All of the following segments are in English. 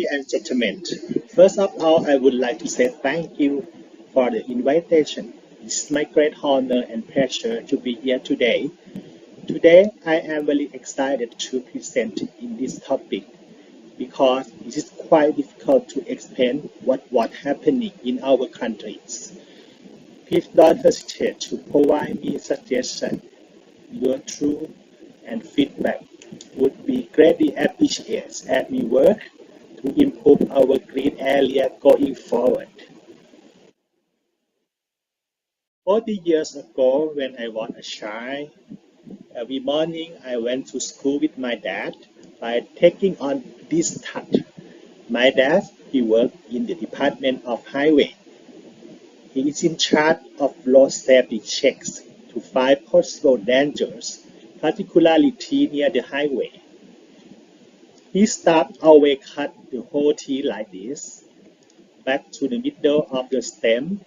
Ladies and gentlemen, first of all, I would like to say thank you for the invitation. It's my great honor and pleasure to be here today. Today, I am very excited to present in this topic because it is quite difficult to explain what happening in our countries. Please don't hesitate to provide me suggestions. Your truth and feedback would be greatly appreciated as we work to improve our green area going forward. 40 years ago, when I was a child, every morning I went to school with my dad by taking on this task. My dad, he worked in the Department of Highway. He is in charge of road safety checks to find possible dangers, particularly near the highway. His staff always cut the whole tree like this, back to the middle of the stem.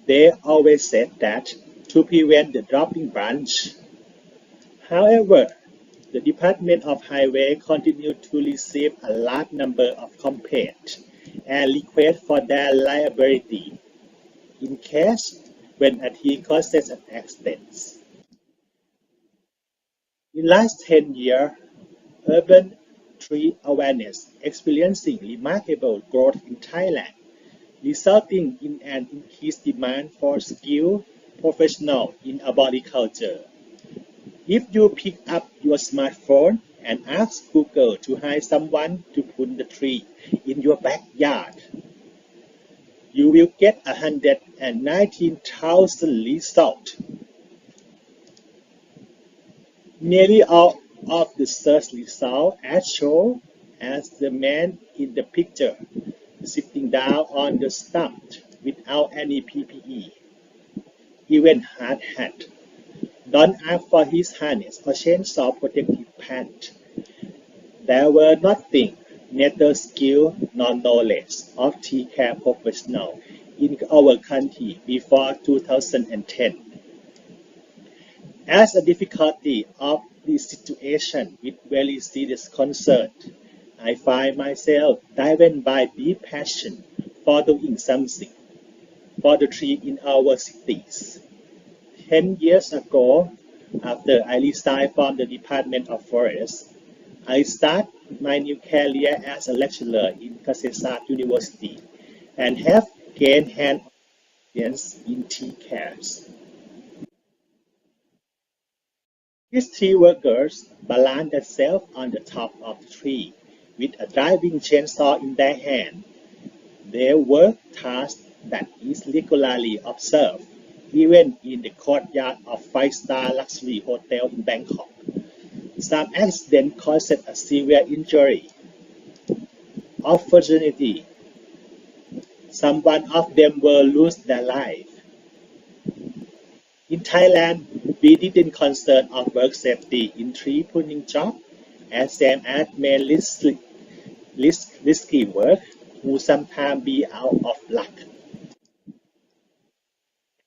They always said that to prevent the dropping branch. However, the Department of Highway continued to receive a large number of complaints and requests for their liability in case when a tree causes an accident. In the last 10 years, urban tree awareness experiencing remarkable growth in Thailand, resulting in an increased demand for skilled professionals in arboriculture. If you pick up your smartphone and ask Google to hire someone to prune the tree in your backyard, you will get 119,000 results. Nearly all of the search results are shown as the man in the picture, sitting down on the stump without any PPE, even hard hat. Don't ask for his harness or chainsaw protective pants. There were nothing, neither skill nor knowledge of tree care professionals in our country before 2010. As a difficulty of this situation with very serious concern, I find myself driven by deep passion for doing something for the tree in our cities. 10 years ago, after I resigned from the Department of Forest, I started my new career as a lecturer in Kasetsart University and have gained hands-on experience in tree care. These tree workers balance themselves on the top of the tree with a driving chainsaw in their hand. They work tasks that is regularly observed even in the courtyard of five-star luxury hotel in Bangkok. Some accidents caused a severe injury. Unfortunately, some one of them will lose their life. In Thailand, we didn't concern of work safety in tree pruning job as same as many risky work who sometimes be out of luck.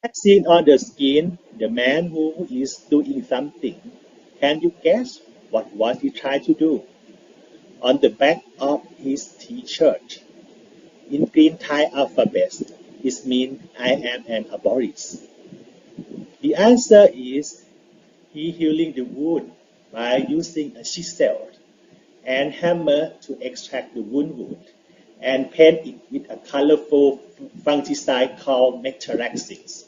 As seen on the screen, the man who is doing something. Can you guess what was he trying to do? On the back of his t-shirt, in green Thai alphabet, it means I am an arborist. The answer is he healing the wound by using a chisel and hammer to extract the wound and paint it with a colorful fungicide called methotrexate.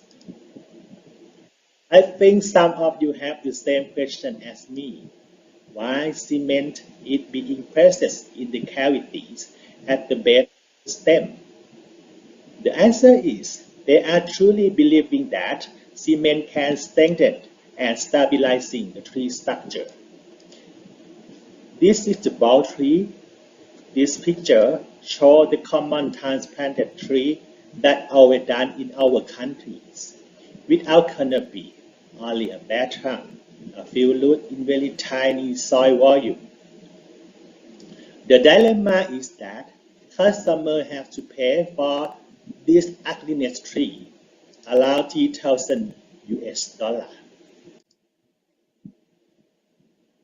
I think some of you have the same question as me. Why cement is being pressed in the cavities at the base of the stem? The answer is they are truly believing that cement can strengthen and stabilizing the tree structure. This is the bald tree. This picture shows the common transplanted tree that are done in our countries. Without canopy, only a bare trunk, a few roots in very tiny soil volume. The dilemma is that customers have to pay for this ugliness tree, around $3,000 US.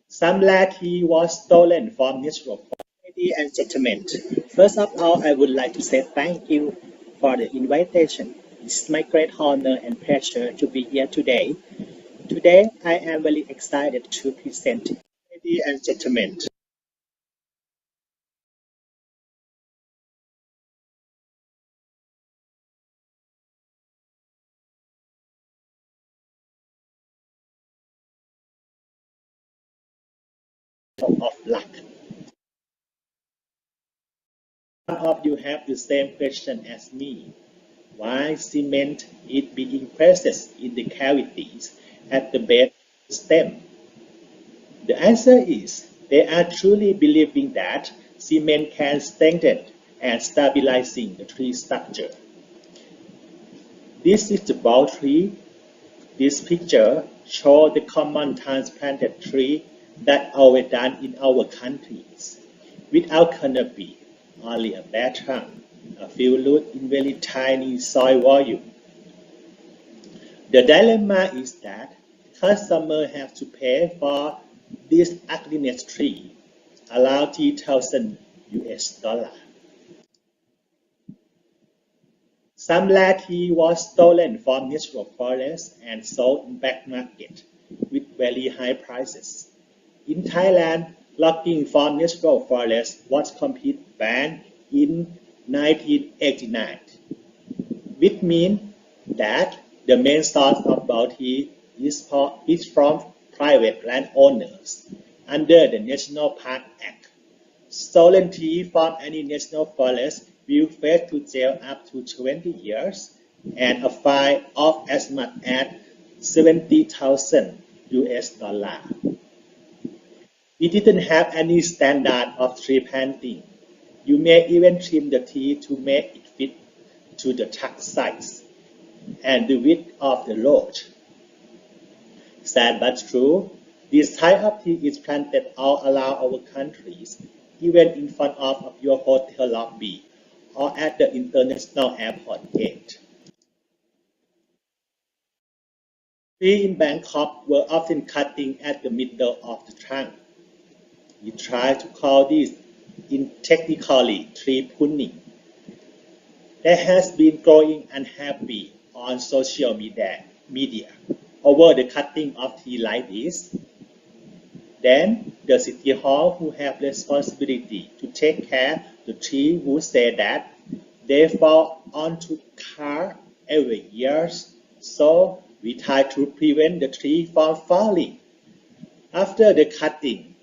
Some lathi was stolen from natural forest. Ladies and gentlemen, first of all, I would like to say thank you for the invitation. It's my great honor and pleasure to be here today. Today, I am very excited to present. Ladies and gentlemen, of luck. Some of you have the same question as me. Why cement is being present in the cavities at the base of the stem? The answer is they are truly believing that cement can strengthen and stabilizing the tree structure. This is the bulb tree. This picture shows the common transplanted tree that are done in our countries. Without canopy, only a bare trunk, a few roots in very tiny soil volume. The dilemma is that customers have to pay for this ugliness tree, around 3,000 US. Some rare tea was stolen from natural forests and sold in black market with very high prices. In Thailand, logging from natural forests was completely banned in 1989, which means that the main source of bounty is from private landowners under the National Park Act. Stolen tea from any national forest will face to jail up to 20 years and a fine of as much as 70,000 US. We didn't have any standard of tree planting. You may even trim the tree to make it fit to the truck size and the width of the road. Sad but true, this type of tree is planted all around our countries, even in front of your hotel lobby or at the international airport gate. Trees in Bangkok were often cutting at the middle of the trunk. We try to call this in technically tree pruning. There has been growing unhappy on social media over the cutting of trees like this. Then the city hall who have responsibility to take care the tree would say that they fall onto car every year, so we try to prevent the tree from falling. After the cutting,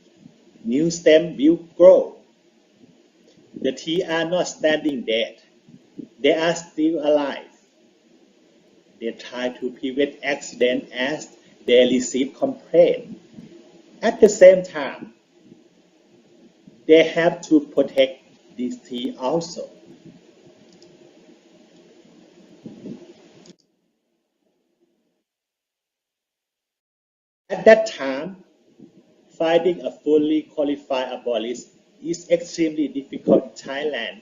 new stem will grow. The trees are not standing dead. They are still alive. They try to prevent accident as they receive complaint. At the same time, they have to protect this tree also. At that time, finding a fully qualified arborist is extremely difficult in Thailand,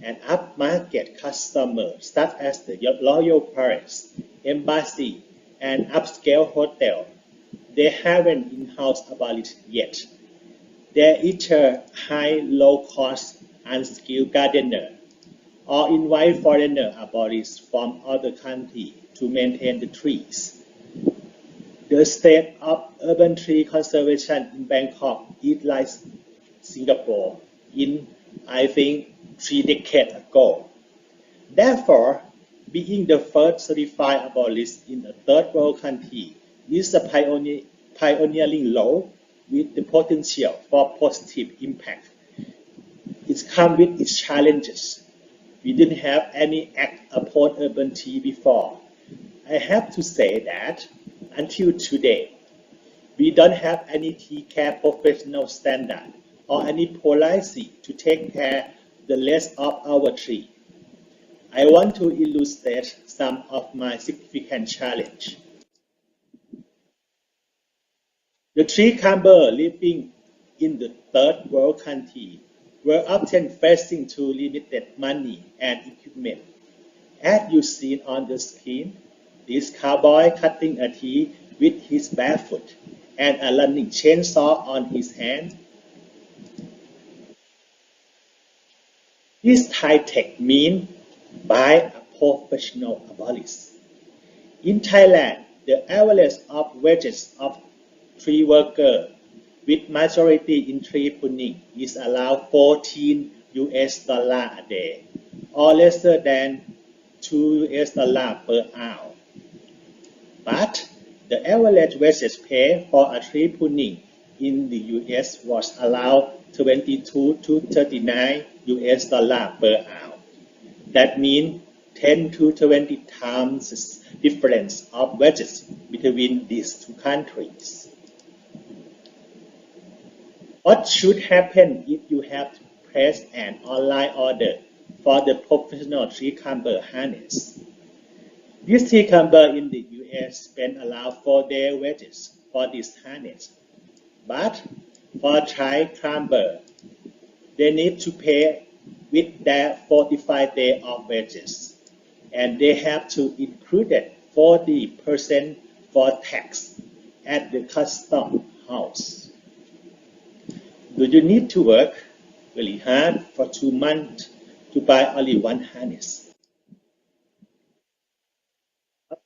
and upmarket customers such as the Royal Palace, Embassy, and upscale hotel, they haven't in-house arborist yet. They either hire low-cost, unskilled gardener or invite foreigner arborists from other countries to maintain the trees. The state of urban tree conservation in Bangkok is like Singapore in, I think, 3 decades ago. Therefore, being the first certified arborist in a third world country is a pioneering role with the potential for positive impact. It comes with its challenges. We didn't have any act upon urban tea before. I have to say that until today, we don't have any tea care professional standard or any policy to take care the rest of our tree. I want to illustrate some of my significant challenge. The tree climber living in the third world country were often facing too limited money and equipment. As you see on the screen, this cowboy cutting a tree with his bare foot and a running chainsaw on his hand. This high tech means by a professional arborist. In Thailand, the average of wages of tree worker with majority in tree pruning is around 14 US dollar a day, or lesser than 2 US dollar per hour. But the average wages paid for a tree pruning in the US was around 22 to 39 US dollar per hour. That means 10 to 20 times difference of wages between these two countries. What should happen if you have to place an online order for the professional tree climber harness? This tree climber in the US spend around 4 days wages for this harness. But for tree climber, they need to pay with their 45 days of wages, and they have to include 40% for tax at the custom house. Do you need to work really hard for 2 months to buy only one harness?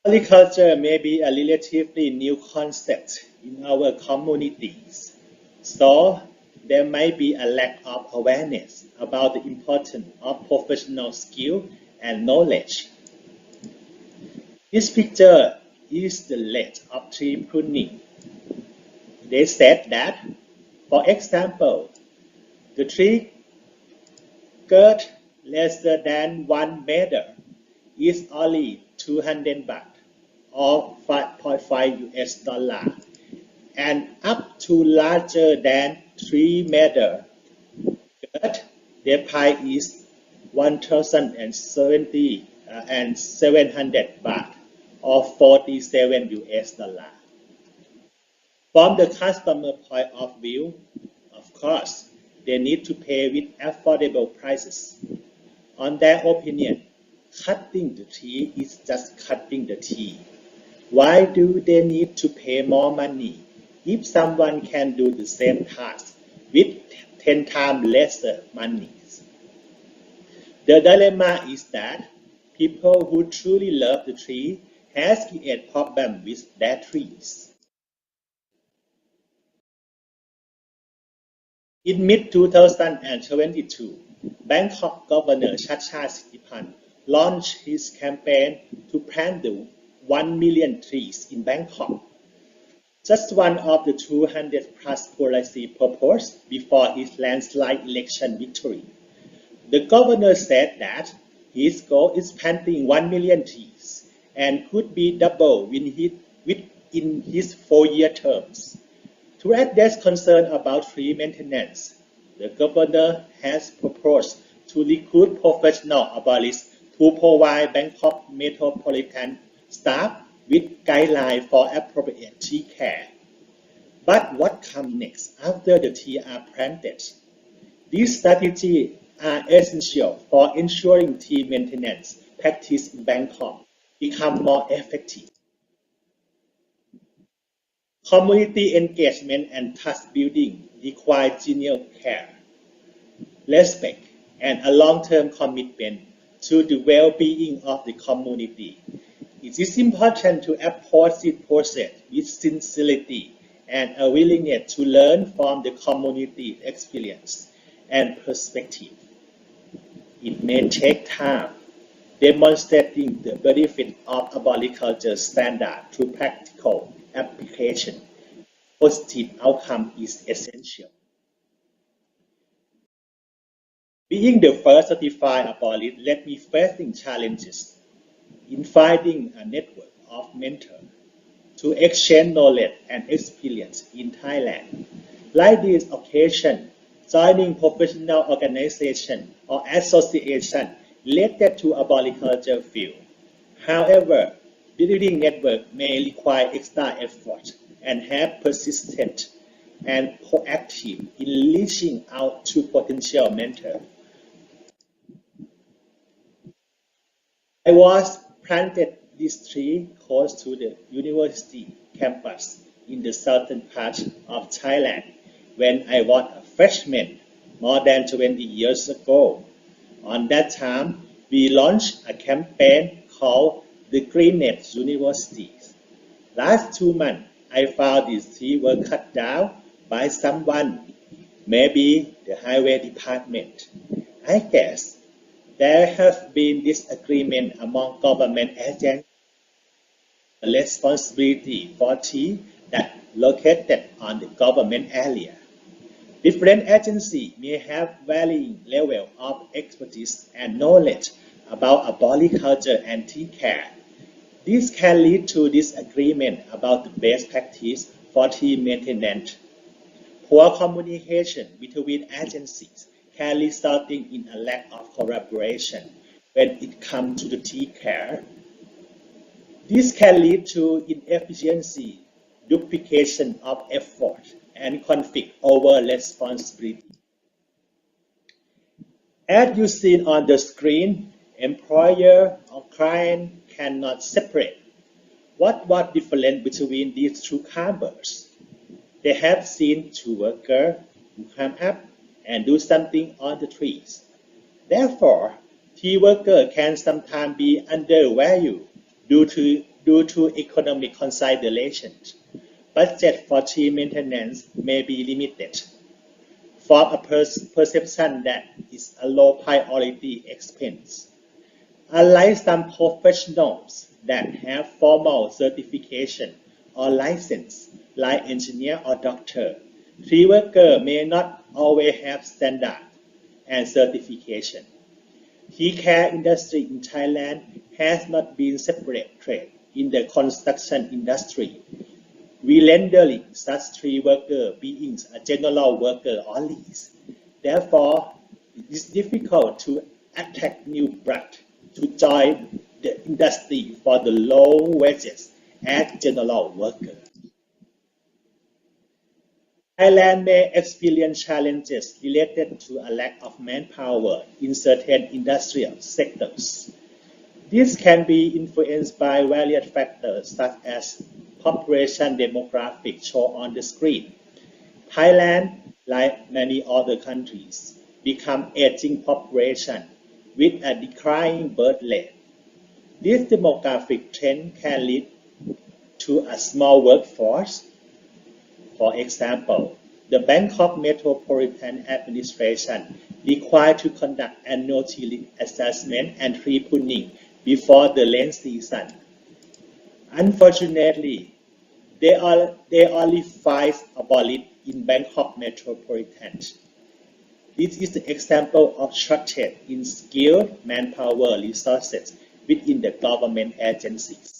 Arboriculture may be a relatively new concept in our communities, so there might be a lack of awareness about the importance of professional skill and knowledge. This picture is the rate of tree pruning. They said that, for example, the tree girth less than 1 meter is only 200 baht or 5.5 US dollar, and up to larger than 3 meter girth, their price is 1,070 and 700 baht or 47 US dollar. From the customer point of view, of course, they need to pay with affordable prices. On their opinion, cutting the tree is just cutting the tree. Why do they need to pay more money if someone can do the same task with 10 times lesser money? The dilemma is that people who truly love the tree has created problems with their trees. In mid-2022, Bangkok Governor Chacha Sittipan launched his campaign to plant the 1 million trees in Bangkok, just one of the 200 plus policy proposed before his landslide election victory. The governor said that his goal is planting 1 million trees and could be doubled within his 4-year terms. To address concern about tree maintenance, the governor has proposed to recruit professional arborists to provide Bangkok metropolitan staff with guidelines for appropriate tree care. But what comes next after the trees are planted? These strategies are essential for ensuring tree maintenance practice in Bangkok become more effective. Community engagement and trust building require genuine care, respect, and a long-term commitment to the well-being of the community. It is important to approach this process with sincerity and a willingness to learn from the community experience and perspective. It may take time. Demonstrating the benefit of arboriculture standard through practical application. Positive outcome is essential. Being the first certified arborist led me facing challenges in finding a network of mentors to exchange knowledge and experience in Thailand. Like this occasion, joining professional organization or association related to arboriculture field. However, building network may require extra effort and have persistent and proactive in reaching out to potential mentors. I was planted this tree close to the university campus in the southern part of Thailand when I was a freshman more than 20 years ago. On that time, we launched a campaign called the Greennet Universities. Last 2 months, I found these trees were cut down by someone, maybe the highway department. I guess there have been disagreement among government agencies on the responsibility for trees that located on the government area. Different agencies may have varying levels of expertise and knowledge about arboriculture and tree care. This can lead to disagreement about the best practice for tree maintenance. Poor communication between agencies can result in a lack of collaboration when it comes to the tree care. This can lead to inefficiency, duplication of effort, and conflict over responsibility. As you see on the screen, employer or client cannot separate. What was different between these two carvers? They have seen two workers who come up and do something on the trees. Therefore, tree worker can sometimes be undervalued due to economic considerations. Budget for tree maintenance may be limited. From a perception that is a low priority expense. Unlike some professionals that have formal certification or license, like engineer or doctor, tree worker may not always have standard and certification. Tree care industry in Thailand has not been separated in the construction industry, rendering such tree worker being a general worker only. Therefore, it is difficult to attract new blood to join the industry for the low wages as general workers. Thailand may experience challenges related to a lack of manpower in certain industrial sectors. This can be influenced by various factors such as population demographics shown on the screen. Thailand, like many other countries, become aging population with a declining birth rate. This demographic trend can lead to a small workforce. For example, the Bangkok Metropolitan Administration required to conduct annual tree assessment and tree pruning before the rain season. Unfortunately, there are only 5 arborists in Bangkok Metropolitan. This is the example of shortage in skilled manpower resources within the government agencies.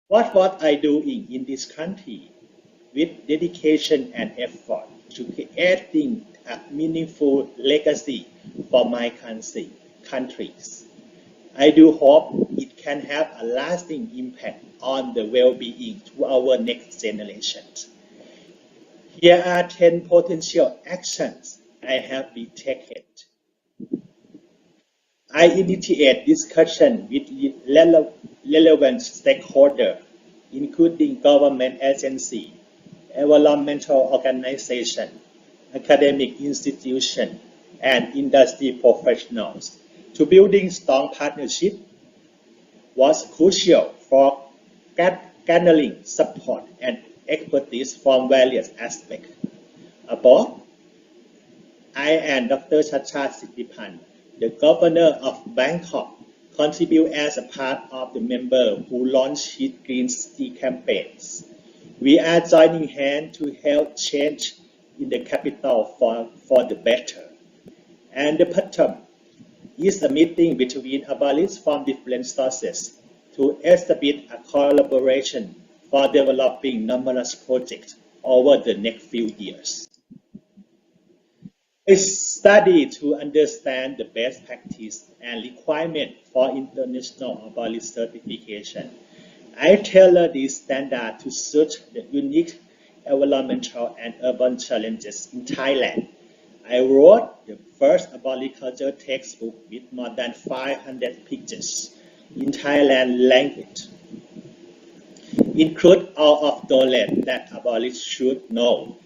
What was I doing in this country? With dedication and effort to creating a meaningful legacy for my countries. I do hope it can have a lasting impact on the well-being to our next generations. Here are 10 potential actions I have been taken. I initiate discussion with relevant stakeholders, including government agencies, environmental organizations, academic institutions, and industry professionals. To building strong partnership was crucial for garnering support and expertise from various aspects. Above, I and Dr. Chacha Sittipan, the governor of Bangkok, contribute as a part of the members who launched his Green City campaigns. We are joining hands to help change in the capital for the better. And the bottom is a meeting between arborists from different sources to establish a collaboration for developing numerous projects over the next few years. A study to understand the best practice and requirement for international arborist certification. I tailor this standard to suit the unique environmental and urban challenges in Thailand. I wrote the first arboriculture textbook with more than 500 pictures in Thailand language. Include all of knowledge that arborists should know.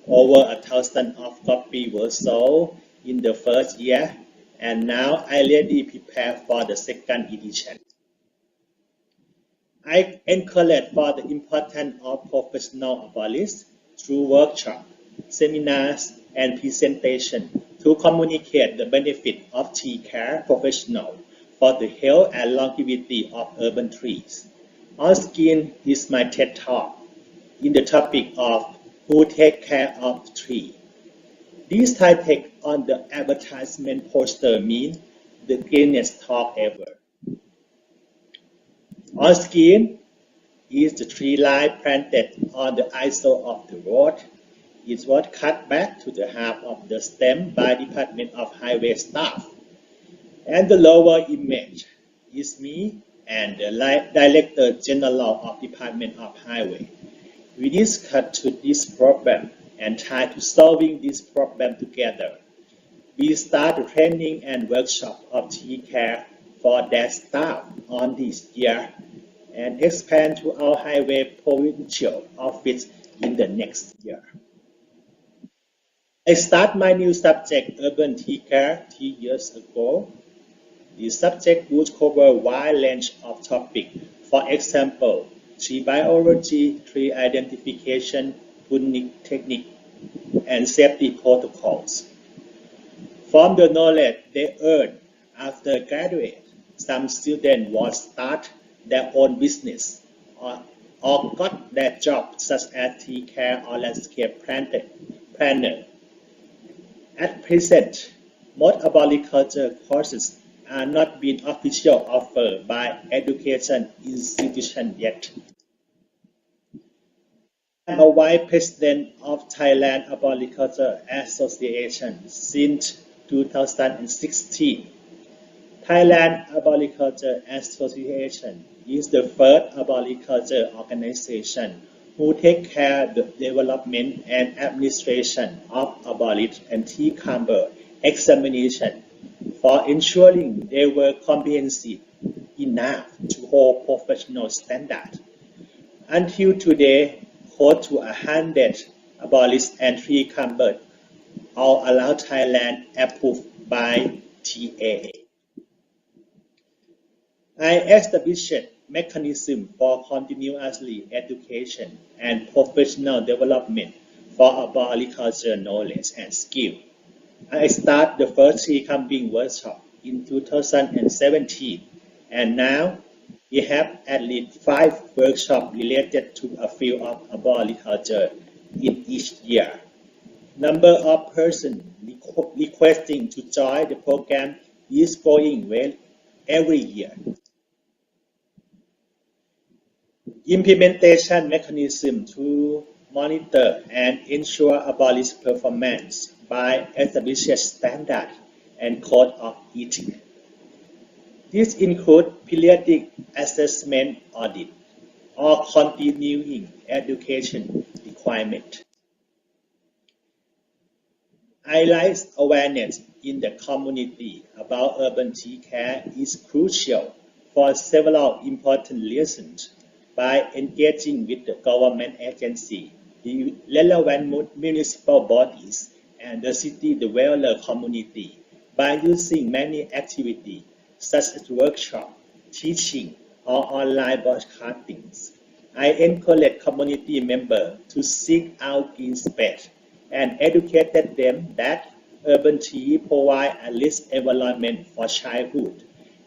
Over 1,000 of copies were sold in the first year, and now I already prepare for the second edition. I encourage for the importance of professional arborists through workshops, seminars, and presentations to communicate the benefit of tree care professional for the health and longevity of urban trees. On screen is my TED Talk in the topic of who take care of tree. This title on the advertisement poster means the greatest talk ever. On screen is the tree line planted on the ISO of the road. It was cut back to the half of the stem by Department of Highway staff. And the lower image is me and the Director General of Department of Highway. We discussed this problem and try to solving this problem together. We start training and workshop of tree care for their staff on this year and expand to our highway provincial office in the next year. I start my new subject, urban tree care, 3 years ago. The subject would cover a wide range of topics, for example, tree biology, tree identification, pruning technique, and safety protocols. From the knowledge they earned after graduate, some students will start their own business or got their job such as tree care or landscape planner. At present, most arboriculture courses are not being officially offered by education institutions yet. I'm a vice president of Thailand Arboriculture Association since 2016. Thailand Arboriculture Association is the first arboriculture organization who take care of the development and administration of arborist and tree climber examination for ensuring they were comprehensive enough to hold professional standards. Until today, close to 100 arborists and tree climbers all around Thailand approved by TAA. I established mechanism for continuously education and professional development for arboriculture knowledge and skill. I started the first tree climbing workshop in 2017, and now we have at least 5 workshops related to a field of arboriculture in each year. Number of persons requesting to join the program is growing well every year. Implementation mechanism to monitor and ensure arborist performance by establishing standards and code of ethics. This includes periodic assessment audit or continuing education requirement. I raise awareness in the community about urban tree care is crucial for several important reasons. By engaging with the government agency, the relevant municipal bodies, and the city developer community, by using many activities such as workshops, teaching, or online broadcasting. I encourage community members to seek out green space and educate them that urban trees provide a rich environment for childhood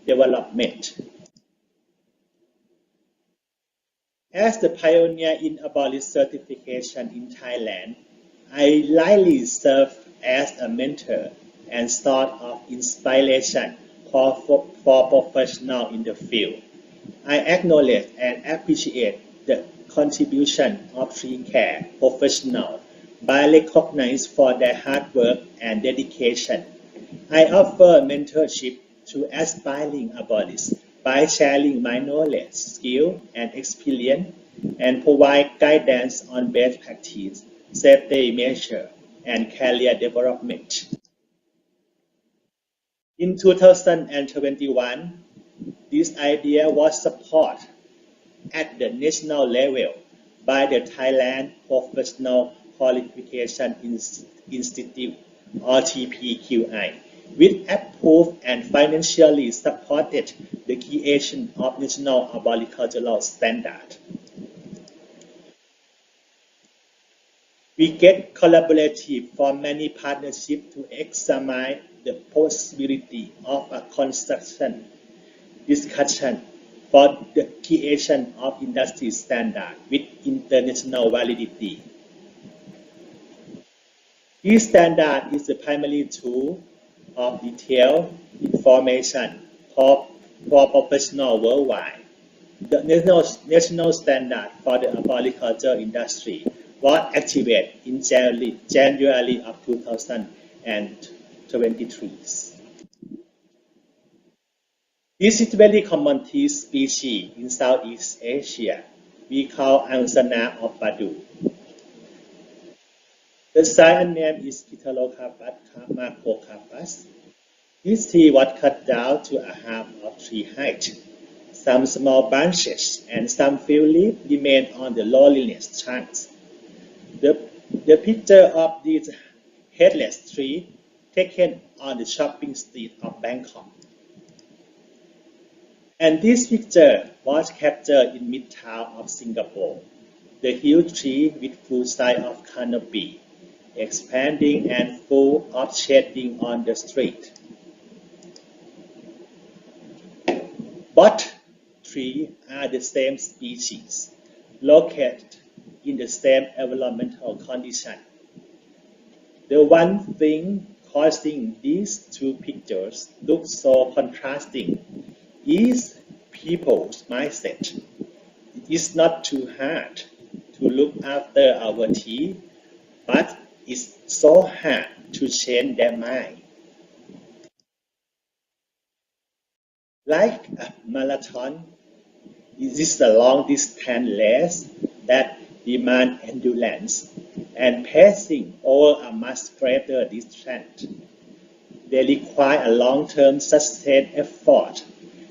development. As the pioneer in arborist certification in Thailand, I likely serve as a mentor and source of inspiration for professionals in the field. I acknowledge and appreciate the contribution of tree care professionals by recognized for their hard work and dedication. I offer mentorship to aspiring arborists by sharing my knowledge, skill, and experience, and provide guidance on best practice, safety measures, and career development. In 2021, this idea was supported at the national level by the Thailand Professional Qualification Institute or TPQI, which approved and financially supported the creation of national arboricultural standard. We get collaborative from many partnerships to examine the possibility of a construction discussion for the creation of industry standard with international validity. This standard is the primary tool of detailed information for professionals worldwide. The national standard for the arboriculture industry was activated in January of 2023. This is very common tea species in Southeast Asia. We call Ansana of Badu. The science name is Pithelocarpus macrocarpus. This tree was cut down to a half of tree height. Some small branches and some few leaves remain on the lowliness trunks. The picture of this headless tree taken on the shopping street of Bangkok. And this picture was captured in midtown of Singapore. The huge tree with full size of canopy, expanding and full of shading on the street. Both trees are the same species, located in the same environmental condition. The one thing causing these two pictures look so contrasting is people's mindset. It is not too hard to look after our tea, but it's so hard to change their mind. Like a marathon, it is a long-distance race that demands endurance and pacing over a much greater distance. They require a long-term sustained effort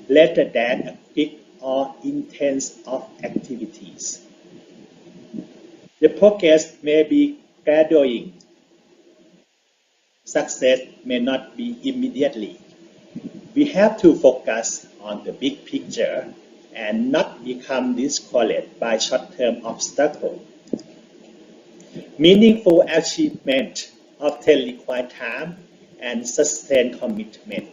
rather than a quick or intense of activities. The progress may be gradual. Success may not be immediately. We have to focus on the big picture and not become discouraged by short-term obstacles. Meaningful achievement often require time and sustained commitment.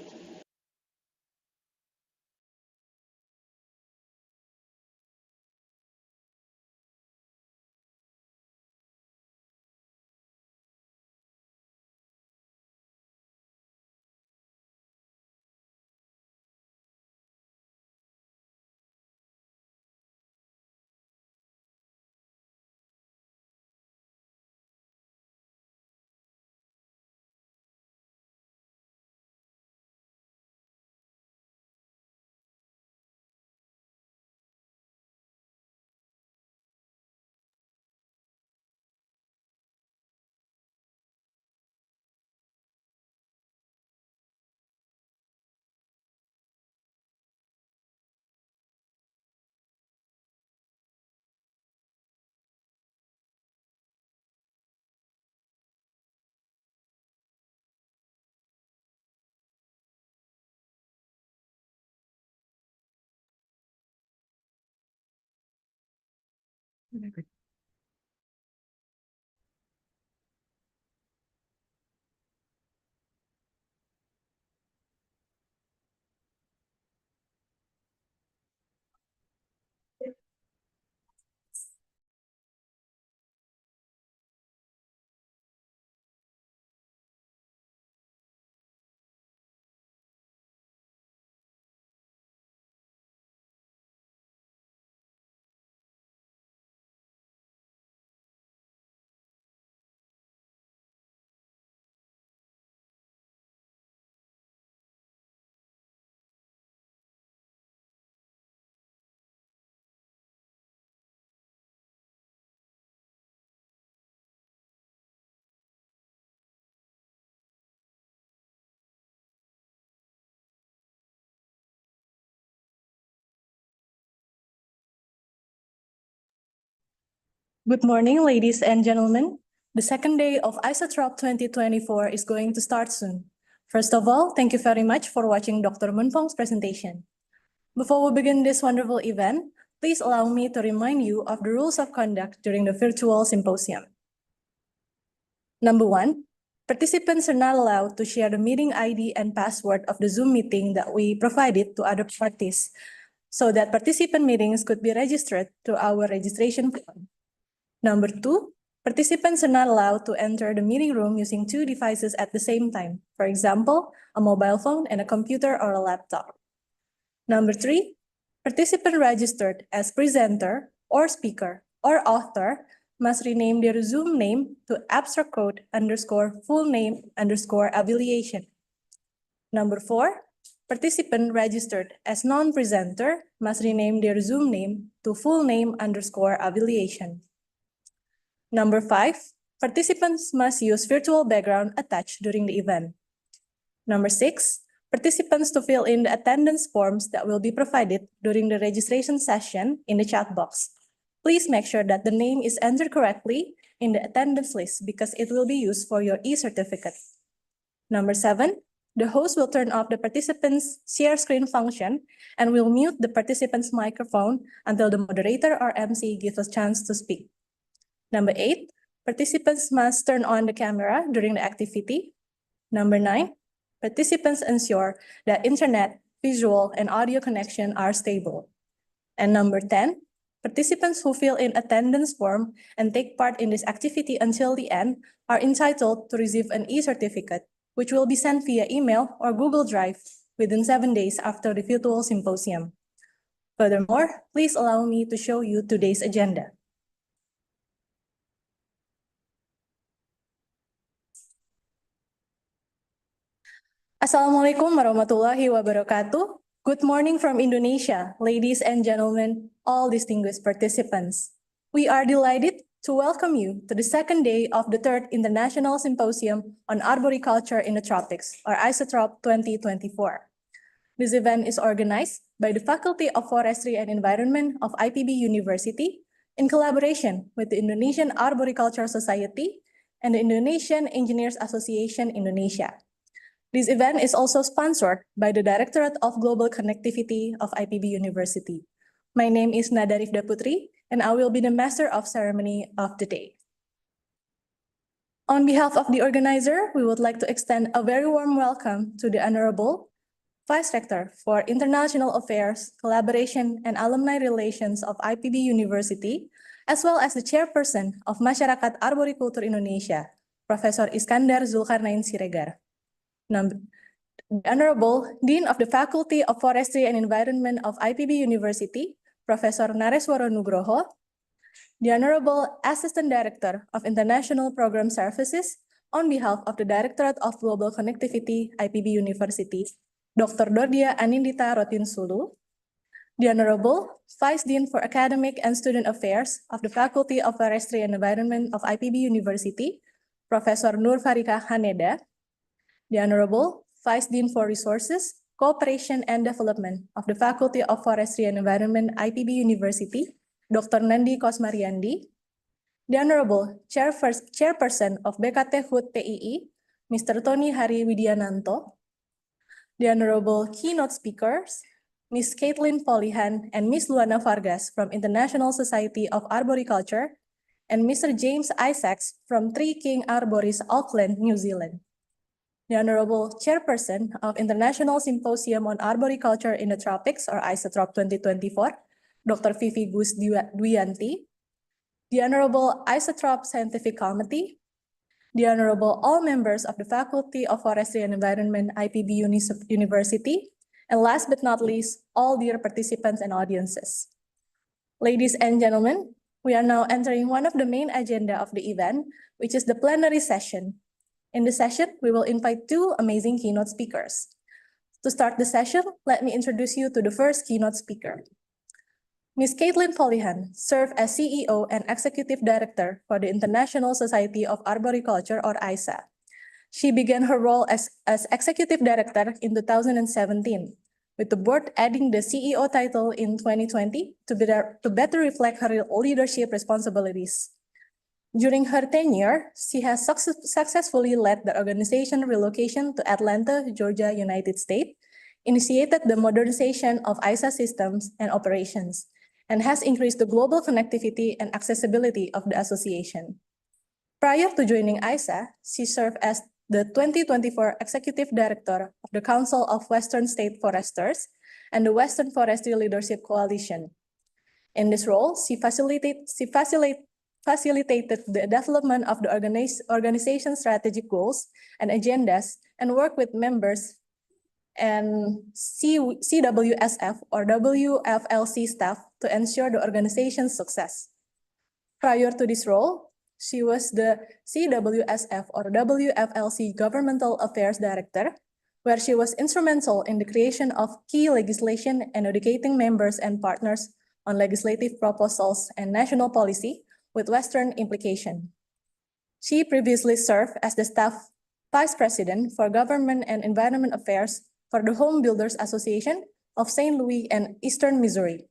Good morning, ladies and gentlemen. The second day of ISATrop 2024 is going to start soon. First of all, thank you very much for watching Dr. Munfong's presentation. Before we begin this wonderful event, please allow me to remind you of the rules of conduct during the virtual symposium. Number 1, participants are not allowed to share the meeting ID and password of the Zoom meeting that we provided to other parties, so that participant meetings could be registered through our registration form. Number 2, participants are not allowed to enter the meeting room using 2 devices at the same time, for example, a mobile phone and a computer or a laptop. Number 3, participant registered as presenter or speaker or author must rename their Zoom name to abstract code _ full name _ affiliation. Number 4, participant registered as non-presenter must rename their Zoom name to full name _ affiliation. Number 5, participants must use virtual background attached during the event. Number 6, participants to fill in the attendance forms that will be provided during the registration session in the chat box. Please make sure that the name is entered correctly in the attendance list because it will be used for your e-certificate. Number 7, the host will turn off the participant's share screen function and will mute the participant's microphone until the moderator or MC gives a chance to speak. Number 8, participants must turn on the camera during the activity. Number 9, participants ensure that internet, visual, and audio connection are stable. And number 10, participants who fill in attendance form and take part in this activity until the end are entitled to receive an e-certificate, which will be sent via email or Google Drive within 7 days after the virtual symposium. Furthermore, please allow me to show you today's agenda. Assalamualaikum warahmatullahi wabarakatuh. Good morning from Indonesia, ladies and gentlemen, all distinguished participants. We are delighted to welcome you to the second day of the third International Symposium on Arboriculture in the Tropics, or ISATrop 2024. This event is organized by the Faculty of Forestry and Environment of IPB University in collaboration with the Indonesian Arboriculture Society and the Indonesian Engineers Association Indonesia. This event is also sponsored by the Directorate of Global Connectivity of IPB University. My name is Nada Rifda Putri, and I will be the Master of Ceremony of the day. On behalf of the organizer, we would like to extend a very warm welcome to the Honorable Vice Rector for International Affairs, Collaboration, and Alumni Relations of IPB University, as well as the Chairperson of Masyarakat Arboriculture Indonesia, Professor Iskandar Zulkarnain Siregar. The Honorable Dean of the Faculty of Forestry and Environment of IPB University, Professor Nareswara Nugroho, the Honorable Assistant Director of International Program Services on behalf of the Directorate of Global Connectivity, IPB University, Dr. Dordia Anindita Rotinsulu, the Honorable Vice Dean for Academic and Student Affairs of the Faculty of Forestry and Environment of IPB University, Professor Nur Farika Haneda, the Honorable Vice Dean for Resources, Cooperation and Development of the Faculty of Forestry and Environment, IPB University, Dr. Nandi Kosmariandi, the Honorable Chairperson of BKT HUT PII, Mr. Tony Hari Widiananto, the Honorable Keynote Speakers, Ms. Caitlin Polihan and Ms. Luana Vargas from International Society of Arboriculture, and Mr. James Isaacs from Three King Arboris, Auckland, New Zealand. The Honorable Chairperson of International Symposium on Arboriculture in the Tropics, or ISATrop 2024, Dr. Vivi Gus Dwianti, the Honorable ISATrop Scientific Committee, the Honorable all members of the Faculty of Forestry and Environment, IPB University, and last but not least, all dear participants and audiences. Ladies and gentlemen, we are now entering one of the main agenda of the event, which is the plenary session. In the session, we will invite 2 amazing keynote speakers. To start the session, let me introduce you to the first keynote speaker. Ms. Caitlin Polihan served as CEO and Executive Director for the International Society of Arboriculture, or ISA. She began her role as Executive Director in 2017, with the board adding the CEO title in 2020 to better reflect her leadership responsibilities. During her tenure, she has successfully led the organization relocation to Atlanta, Georgia, United States, initiated the modernization of ISA systems and operations, and has increased the global connectivity and accessibility of the association. Prior to joining ISA, she served as the 2024 Executive Director of the Council of Western State Foresters and the Western Forestry Leadership Coalition. In this role, she facilitated the development of the organization's strategic goals and agendas and worked with members and CWSF or WFLC staff to ensure the organization's success. Prior to this role, she was the CWSF or WFLC Governmental Affairs Director, where she was instrumental in the creation of key legislation and educating members and partners on legislative proposals and national policy with Western implication. She previously served as the staff Vice President for Government and Environment Affairs for the Home Builders Association of St. Louis and Eastern Missouri.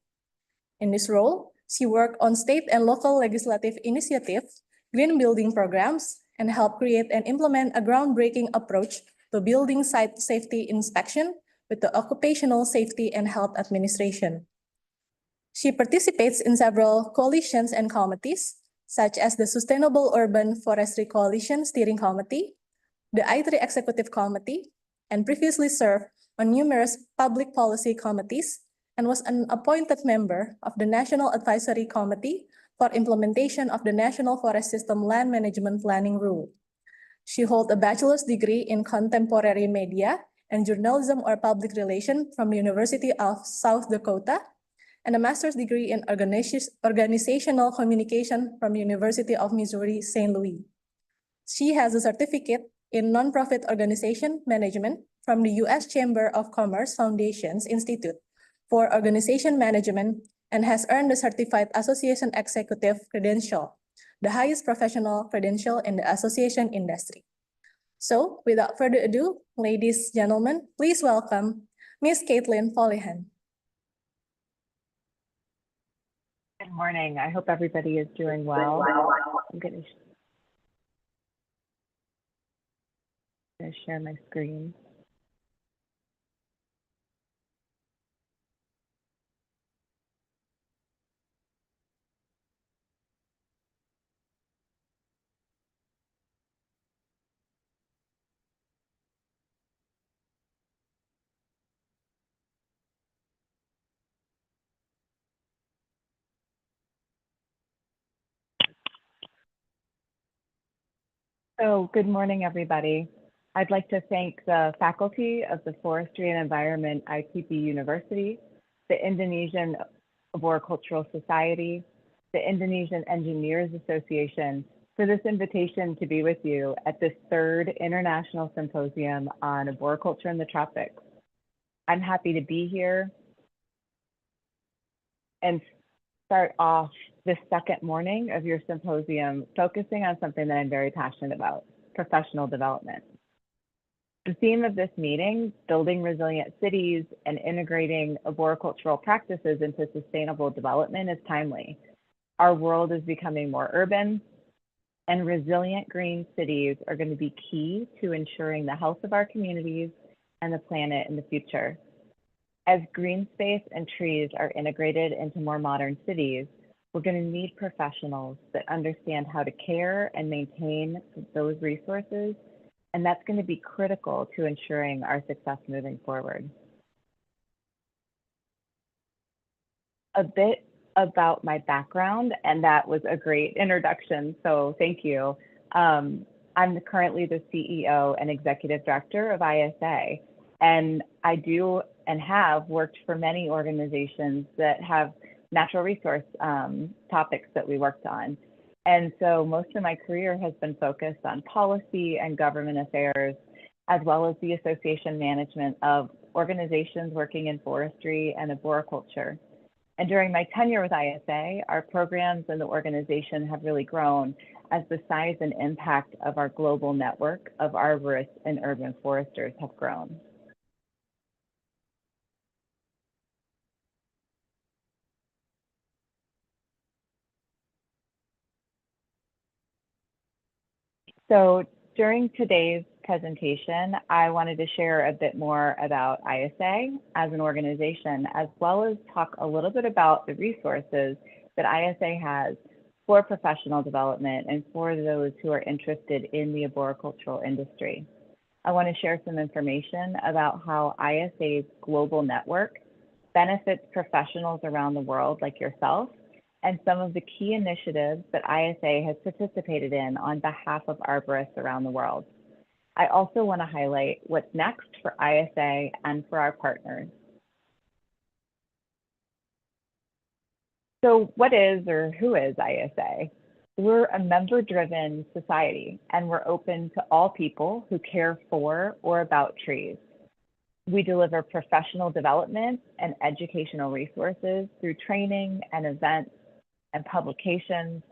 In this role, she worked on state and local legislative initiatives, green building programs, and helped create and implement a groundbreaking approach to building site safety inspection with the Occupational Safety and Health Administration. She participates in several coalitions and committees, such as the Sustainable Urban Forestry Coalition Steering Committee, the I3 Executive Committee, and previously served on numerous public policy committees and was an appointed member of the National Advisory Committee for implementation of the National Forest System Land Management Planning Rule. She holds a bachelor's degree in contemporary media and journalism or public relations from the University of South Dakota and a master's degree in organizational communication from the University of Missouri, St. Louis. She has a certificate in nonprofit organization management from the U.S. Chamber of Commerce Foundations Institute for Organization Management and has earned the Certified Association Executive Credential, the highest professional credential in the association industry. So, without further ado, ladies, gentlemen, please welcome Ms. Caitlin Follihan. Good morning. I hope everybody is doing well. I'm going to share my screen. So good morning, everybody. I'd like to thank the faculty of the Forestry and Environment IPB University, the Indonesian Arboricultural Society, the Indonesian Engineers Association for this invitation to be with you at this third International Symposium on Arboriculture in the Tropics. I'm happy to be here and start off this second morning of your symposium focusing on something that I'm very passionate about, professional development. The theme of this meeting, building resilient cities and integrating arboricultural practices into sustainable development, is timely. Our world is becoming more urban, and resilient green cities are going to be key to ensuring the health of our communities and the planet in the future. As green space and trees are integrated into more modern cities, we're going to need professionals that understand how to care and maintain those resources, and that's going to be critical to ensuring our success moving forward. A bit about my background, and that was a great introduction, so thank you. I'm currently the CEO and Executive Director of ISA, and I do and have worked for many organizations that have natural resource topics that we worked on. And so most of my career has been focused on policy and government affairs, as well as the association management of organizations working in forestry and arboriculture. And during my tenure with ISA, our programs and the organization have really grown as the size and impact of our global network of arborists and urban foresters have grown. So during today's presentation, I wanted to share a bit more about ISA as an organization, as well as talk a little bit about the resources that ISA has for professional development and for those who are interested in the arboricultural industry. I want to share some information about how ISA's global network benefits professionals around the world like yourself, and some of the key initiatives that ISA has participated in on behalf of arborists around the world. I also want to highlight what's next for ISA and for our partners. So what is or who is ISA? We're a member-driven society, and we're open to all people who care for or about trees. We deliver professional development and educational resources through training and events and publications,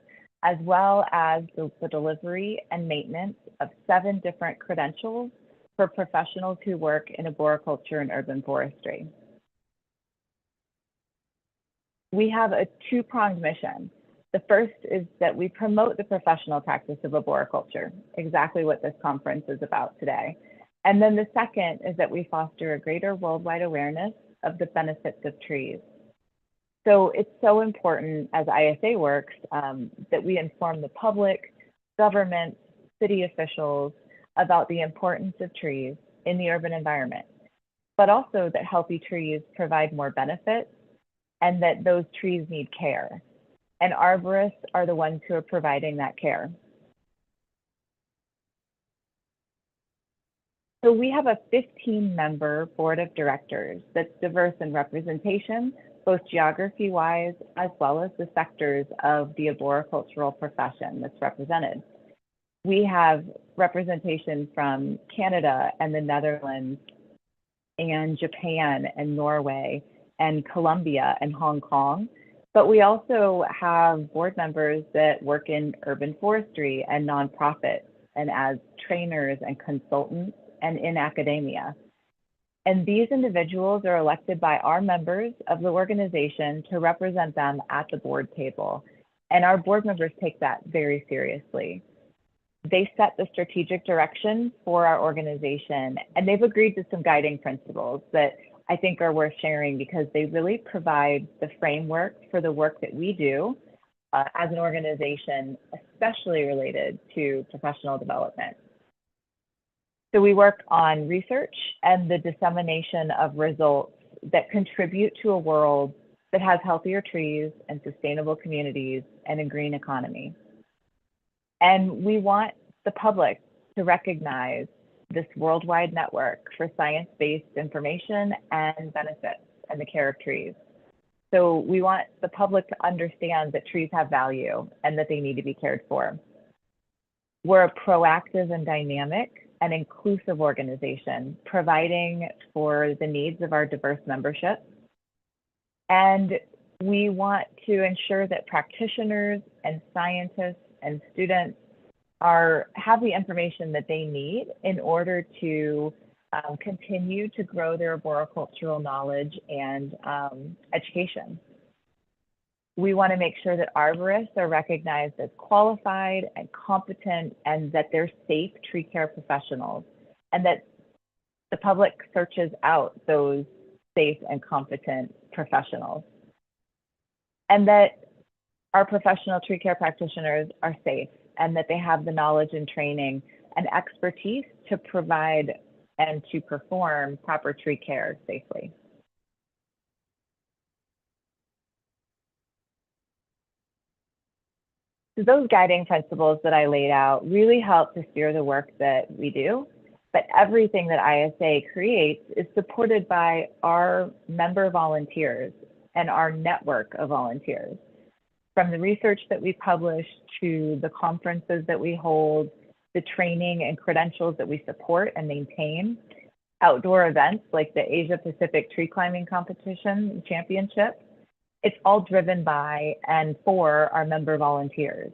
as well as the delivery and maintenance of 7 different credentials for professionals who work in arboriculture and urban forestry. We have a 2-pronged mission. The first is that we promote the professional practice of arboriculture, exactly what this conference is about today. And then the second is that we foster a greater worldwide awareness of the benefits of trees. So it's so important as ISA works that we inform the public, government, city officials about the importance of trees in the urban environment, but also that healthy trees provide more benefits and that those trees need care. And arborists are the ones who are providing that care. So we have a 15-member board of directors that's diverse in representation, both geography-wise, as well as the sectors of the arboricultural profession that's represented. We have representation from Canada and the Netherlands and Japan and Norway and Colombia and Hong Kong. But we also have board members that work in urban forestry and nonprofits and as trainers and consultants and in academia. And these individuals are elected by our members of the organization to represent them at the board table. And our board members take that very seriously. They set the strategic direction for our organization, and they've agreed to some guiding principles that I think are worth sharing because they really provide the framework for the work that we do as an organization, especially related to professional development. So we work on research and the dissemination of results that contribute to a world that has healthier trees and sustainable communities and a green economy. And we want the public to recognize this worldwide network for science-based information and benefits and the care of trees. So we want the public to understand that trees have value and that they need to be cared for. We're a proactive and dynamic and inclusive organization, providing for the needs of our diverse membership. And we want to ensure that practitioners and scientists and students have the information that they need in order to continue to grow their arboricultural knowledge and education. We want to make sure that arborists are recognized as qualified and competent and that they're safe tree care professionals, and that the public searches out those safe and competent professionals. And that our professional tree care practitioners are safe and that they have the knowledge and training and expertise to provide and to perform proper tree care safely. So those guiding principles that I laid out really help to steer the work that we do, but everything that ISA creates is supported by our member volunteers and our network of volunteers. From the research that we publish to the conferences that we hold, the training and credentials that we support and maintain, outdoor events like the Asia Pacific Tree Climbing Competition Championship, it's all driven by and for our member volunteers.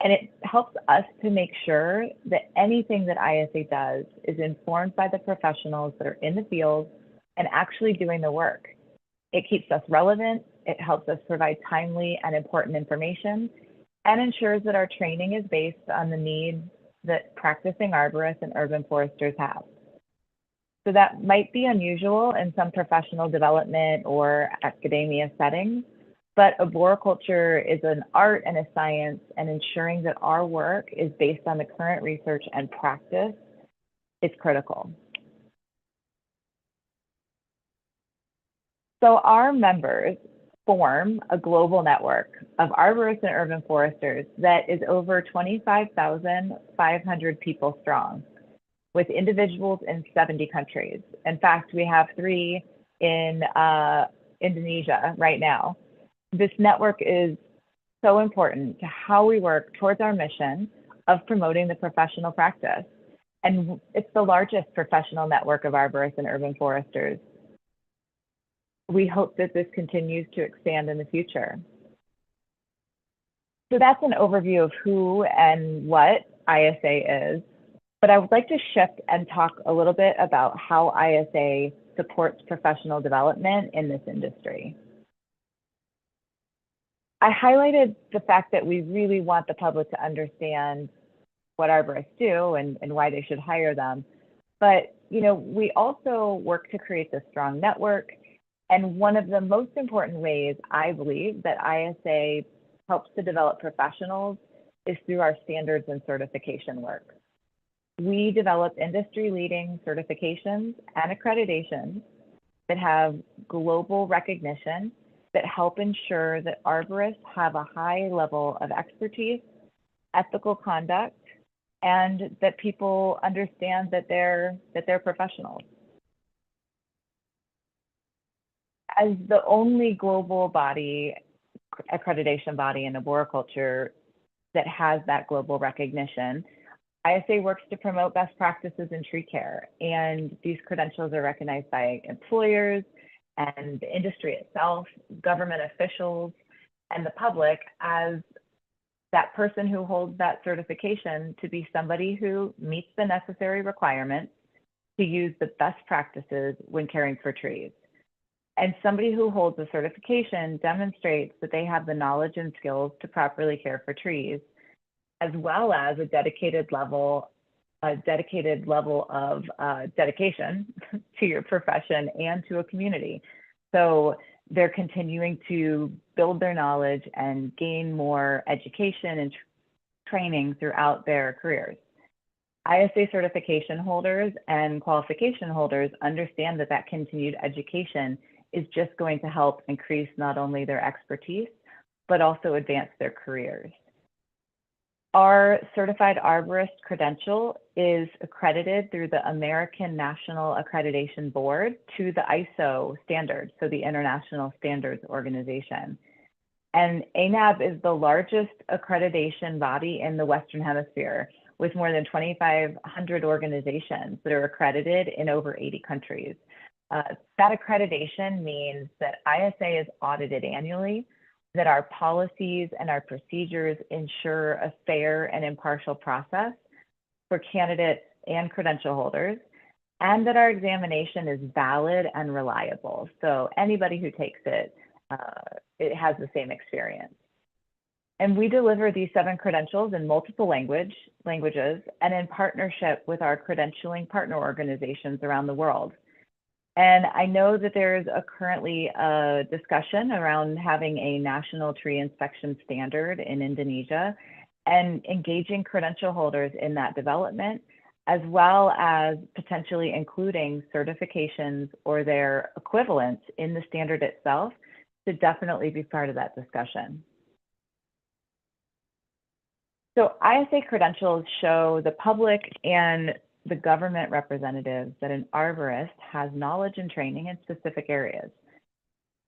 And it helps us to make sure that anything that ISA does is informed by the professionals that are in the field and actually doing the work. It keeps us relevant, it helps us provide timely and important information, and ensures that our training is based on the needs that practicing arborists and urban foresters have. So that might be unusual in some professional development or academia settings, but arboriculture is an art and a science, and ensuring that our work is based on the current research and practice is critical. So our members form a global network of arborists and urban foresters that is over 25,500 people strong, with individuals in 70 countries. In fact, we have 3 in Indonesia right now. This network is so important to how we work towards our mission of promoting the professional practice. And it's the largest professional network of arborists and urban foresters. We hope that this continues to expand in the future. So that's an overview of who and what ISA is, but I would like to shift and talk a little bit about how ISA supports professional development in this industry. I highlighted the fact that we really want the public to understand what arborists do and why they should hire them. But we also work to create this strong network. And one of the most important ways I believe that ISA helps to develop professionals is through our standards and certification work. We develop industry-leading certifications and accreditations that have global recognition that help ensure that arborists have a high level of expertise, ethical conduct, and that people understand that they're professionals. As the only global body, accreditation body in arboriculture that has that global recognition, ISA works to promote best practices in tree care. And these credentials are recognized by employers and the industry itself, government officials, and the public as that person who holds that certification to be somebody who meets the necessary requirements to use the best practices when caring for trees. And somebody who holds a certification demonstrates that they have the knowledge and skills to properly care for trees, as well as a dedicated level of dedication to your profession and to a community. So they're continuing to build their knowledge and gain more education and training throughout their careers. ISA certification holders and qualification holders understand that that continued education is just going to help increase not only their expertise, but also advance their careers. Our certified arborist credential is accredited through the American National Accreditation Board to the ISO standards, so the International Standards Organization. And ANAB is the largest accreditation body in the Western Hemisphere, with more than 2,500 organizations that are accredited in over 80 countries. That accreditation means that ISA is audited annually, that our policies and our procedures ensure a fair and impartial process for candidates and credential holders, and that our examination is valid and reliable. So anybody who takes it, it has the same experience. And we deliver these 7 credentials in multiple languages and in partnership with our credentialing partner organizations around the world. And I know that there's currently a discussion around having a national tree inspection standard in Indonesia, and engaging credential holders in that development, as well as potentially including certifications or their equivalents in the standard itself to definitely be part of that discussion. So ISA credentials show the public and the government representatives that an arborist has knowledge and training in specific areas.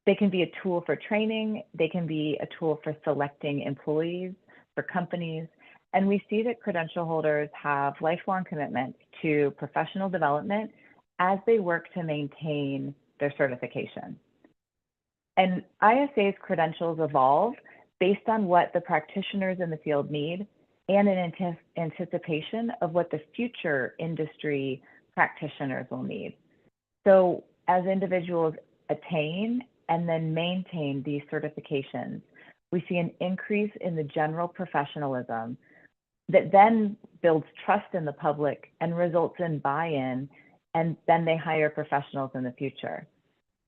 They can be a tool for training, they can be a tool for selecting employees, for companies, and we see that credential holders have lifelong commitments to professional development as they work to maintain their certification. And ISA's credentials evolve based on what the practitioners in the field need and in anticipation of what the future industry practitioners will need. So as individuals attain and then maintain these certifications, we see an increase in the general professionalism that then builds trust in the public and results in buy-in, and then they hire professionals in the future.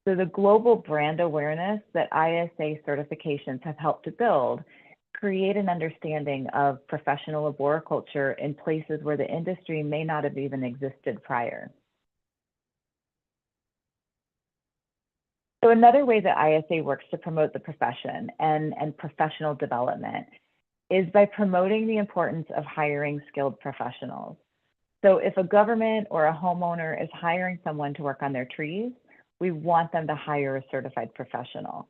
So the global brand awareness that ISA certifications have helped to build create an understanding of professional arboriculture in places where the industry may not have even existed prior. So another way that ISA works to promote the profession and professional development is by promoting the importance of hiring skilled professionals. So if a government or a homeowner is hiring someone to work on their trees, we want them to hire a certified professional.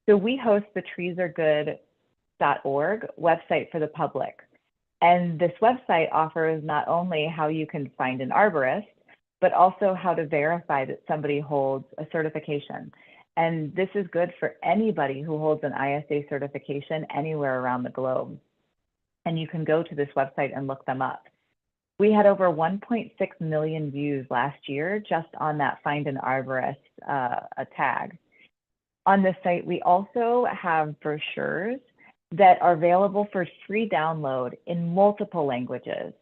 So we host the treesaregood.org website for the public. And this website offers not only how you can find an arborist, but also how to verify that somebody holds a certification. And this is good for anybody who holds an ISA certification anywhere around the globe. And you can go to this website and look them up. We had over 1.6 million views last year just on that Find an Arborist tag. On this site, we also have brochures that are available for free download in multiple languages.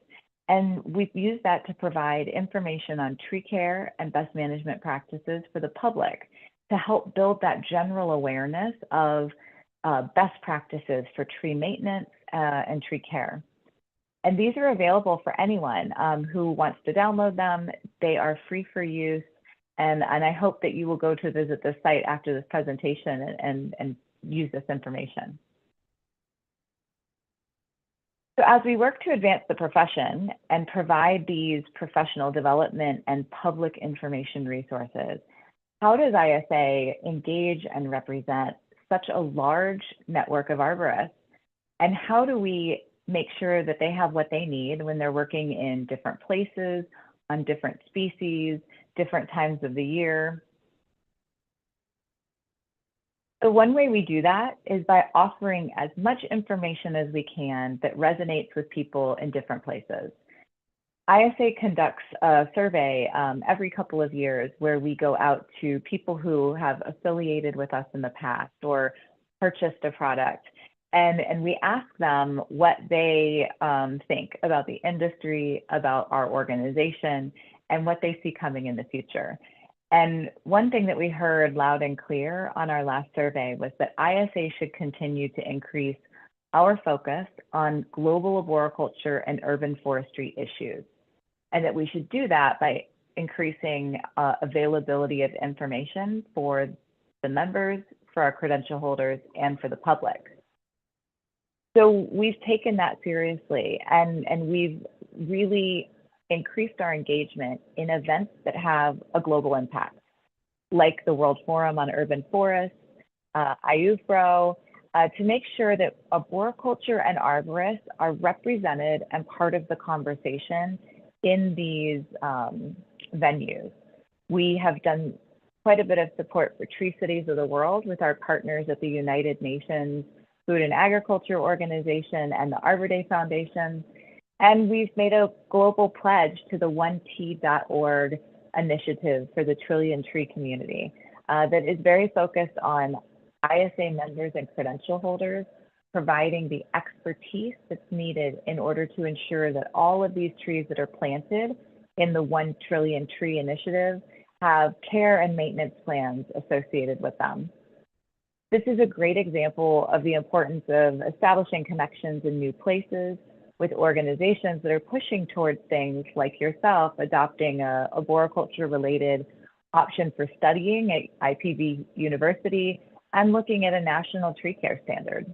And we've used that to provide information on tree care and best management practices for the public to help build that general awareness of best practices for tree maintenance and tree care. And these are available for anyone who wants to download them. They are free for use. And I hope that you will go to visit the site after this presentation and use this information. So as we work to advance the profession and provide these professional development and public information resources, how does ISA engage and represent such a large network of arborists? And how do we make sure that they have what they need when they're working in different places, on different species, different times of the year? So one way we do that is by offering as much information as we can that resonates with people in different places. ISA conducts a survey every couple of years where we go out to people who have affiliated with us in the past or purchased a product. And we ask them what they think about the industry, about our organization, and what they see coming in the future. And one thing that we heard loud and clear on our last survey was that ISA should continue to increase our focus on global arboriculture and urban forestry issues, and that we should do that by increasing availability of information for the members, for our credential holders, and for the public. So we've taken that seriously, and we've really increased our engagement in events that have a global impact, like the World Forum on Urban Forests, ISATrop, to make sure that arboriculture and arborists are represented and part of the conversation in these venues. We have done quite a bit of support for Tree Cities of the World with our partners at the United Nations Food and Agriculture Organization and the Arbor Day Foundation. And we've made a global pledge to the 1T.org initiative for the Trillion Tree community that is very focused on ISA members and credential holders providing the expertise that's needed in order to ensure that all of these trees that are planted in the 1 Trillion Tree initiative have care and maintenance plans associated with them. This is a great example of the importance of establishing connections in new places with organizations that are pushing towards things like yourself adopting a arboriculture related option for studying at IPB University and looking at a national tree care standard.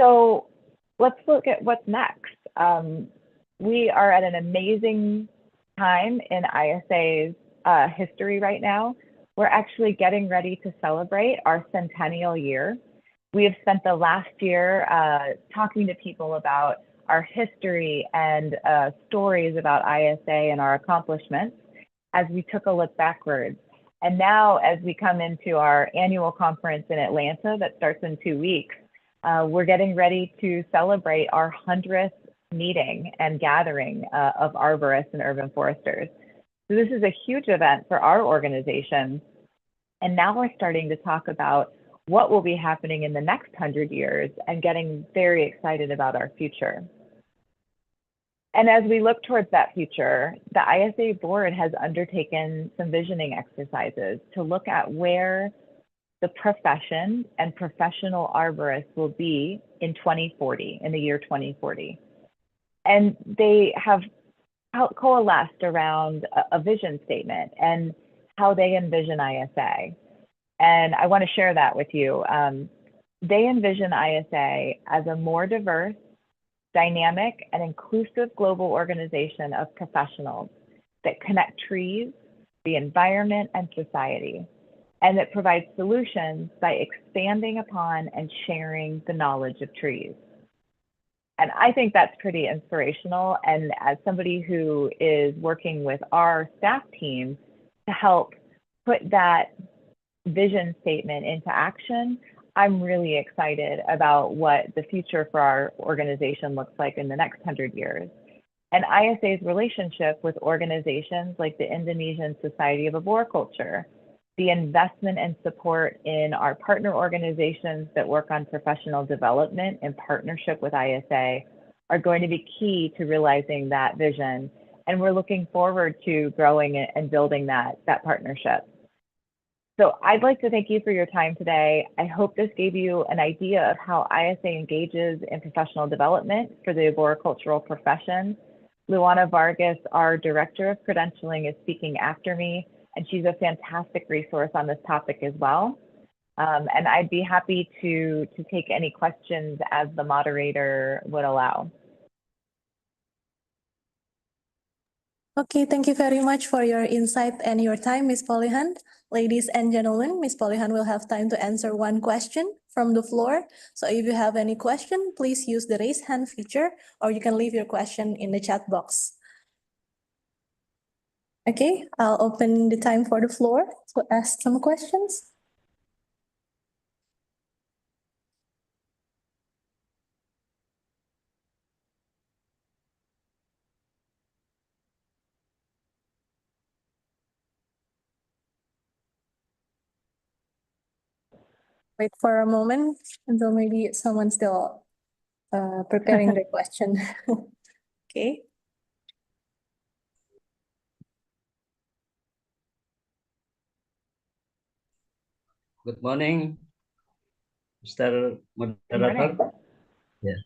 So let's look at what's next. We are at an amazing time in ISA's history right now. We're actually getting ready to celebrate our centennial year. We have spent the last year talking to people about our history and stories about ISA and our accomplishments as we took a look backwards. And now as we come into our annual conference in Atlanta that starts in 2 weeks, we're getting ready to celebrate our 100th meeting and gathering of arborists and urban foresters. So this is a huge event for our organization. And now we're starting to talk about what will be happening in the next 100 years and getting very excited about our future. And as we look towards that future, the ISA board has undertaken some visioning exercises to look at where the profession and professional arborists will be in 2040, in the year 2040. And they have coalesced around a vision statement and how they envision ISA. And I want to share that with you. They envision ISA as a more diverse, dynamic, and inclusive global organization of professionals that connect trees, the environment, and society, and that provides solutions by expanding upon and sharing the knowledge of trees. And I think that's pretty inspirational. And as somebody who is working with our staff team to help put that vision statement into action, I'm really excited about what the future for our organization looks like in the next 100 years. And ISA's relationship with organizations like the Indonesian Society of Arboriculture, the investment and support in our partner organizations that work on professional development in partnership with ISA are going to be key to realizing that vision. And we're looking forward to growing it and building that partnership. So I'd like to thank you for your time today. I hope this gave you an idea of how ISA engages in professional development for the arboricultural profession. Luana Vargas, our Director of Credentialing, is speaking after me, and she's a fantastic resource on this topic as well. And I'd be happy to take any questions as the moderator would allow. Okay, thank you very much for your insight and your time, Ms. Polihan. Ladies and gentlemen, Ms. Polihan will have time to answer one question from the floor. So if you have any question, please use the raise hand feature, or you can leave your question in the chat box. Okay, I'll open the time for the floor to ask some questions. Wait for a moment until maybe someone's still preparing the question. Okay. Good morning, Mr. Moderator. Yeah.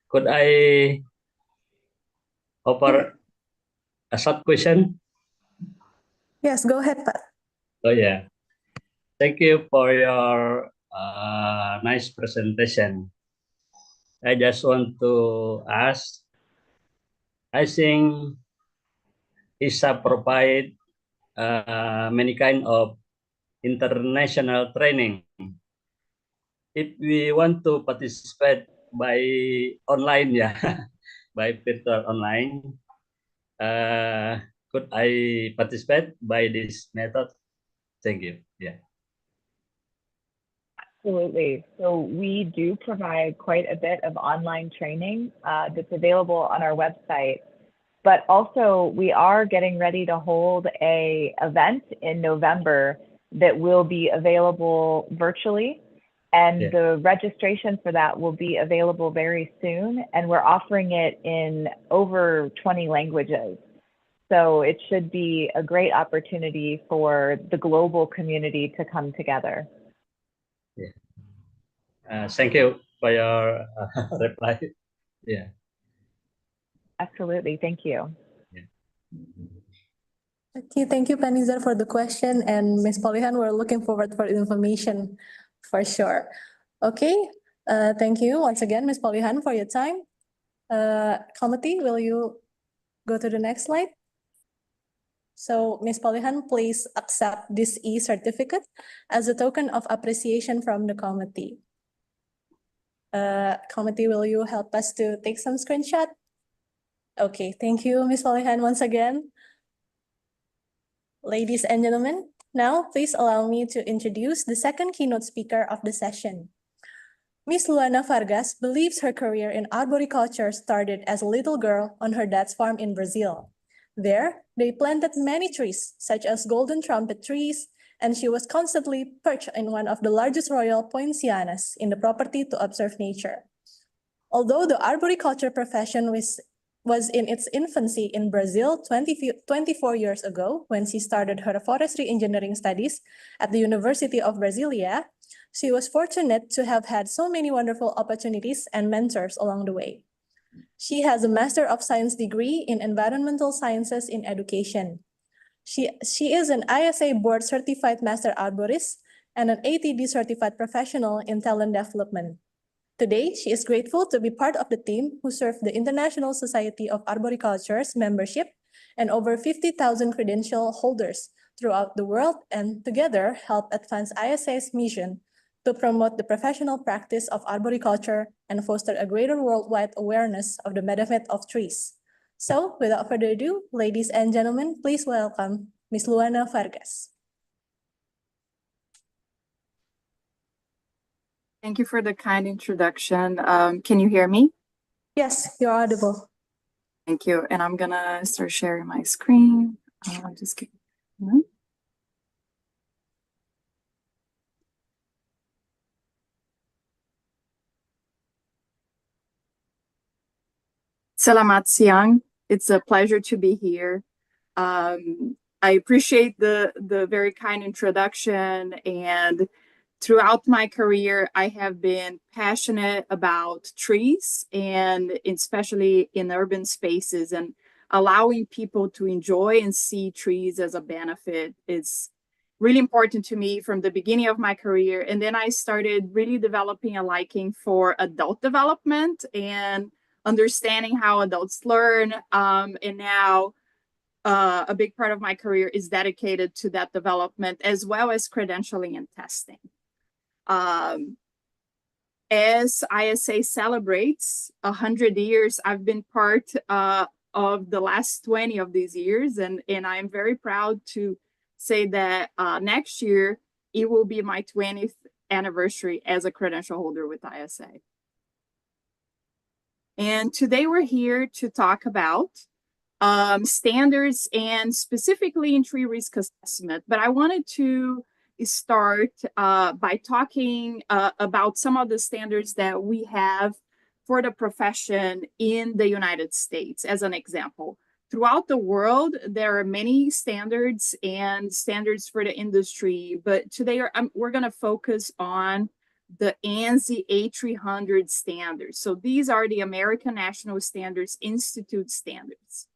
Could I offer a short question? Yes, go ahead, Pat. Oh yeah. Thank you for your nice presentation. I just want to ask, I think ISA provide many kind of international training. If we want to participate by online, yeah, by virtual online, could I participate by this method? Thank you. Yeah. Absolutely. So we do provide quite a bit of online training that's available on our website. But also we are getting ready to hold an event in November that will be available virtually. And the registration for that will be available very soon. And we're offering it in over 20 languages. So it should be a great opportunity for the global community to come together. Yeah. Thank you for your reply. Yeah. Absolutely. Thank you. Yeah. Okay, thank you, Panizar, for the question. And Ms. Polihan, we're looking forward for information for sure. Okay, thank you once again, Ms. Polihan, for your time. Committee, will you go to the next slide? So, Ms. Polihan, please accept this e-certificate as a token of appreciation from the committee. Committee, will you help us to take some screenshot? Okay, thank you, Ms. Polihan, once again. Ladies and gentlemen, now please allow me to introduce the second keynote speaker of the session. Ms. Luana Vargas believes her career in arboriculture started as a little girl on her dad's farm in Brazil. There, they planted many trees, such as golden trumpet trees, and she was constantly perched in one of the largest royal poincianas in the property to observe nature. Although the arboriculture profession was in its infancy in Brazil 24 years ago when she started her forestry engineering studies at the University of Brasilia, she was fortunate to have had so many wonderful opportunities and mentors along the way. She has a Master of Science degree in Environmental Sciences in Education. She is an ISA Board Certified Master Arborist and an ATD Certified Professional in Talent Development. Today, she is grateful to be part of the team who serve the International Society of Arboriculture's membership and over 50,000 credential holders throughout the world, and together help advance ISA's mission to promote the professional practice of arboriculture and foster a greater worldwide awareness of the benefit of trees. So, without further ado, ladies and gentlemen, please welcome Ms. Luana Vargas. Thank you for the kind introduction. Can you hear me? Yes, you're audible. Thank you. And I'm gonna start sharing my screen. Just give me a moment. Selamat siang. It's a pleasure to be here. I appreciate the very kind introduction, and throughout my career, I have been passionate about trees, and especially in urban spaces, and allowing people to enjoy and see trees as a benefit is really important to me from the beginning of my career. And then I started really developing a liking for adult development and understanding how adults learn. And now a big part of my career is dedicated to that development, as well as credentialing and testing. As ISA celebrates 100 years, I've been part of the last 20 of these years, and I'm very proud to say that next year it will be my 20th anniversary as a credential holder with ISA. And today we're here to talk about standards, and specifically in tree risk assessment. But I wanted to start by talking about some of the standards that we have for the profession in the United States. As an example, throughout the world, there are many standards and standards for the industry, but today we're going to focus on the ANSI A300 standards. So these are the American National Standards Institute standards.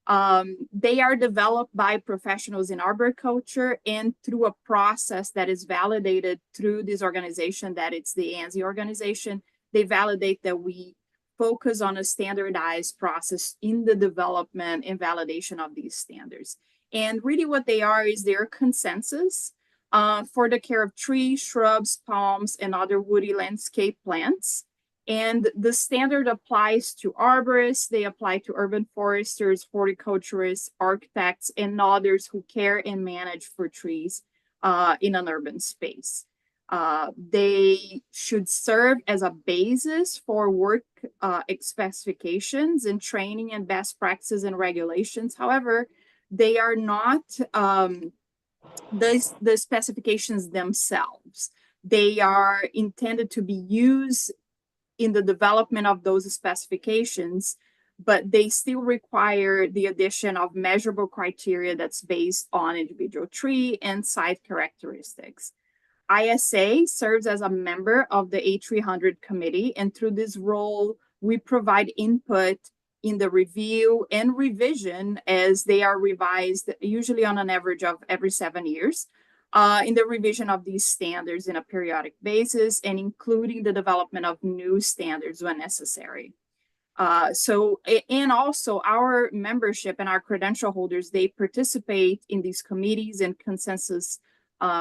They are developed by professionals in arboriculture and through a process that is validated through this organization, that it's the ANSI organization. They validate that we focus on a standardized process in the development and validation of these standards. And really what they are is their consensus for the care of trees, shrubs, palms, and other woody landscape plants. And the standard applies to arborists, they apply to urban foresters, horticulturists, architects, and others who care and manage for trees in an urban space. They should serve as a basis for work specifications and training and best practices and regulations. However, they are not the specifications themselves. They are intended to be used in the development of those specifications, but they still require the addition of measurable criteria that's based on individual tree and site characteristics. ISA serves as a member of the A300 committee, and through this role, we provide input in the review and revision as they are revised, usually on an average of every 7 years, in the revision of these standards in a periodic basis, and including the development of new standards when necessary. And also our membership and our credential holders, they participate in these committees and consensus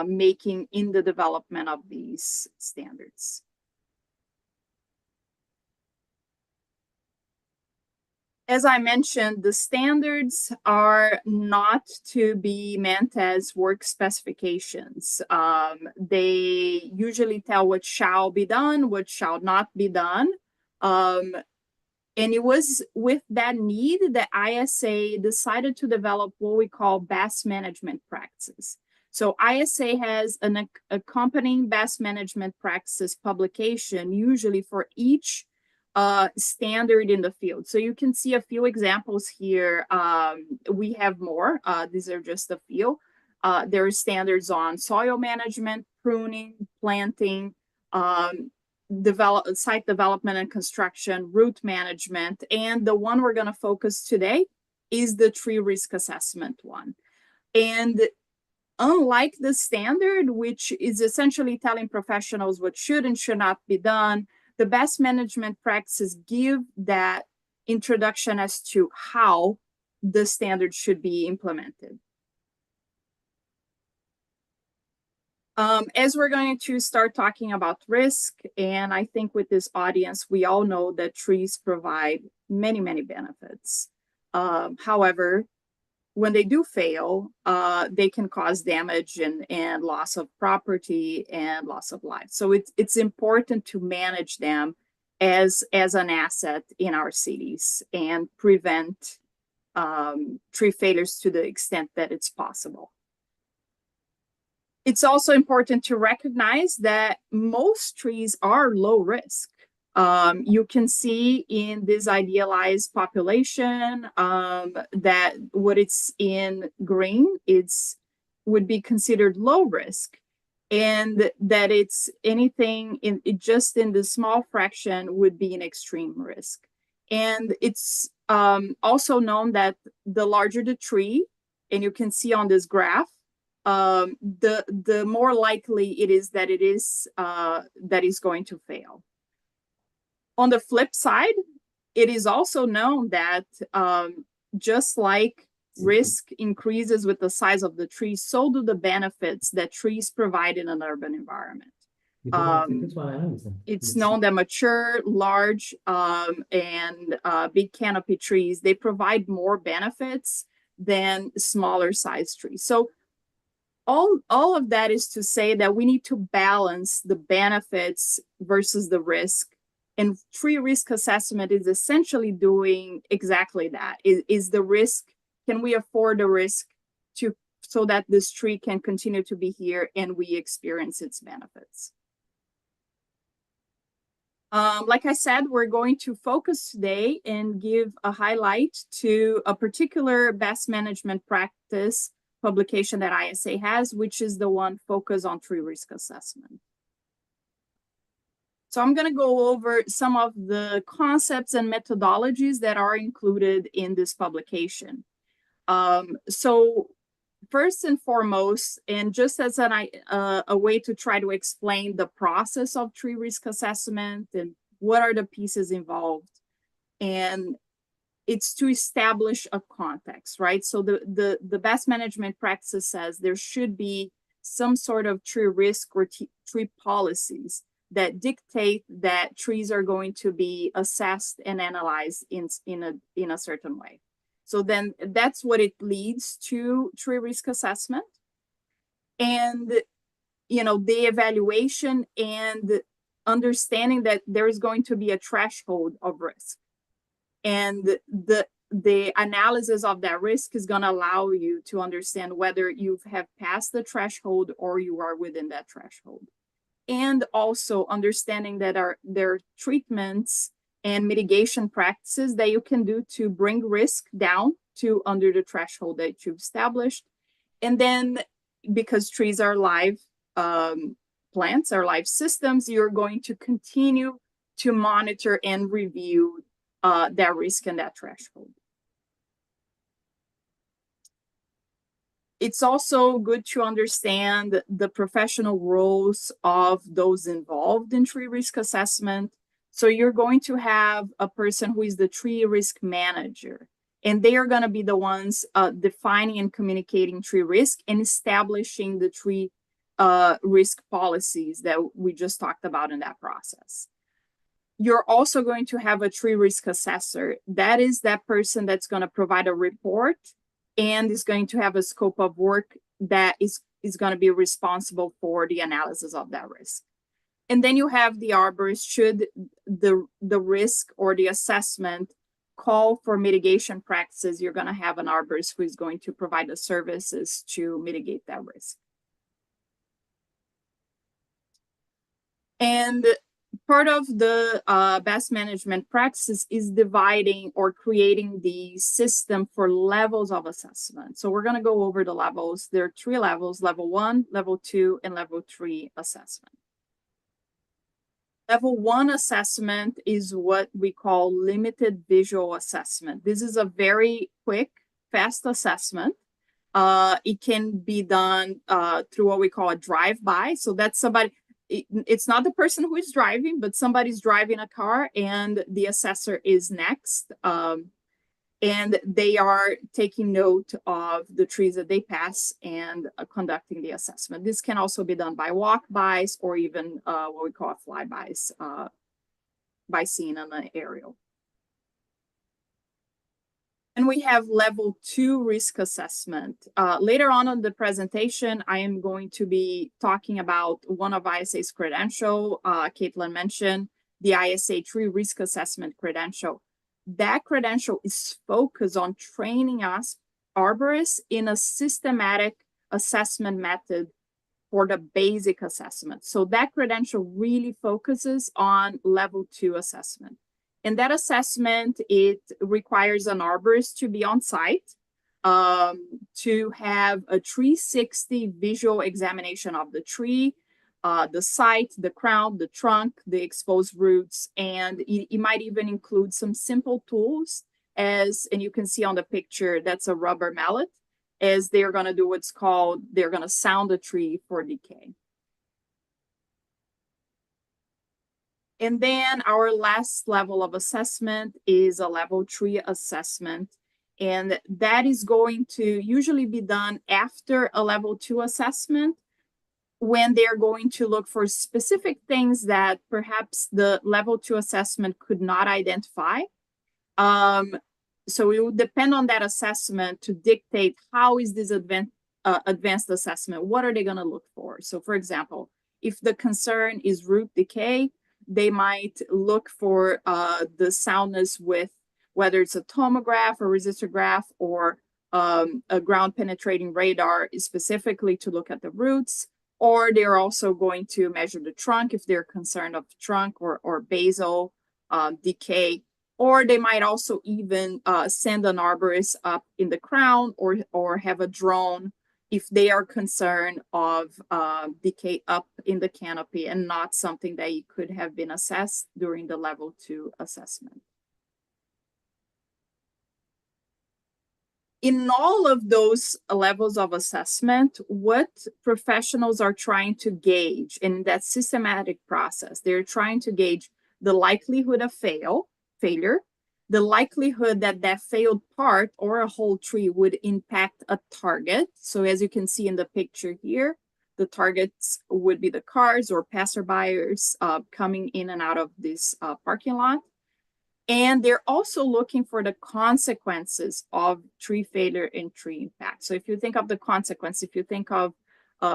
making in the development of these standards. As I mentioned, the standards are not to be meant as work specifications. They usually tell what shall be done, what shall not be done. And it was with that need that ISA decided to develop what we call best management practices. So ISA has an accompanying best management practices publication, usually for each standard in the field. So you can see a few examples here. We have more. These are just a few. There are standards on soil management, pruning, planting, site development and construction, root management, and the one we're going to focus today is the tree risk assessment one. And unlike the standard, which is essentially telling professionals what should and should not be done, the best management practices give that introduction as to how the standard should be implemented. As we're going to start talking about risk, and I think with this audience, we all know that trees provide many, many benefits. However, when they do fail, they can cause damage and loss of property and loss of life. So it's important to manage them as an asset in our cities and prevent tree failures to the extent that it's possible. It's also important to recognize that most trees are low risk. You can see in this idealized population that what it's in green, would be considered low risk, and that it's anything just in the small fraction would be an extreme risk. And it's also known that the larger the tree, and you can see on this graph, the more likely it is that is going to fail. On the flip side, it is also known that just like risk increases with the size of the tree, so do the benefits that trees provide in an urban environment. It's known that mature, large, and big canopy trees, they provide more benefits than smaller size trees. So all of that is to say that we need to balance the benefits versus the risk. And tree risk assessment is essentially doing exactly that. Is the risk, can we afford the risk so that this tree can continue to be here and we experience its benefits? Like I said, we're going to focus today and give a highlight to a particular best management practice publication that ISA has, which is the one focused on tree risk assessment. So I'm going to go over some of the concepts and methodologies that are included in this publication. So first and foremost, and just as a way to try to explain the process of tree risk assessment and what are the pieces involved, and it's to establish a context, right? So the best management practice says there should be some sort of tree risk or tree policies that dictate that trees are going to be assessed and analyzed in a certain way. So then that's what it leads to tree risk assessment. And, the evaluation and understanding that there is going to be a threshold of risk. And the analysis of that risk is going to allow you to understand whether you have passed the threshold or you are within that threshold. And also understanding that there are treatments and mitigation practices that you can do to bring risk down to under the threshold that you've established. And then, because trees are live plants, are live systems, you're going to continue to monitor and review that risk and that threshold. It's also good to understand the professional roles of those involved in tree risk assessment. So you're going to have a person who is the tree risk manager, and they are going to be the ones defining and communicating tree risk and establishing the tree risk policies that we just talked about in that process. You're also going to have a tree risk assessor. That is that person that's going to provide a report and is going to have a scope of work that is going to be responsible for the analysis of that risk. And then you have the arborist, should the risk or the assessment call for mitigation practices, you're going to have an arborist who is going to provide the services to mitigate that risk. And part of the best management practices is dividing or creating the system for levels of assessment. So we're going to go over the levels. There are 3 levels: level 1, level 2, and level 3 assessment. Level 1 assessment is what we call limited visual assessment. This is a very quick, fast assessment. It can be done through what we call a drive-by. So that's somebody, it's not the person who is driving, but somebody's driving a car and the assessor is next. And they are taking note of the trees that they pass and conducting the assessment. This can also be done by walk-bys or even what we call flybys by seeing on the aerial. And we have level 2 risk assessment. Later on in the presentation, I am going to be talking about one of ISA's credential. Caitlin mentioned the ISA3 risk assessment credential. That credential is focused on training us arborists in a systematic assessment method for the basic assessment. So that credential really focuses on level 2 assessment. In that assessment, it requires an arborist to be on site, to have a 360 visual examination of the tree, the site, the crown, the trunk, the exposed roots, and it might even include some simple tools and you can see on the picture, that's a rubber mallet, as they're going to do what's called, they're going to sound the tree for decay. And then our last level of assessment is a level 3 assessment. And that is going to usually be done after a level 2 assessment, when they're going to look for specific things that perhaps the level 2 assessment could not identify. So it will depend on that assessment to dictate how is this advanced assessment, what are they going to look for? So for example, if the concern is root decay, they might look for the soundness with whether it's a tomograph or resistorgraph or a ground penetrating radar, specifically to look at the roots. Or they're also going to measure the trunk if they're concerned of trunk or basal decay. Or they might also even send an arborist up in the crown or have a drone if they are concerned of decay up in the canopy and not something that could have been assessed during the level 2 assessment. In all of those levels of assessment, what professionals are trying to gauge in that systematic process, they're trying to gauge the likelihood of failure, the likelihood that that failed part or a whole tree would impact a target. So as you can see in the picture here, the targets would be the cars or passerbyers coming in and out of this parking lot. And they're also looking for the consequences of tree failure and tree impact. So if you think of the consequence, if you think of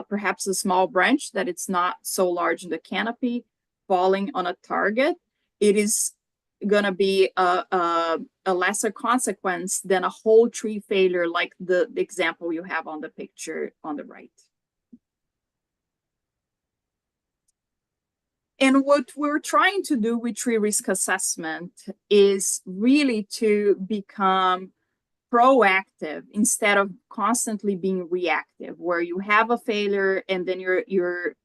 perhaps a small branch that it's not so large in the canopy falling on a target, it is going to be a lesser consequence than a whole tree failure like the example you have on the picture on the right. And what we're trying to do with tree risk assessment is really to become proactive instead of constantly being reactive, where you have a failure and then you're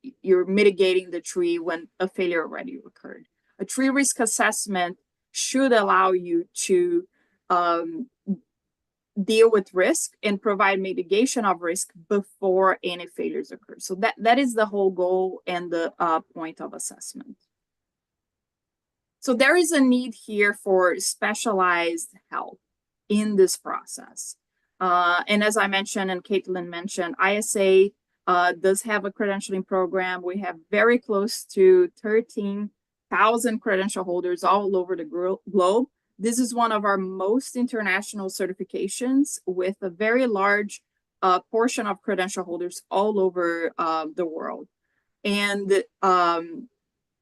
mitigating the tree when a failure already occurred. A tree risk assessment should allow you to deal with risk and provide mitigation of risk before any failures occur. So that is the whole goal and the point of assessment. So there is a need here for specialized help in this process. And as I mentioned and Caitlin mentioned, ISA does have a credentialing program. We have very close to 13,000 credential holders all over the globe. This is one of our most international certifications with a very large portion of credential holders all over the world. And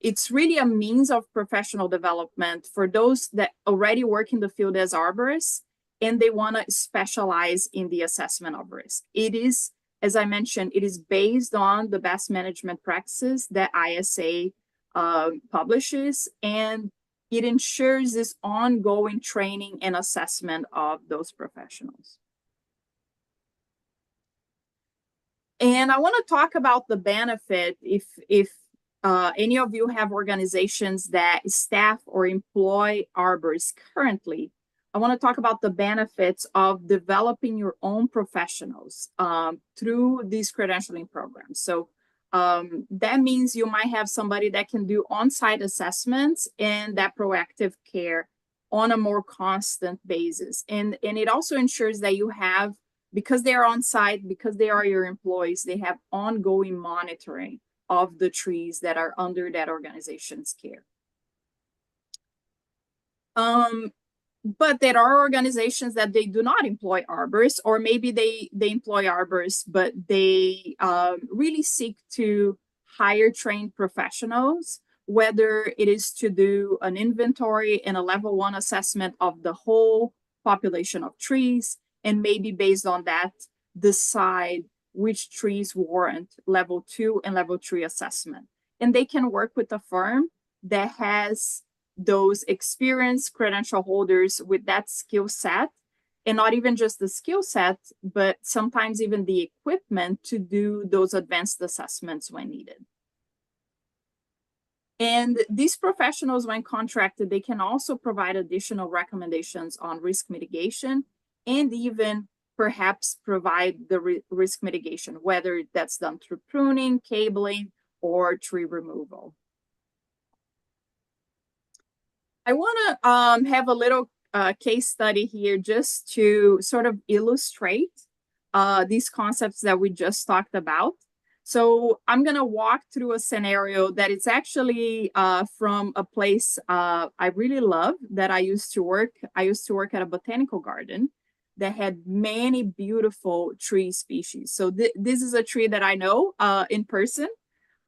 it's really a means of professional development for those that already work in the field as arborists and they want to specialize in the assessment of risk. It is, as I mentioned, it is based on the best management practices that ISA publishes, and it ensures this ongoing training and assessment of those professionals. And I want to talk about the benefit if any of you have organizations that staff or employ arborists currently. I want to talk about the benefits of developing your own professionals through these credentialing programs. So that means you might have somebody that can do on-site assessments and that proactive care on a more constant basis. And it also ensures that you have, because they are on site, because they are your employees, they have ongoing monitoring of the trees that are under that organization's care. But there are organizations that they do not employ arborists, or maybe they employ arborists, but they really seek to hire trained professionals, whether it is to do an inventory and a level 1 assessment of the whole population of trees, and maybe based on that, decide which trees warrant level 2 and level 3 assessment. And they can work with a firm that has those experienced credential holders with that skill set, and not even just the skill set, but sometimes even the equipment to do those advanced assessments when needed. And these professionals, when contracted, they can also provide additional recommendations on risk mitigation, and even perhaps provide the risk mitigation, whether that's done through pruning, cabling, or tree removal. I want to have a little case study here just to sort of illustrate these concepts that we just talked about. So I'm going to walk through a scenario that is actually from a place I really love that I used to work. I used to work at a botanical garden that had many beautiful tree species. So this is a tree that I know in person.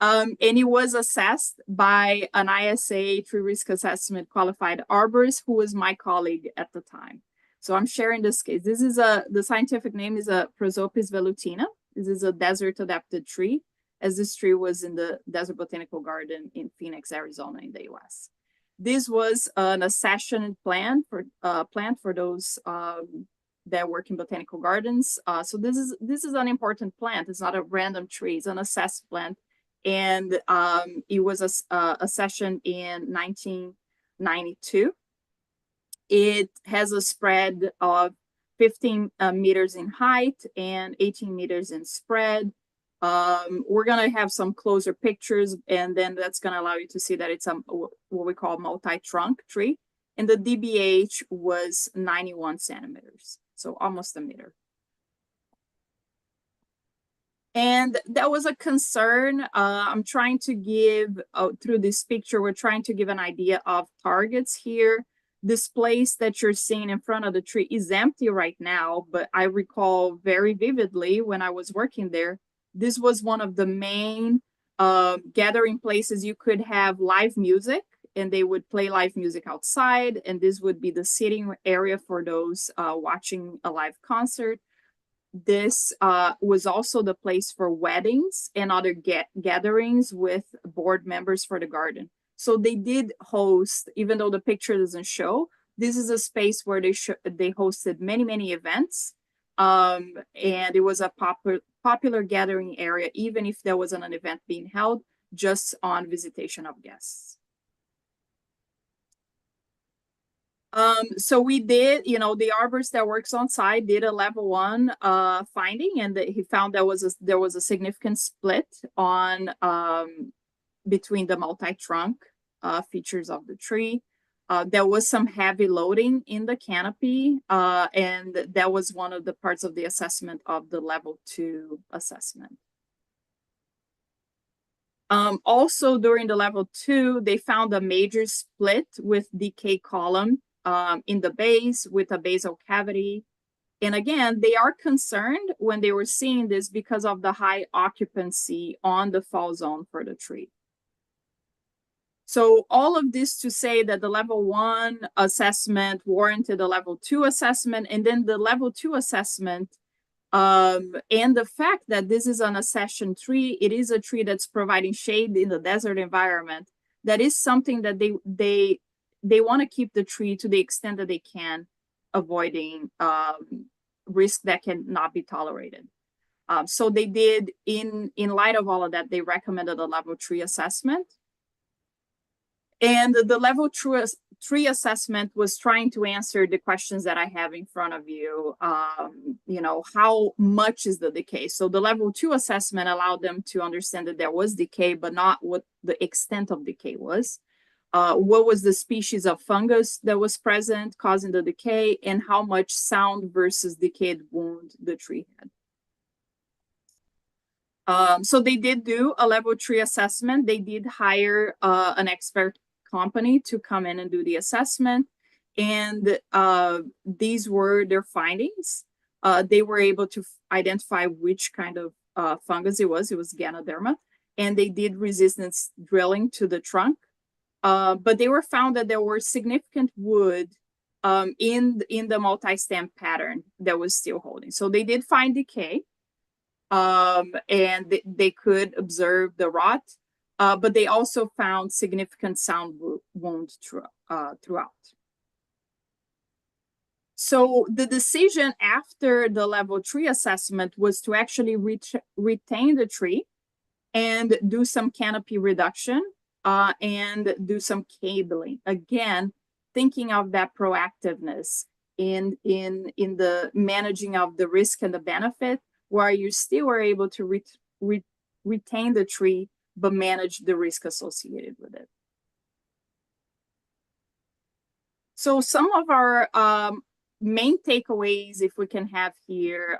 And it was assessed by an ISA tree risk assessment qualified arborist who was my colleague at the time. So I'm sharing this case. This is the scientific name is a Prosopis velutina. This is a desert adapted tree, as this tree was in the Desert Botanical Garden in Phoenix, Arizona in the US. This was an accession plant for those that work in botanical gardens. So this is an important plant. It's not a random tree, it's an assessed plant. And it was a session in 1992. It has a spread of 15 meters in height and 18 meters in spread. We're going to have some closer pictures, and then that's going to allow you to see that it's what we call multi-trunk tree. And the DBH was 91 centimeters, so almost a meter. And that was a concern. I'm trying to give, through this picture, we're trying to give an idea of targets here. This place that you're seeing in front of the tree is empty right now, but I recall very vividly when I was working there, this was one of the main gathering places. You could have live music, and they would play live music outside, and this would be the sitting area for those watching a live concert. This was also the place for weddings and other gatherings with board members for the garden. So they did host, even though the picture doesn't show, this is a space where they hosted many events. And it was a popular gathering area, even if there wasn't an event being held, just on visitation of guests. So we did, the arborist that works on site did a level 1 finding, and he found there was a significant split on between the multi-trunk features of the tree. There was some heavy loading in the canopy, and that was one of the parts of the assessment of the level 2 assessment. Also during the level 2, they found a major split with decay column in the base with a basal cavity. And again, they are concerned when they were seeing this because of the high occupancy on the fall zone for the tree. So all of this to say that the level 1 assessment warranted a level 2 assessment, and then the level 2 assessment and the fact that this is an accession tree, it is a tree that's providing shade in the desert environment. that is something that they want to keep the tree to the extent that they can, avoiding risk that cannot be tolerated. So they did, in light of all of that, they recommended a level 3 assessment. And the level 3 assessment was trying to answer the questions that I have in front of you. You know, how much is the decay? So the level 2 assessment allowed them to understand that there was decay, but not what the extent of decay was. What was the species of fungus that was present causing the decay, and how much sound versus decayed wound the tree had. So they did do a level 3 assessment. They did hire an expert company to come in and do the assessment. And these were their findings. They were able to identify which kind of fungus it was. It was Ganoderma. And they did resistance drilling to the trunk. But they were found that there were significant wood in the multi-stem pattern that was still holding. So they did find decay. And they could observe the rot, but they also found significant sound wounds throughout. So the decision after the level 3 assessment was to actually retain the tree and do some canopy reduction and do some cabling. Again, thinking of that proactiveness in the managing of the risk and the benefit, where you still are able to retain the tree, but manage the risk associated with it. So some of our main takeaways, if we can have here,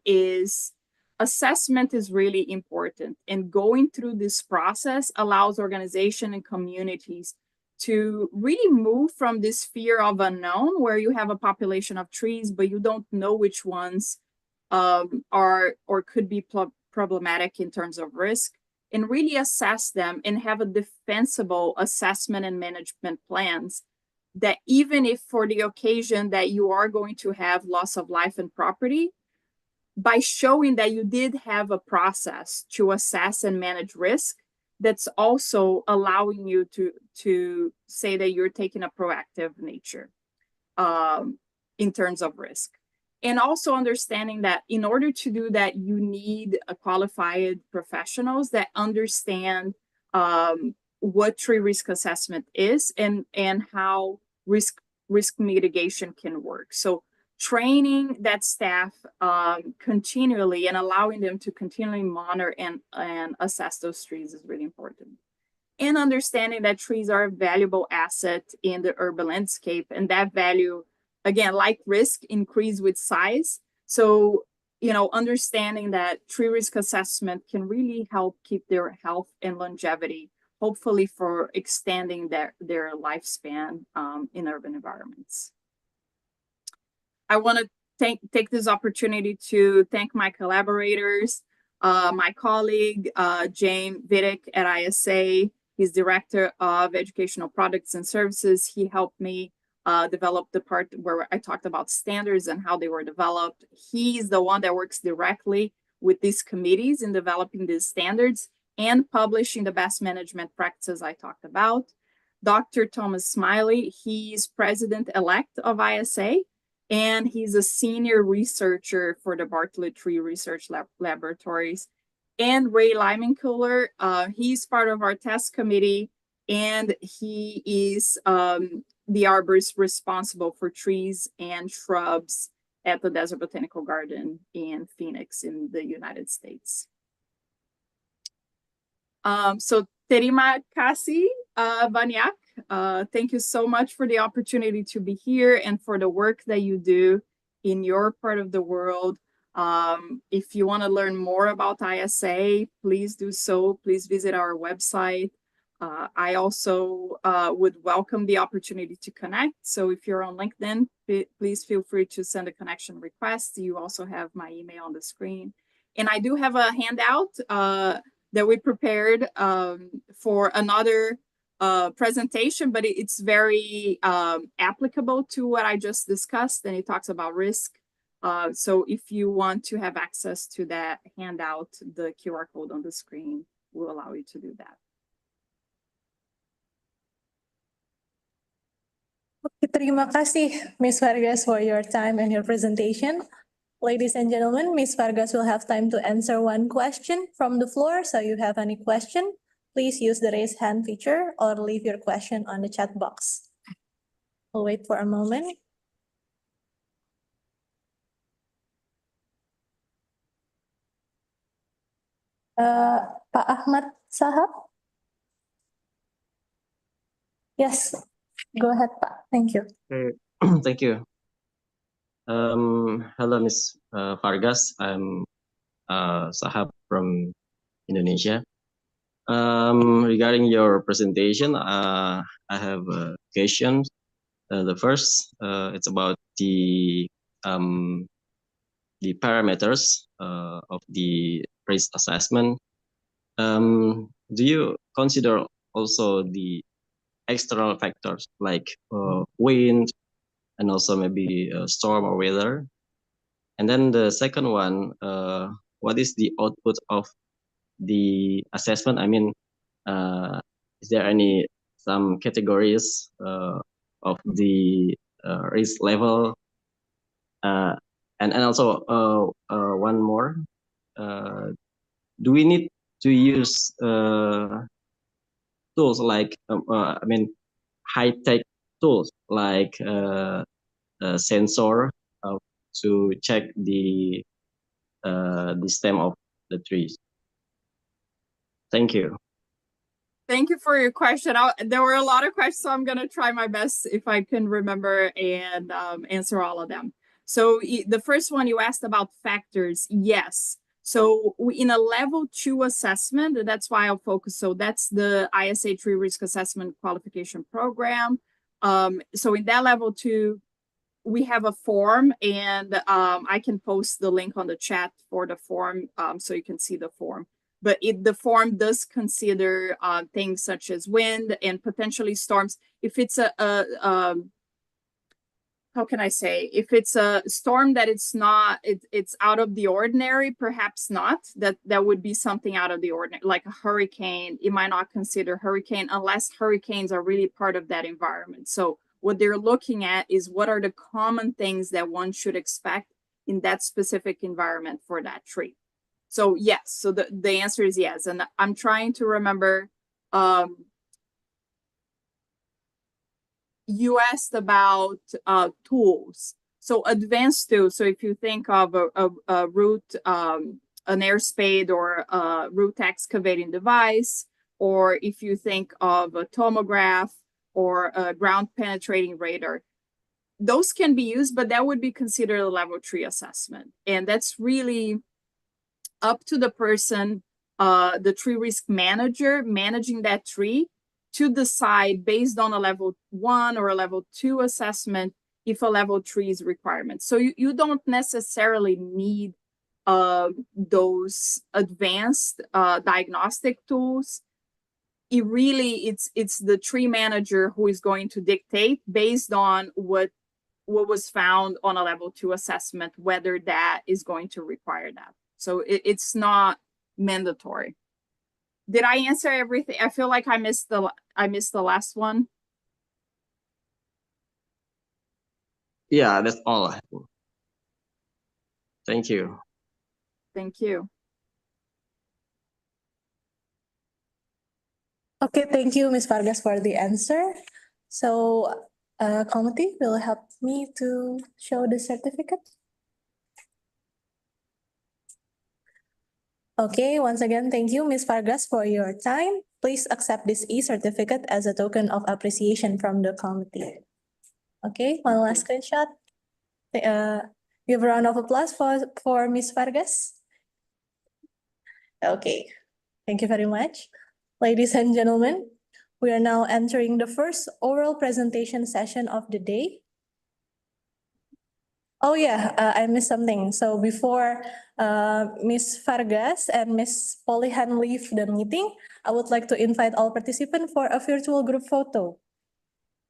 is assessment is really important. And going through this process allows organizations and communities to really move from this fear of unknown, where you have a population of trees, but you don't know which ones are or could be problematic in terms of risk, and really assess them and have a defensible assessment and management plans that, even if for the occasion that you are going to have loss of life and property, by showing that you did have a process to assess and manage risk, that's also allowing you to say that you're taking a proactive nature in terms of risk. And also understanding that in order to do that, you need a qualified professionals that understand what tree risk assessment is and how risk mitigation can work. So training that staff continually and allowing them to continually monitor and assess those trees is really important. And understanding that trees are a valuable asset in the urban landscape, and that value, again, like risk, increase with size. So, you know, understanding that tree risk assessment can really help keep their health and longevity, hopefully for extending their lifespan in urban environments. I want to take this opportunity to thank my collaborators, my colleague, James Vidic at ISA. He's Director of Educational Products and Services. He helped me develop the part where I talked about standards and how they were developed. He's the one that works directly with these committees in developing these standards and publishing the best management practices I talked about. Dr. Thomas Smiley, he's President-elect of ISA, and he's a senior researcher for the Bartlett Tree Research Laboratories. And Ray Lyman-Cooler, he's part of our test committee, and he is the arborist responsible for trees and shrubs at the Desert Botanical Garden in Phoenix in the United States. So Terima kasih, Banyak. Thank you so much for the opportunity to be here and for the work that you do in your part of the world. If you want to learn more about ISA, please do so. Please visit our website. I also would welcome the opportunity to connect. So if you're on LinkedIn, please feel free to send a connection request. You also have my email on the screen. And I do have a handout that we prepared for another presentation, but it's very applicable to what I just discussed, and it talks about risk. So if you want to have access to that handout, the QR code on the screen will allow you to do that. Terima kasih, Ms. Vargas, for your time and your presentation. Ladies and gentlemen, Ms. Vargas will have time to answer one question from the floor. So you have any question, please use the raise hand feature or leave your question on the chat box. We'll wait for a moment. Pak Ahmad Sahab? Yes, go ahead, Pak. Thank you. Okay. Thank you. Hello, Ms. Vargas. I'm Sahab from Indonesia. Regarding your presentation, I have questions. The first, it's about the parameters of the risk assessment. Do you consider also the external factors like wind and also maybe storm or weather? And then the second one, what is the output of the assessment? I mean, is there some categories of the risk level? And also one more, do we need to use tools like, I mean, high-tech tools like a sensor to check the stem of the trees? Thank you. Thank you for your question. There were a lot of questions, so I'm going to try my best if I can remember and answer all of them. So the first one you asked about factors, yes. So in a level 2 assessment, that's why I'll focus. So that's the ISA Tree Risk Assessment Qualification Program. So in that level 2, we have a form, and I can post the link on the chat for the form so you can see the form. But the form does consider things such as wind and potentially storms. If it's how can I say? If it's a storm that it's out of the ordinary, perhaps not. That would be something out of the ordinary, like a hurricane. You might not consider hurricane unless hurricanes are really part of that environment. So what they're looking at is what are the common things that one should expect in that specific environment for that tree. So yes, so the answer is yes. And I'm trying to remember, you asked about tools. So advanced tools, so if you think of a root, an air spade or a root excavating device, or if you think of a tomograph or a ground penetrating radar, those can be used, but that would be considered a level 3 assessment. And that's really up to the person, the tree risk manager managing that tree, to decide based on a level 1 or a level 2 assessment if a level 3 is requirement. So you don't necessarily need those advanced diagnostic tools. It's the tree manager who is going to dictate based on what was found on a level 2 assessment, whether that is going to require that. So it's not mandatory. Did I answer everything? I feel like I missed the last one. Yeah, that's all. Thank you. Thank you. Okay, thank you, Ms. Vargas, for the answer. So, committee will help me to show the certificate. Okay, once again, thank you, Ms. Vargas, for your time. Please accept this e-certificate as a token of appreciation from the committee. Okay, one last screenshot. Give a round of applause for Ms. Vargas. Okay, thank you very much. Ladies and gentlemen, we are now entering the first oral presentation session of the day. Oh yeah, I missed something. So before Ms. Vargas and Ms. Polihan leave the meeting, I would like to invite all participants for a virtual group photo.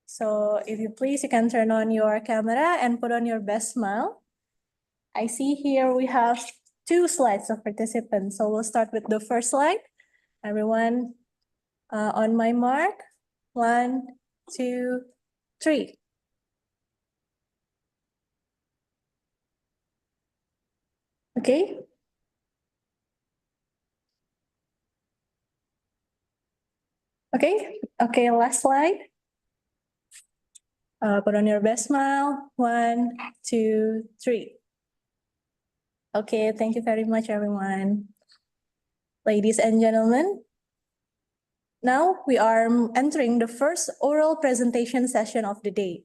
So if you please, you can turn on your camera and put on your best smile. I see here we have 2 slides of participants. So we'll start with the first slide. Everyone on my mark. 1, 2, 3. Okay. Okay, last slide. Put on your best smile. 1, 2, 3. Okay, thank you very much, everyone. Ladies and gentlemen, now we are entering the first oral presentation session of the day.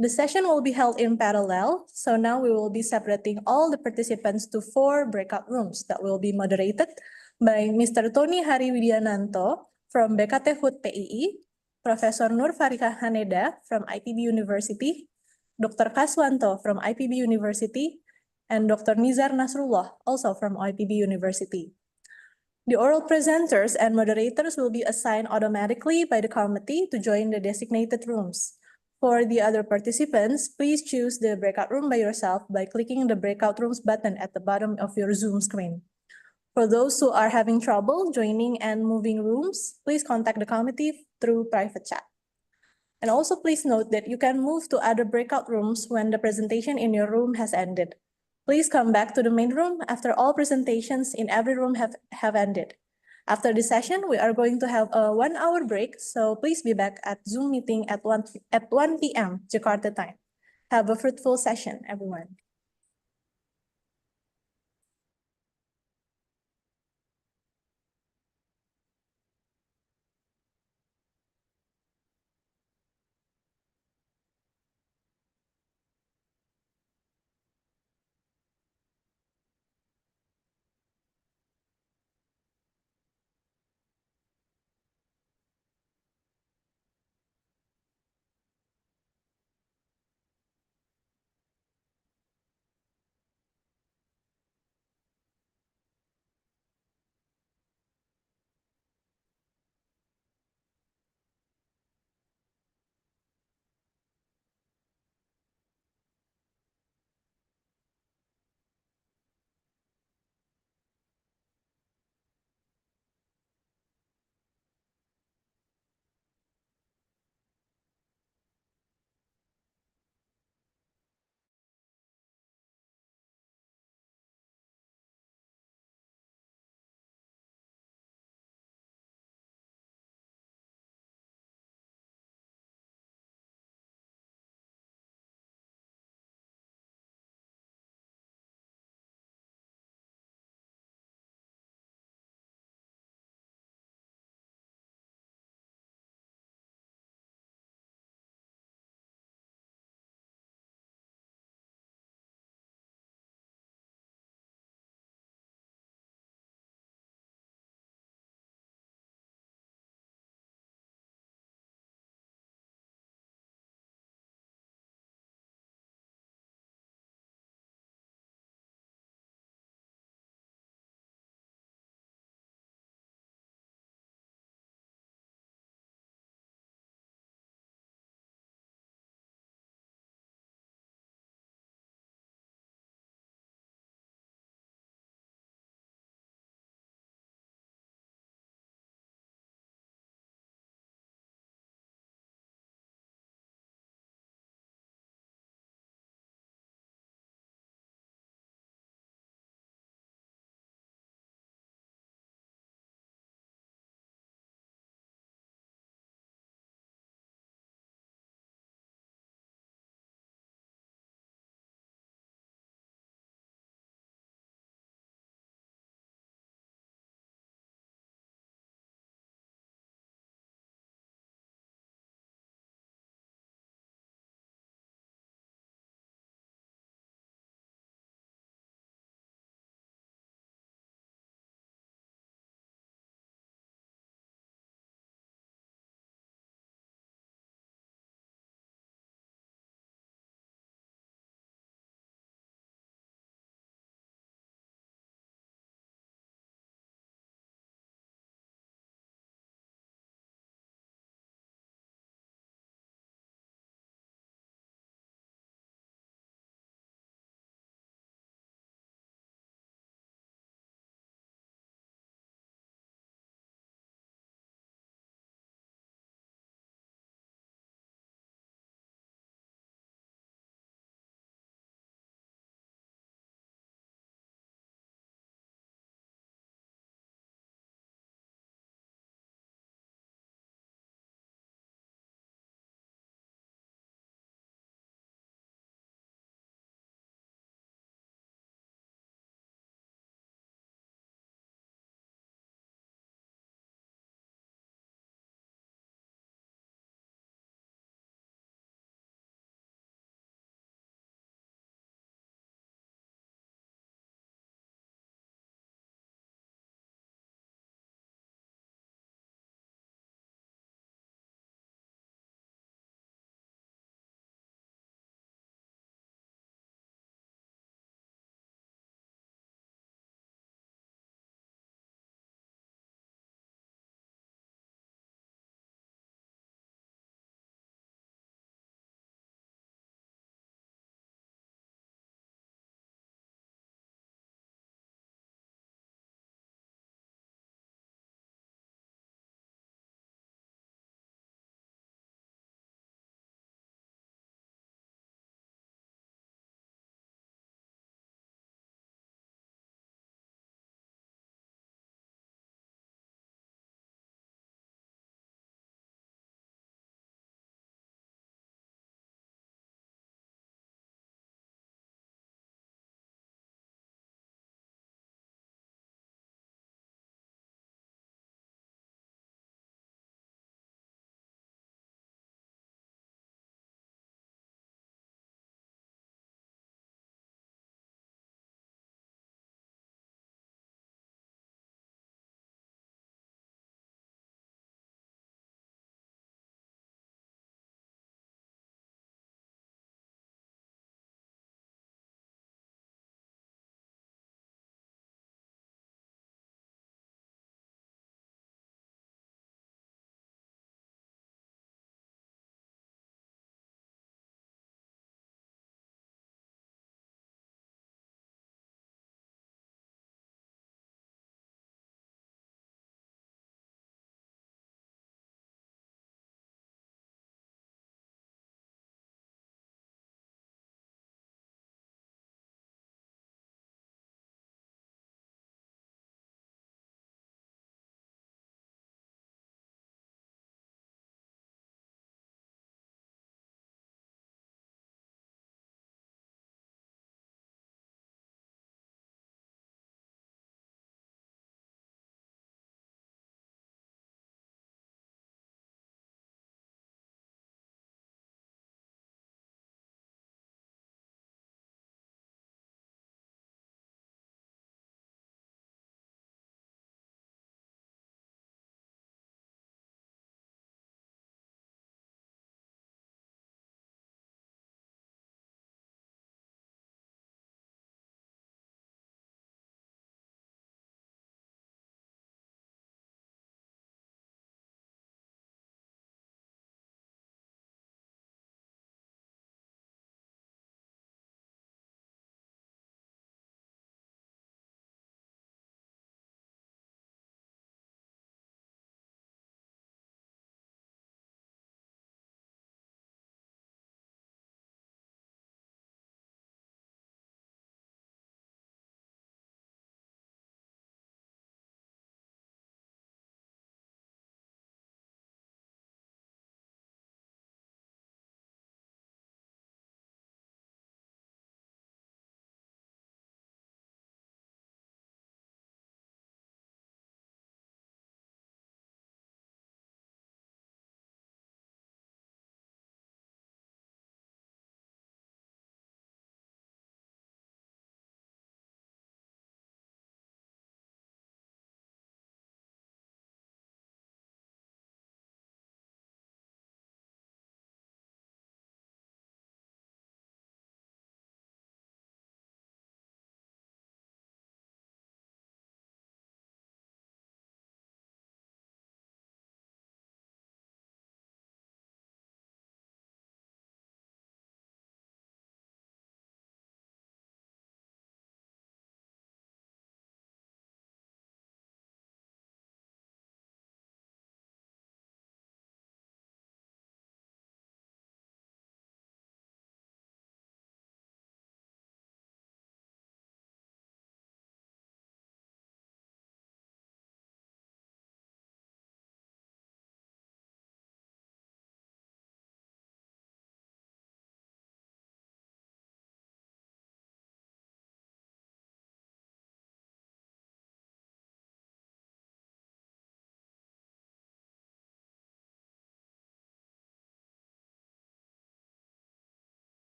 The session will be held in parallel, so now we will be separating all the participants to 4 breakout rooms that will be moderated by Mr. Tony Hariwidiananto from BKT HUT PII, Professor Nur Farika Haneda from IPB University, Dr. Kaswanto from IPB University, and Dr. Nizar Nasrullah, also from IPB University. The oral presenters and moderators will be assigned automatically by the committee to join the designated rooms. For the other participants, please choose the breakout room by yourself by clicking the breakout rooms button at the bottom of your Zoom screen. For those who are having trouble joining and moving rooms, please contact the committee through private chat. And also please note that you can move to other breakout rooms when the presentation in your room has ended. Please come back to the main room after all presentations in every room have ended. After this session, we are going to have a 1-hour break, so please be back at Zoom meeting at 1 p.m. Jakarta time. Have a fruitful session, everyone.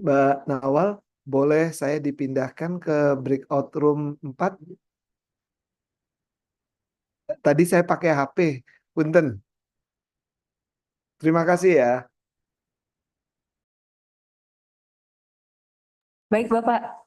Mbak Nawal, boleh saya dipindahkan ke breakout room 4? Tadi saya pakai HP. Punten. Terima kasih ya. Baik, Bapak.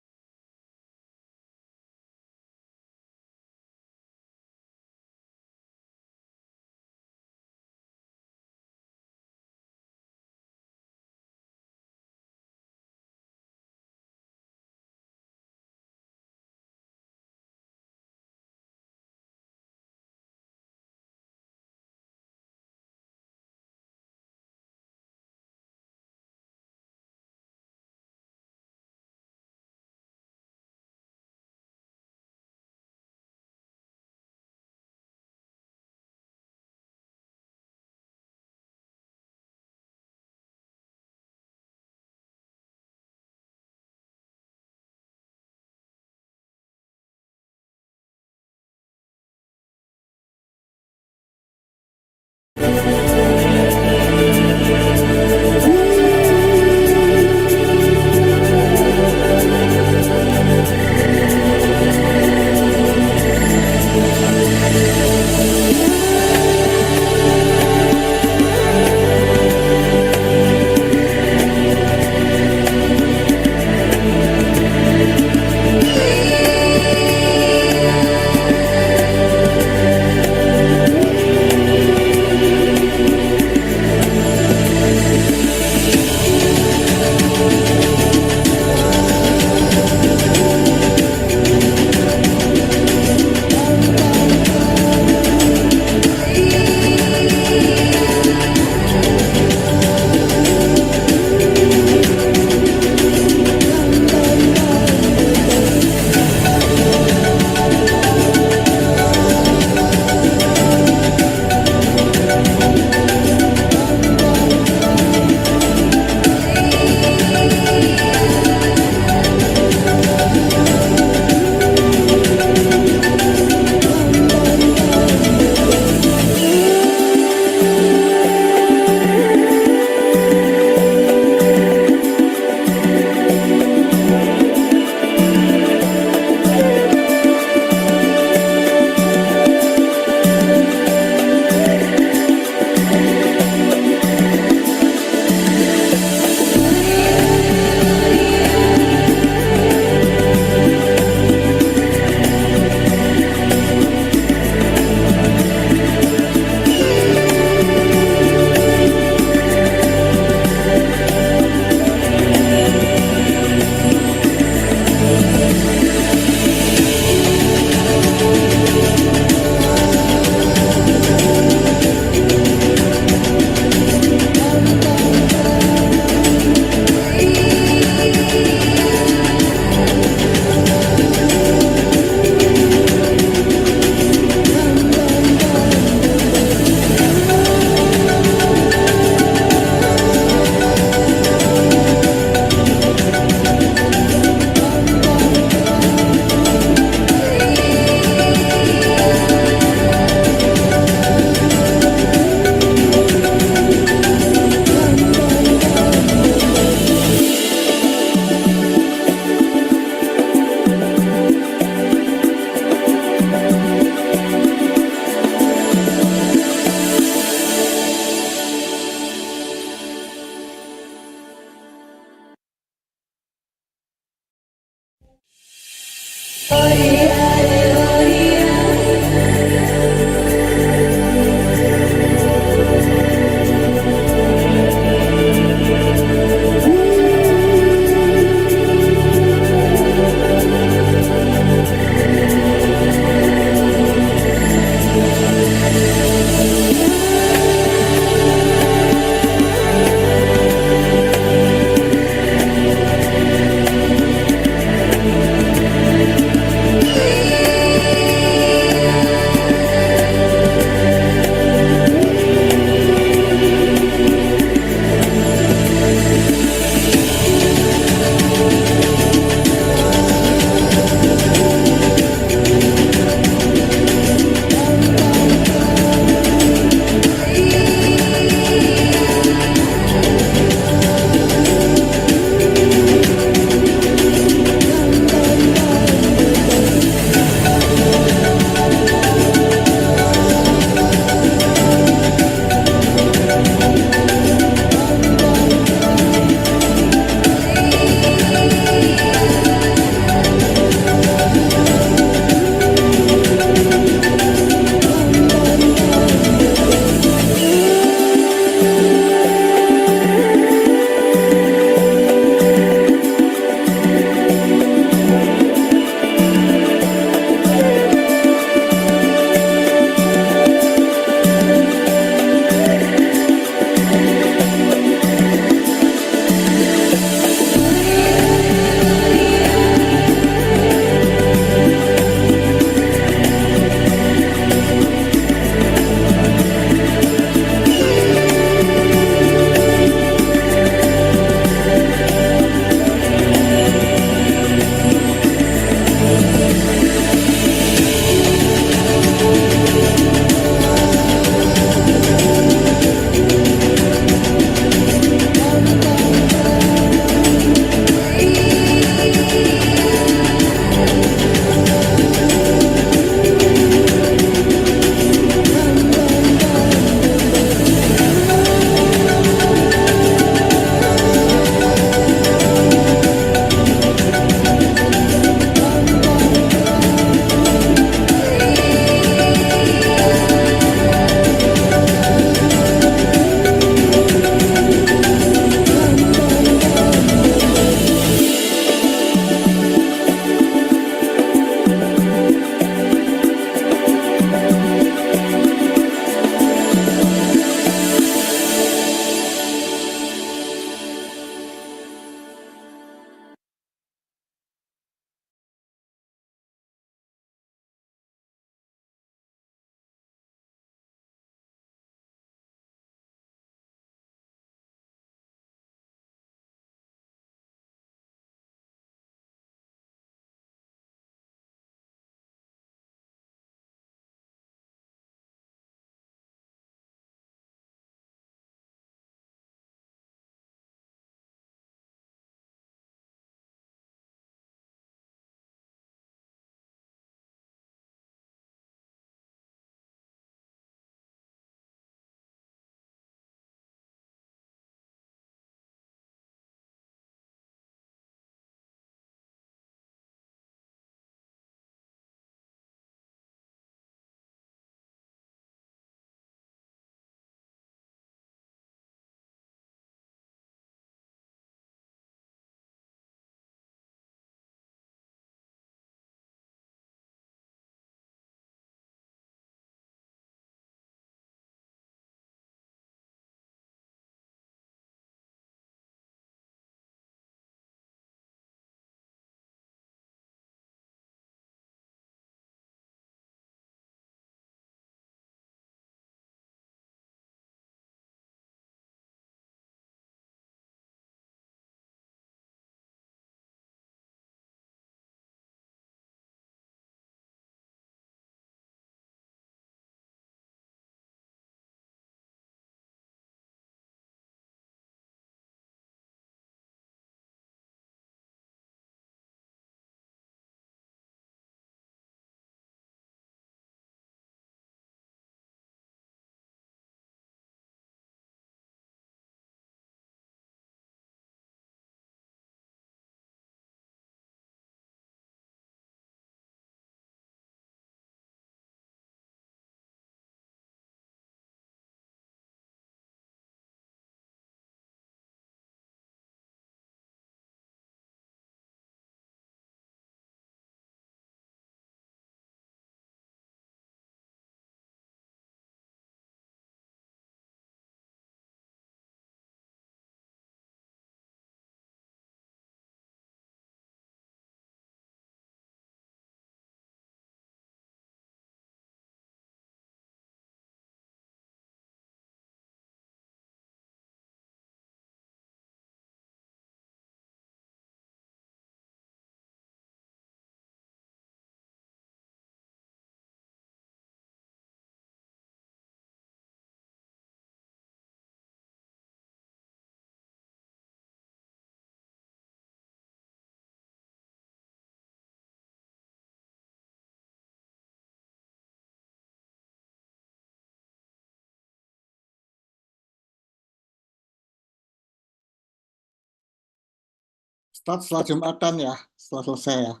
start setelah Jumatan ya, setelah selesai ya.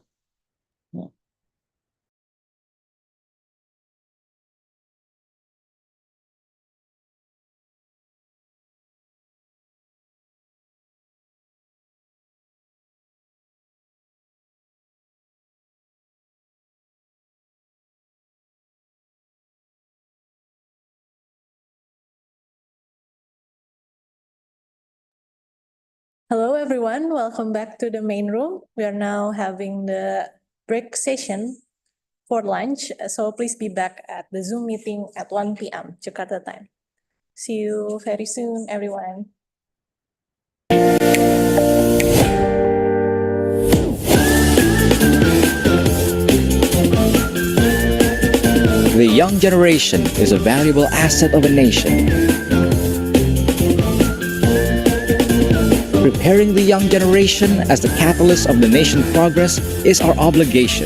Ya. Hello, everyone. Welcome back to the main room. We are now having the break session for lunch. So please be back at the Zoom meeting at 1 p.m. Jakarta time. See you very soon, everyone. The young generation is a valuable asset of a nation. Preparing the young generation as the catalyst of the nation's progress is our obligation.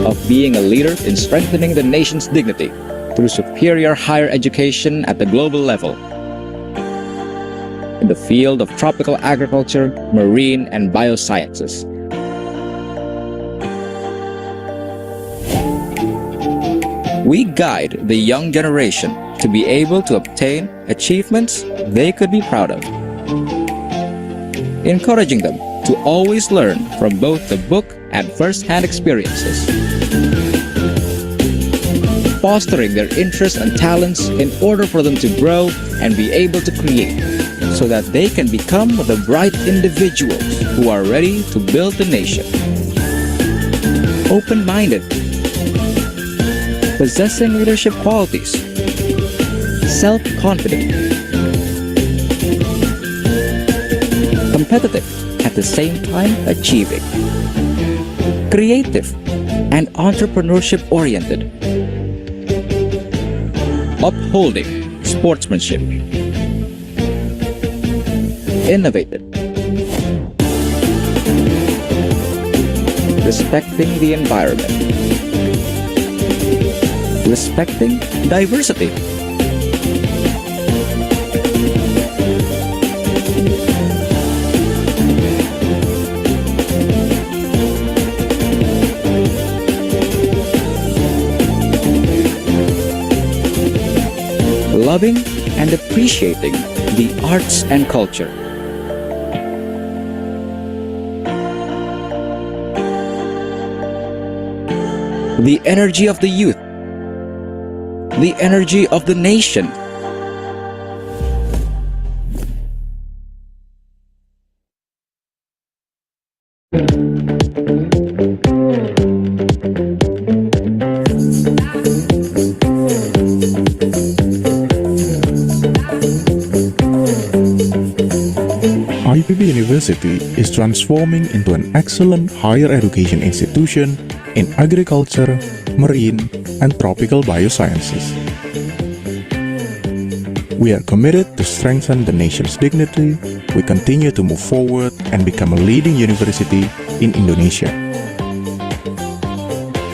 Of being a leader in strengthening the nation's dignity through superior higher education at the global level. In the field of tropical agriculture, marine, and biosciences. We guide the young generation to be able to obtain achievements they could be proud of, encouraging them to always learn from both the book and first-hand experiences, fostering their interests and talents in order for them to grow and be able to create, so that they can become the bright individuals who are ready to build the nation. Open-minded, possessing leadership qualities, self-confident, competitive, at the same time achieving, creative, and entrepreneurship-oriented, upholding sportsmanship, innovative, respecting the environment, respecting diversity, loving and appreciating the arts and culture. The energy of the youth, the energy of the nation. IPB University is transforming into an excellent higher education institution in agriculture, marine, and tropical biosciences. We are committed to strengthen the nation's dignity. We continue to move forward and become a leading university in Indonesia.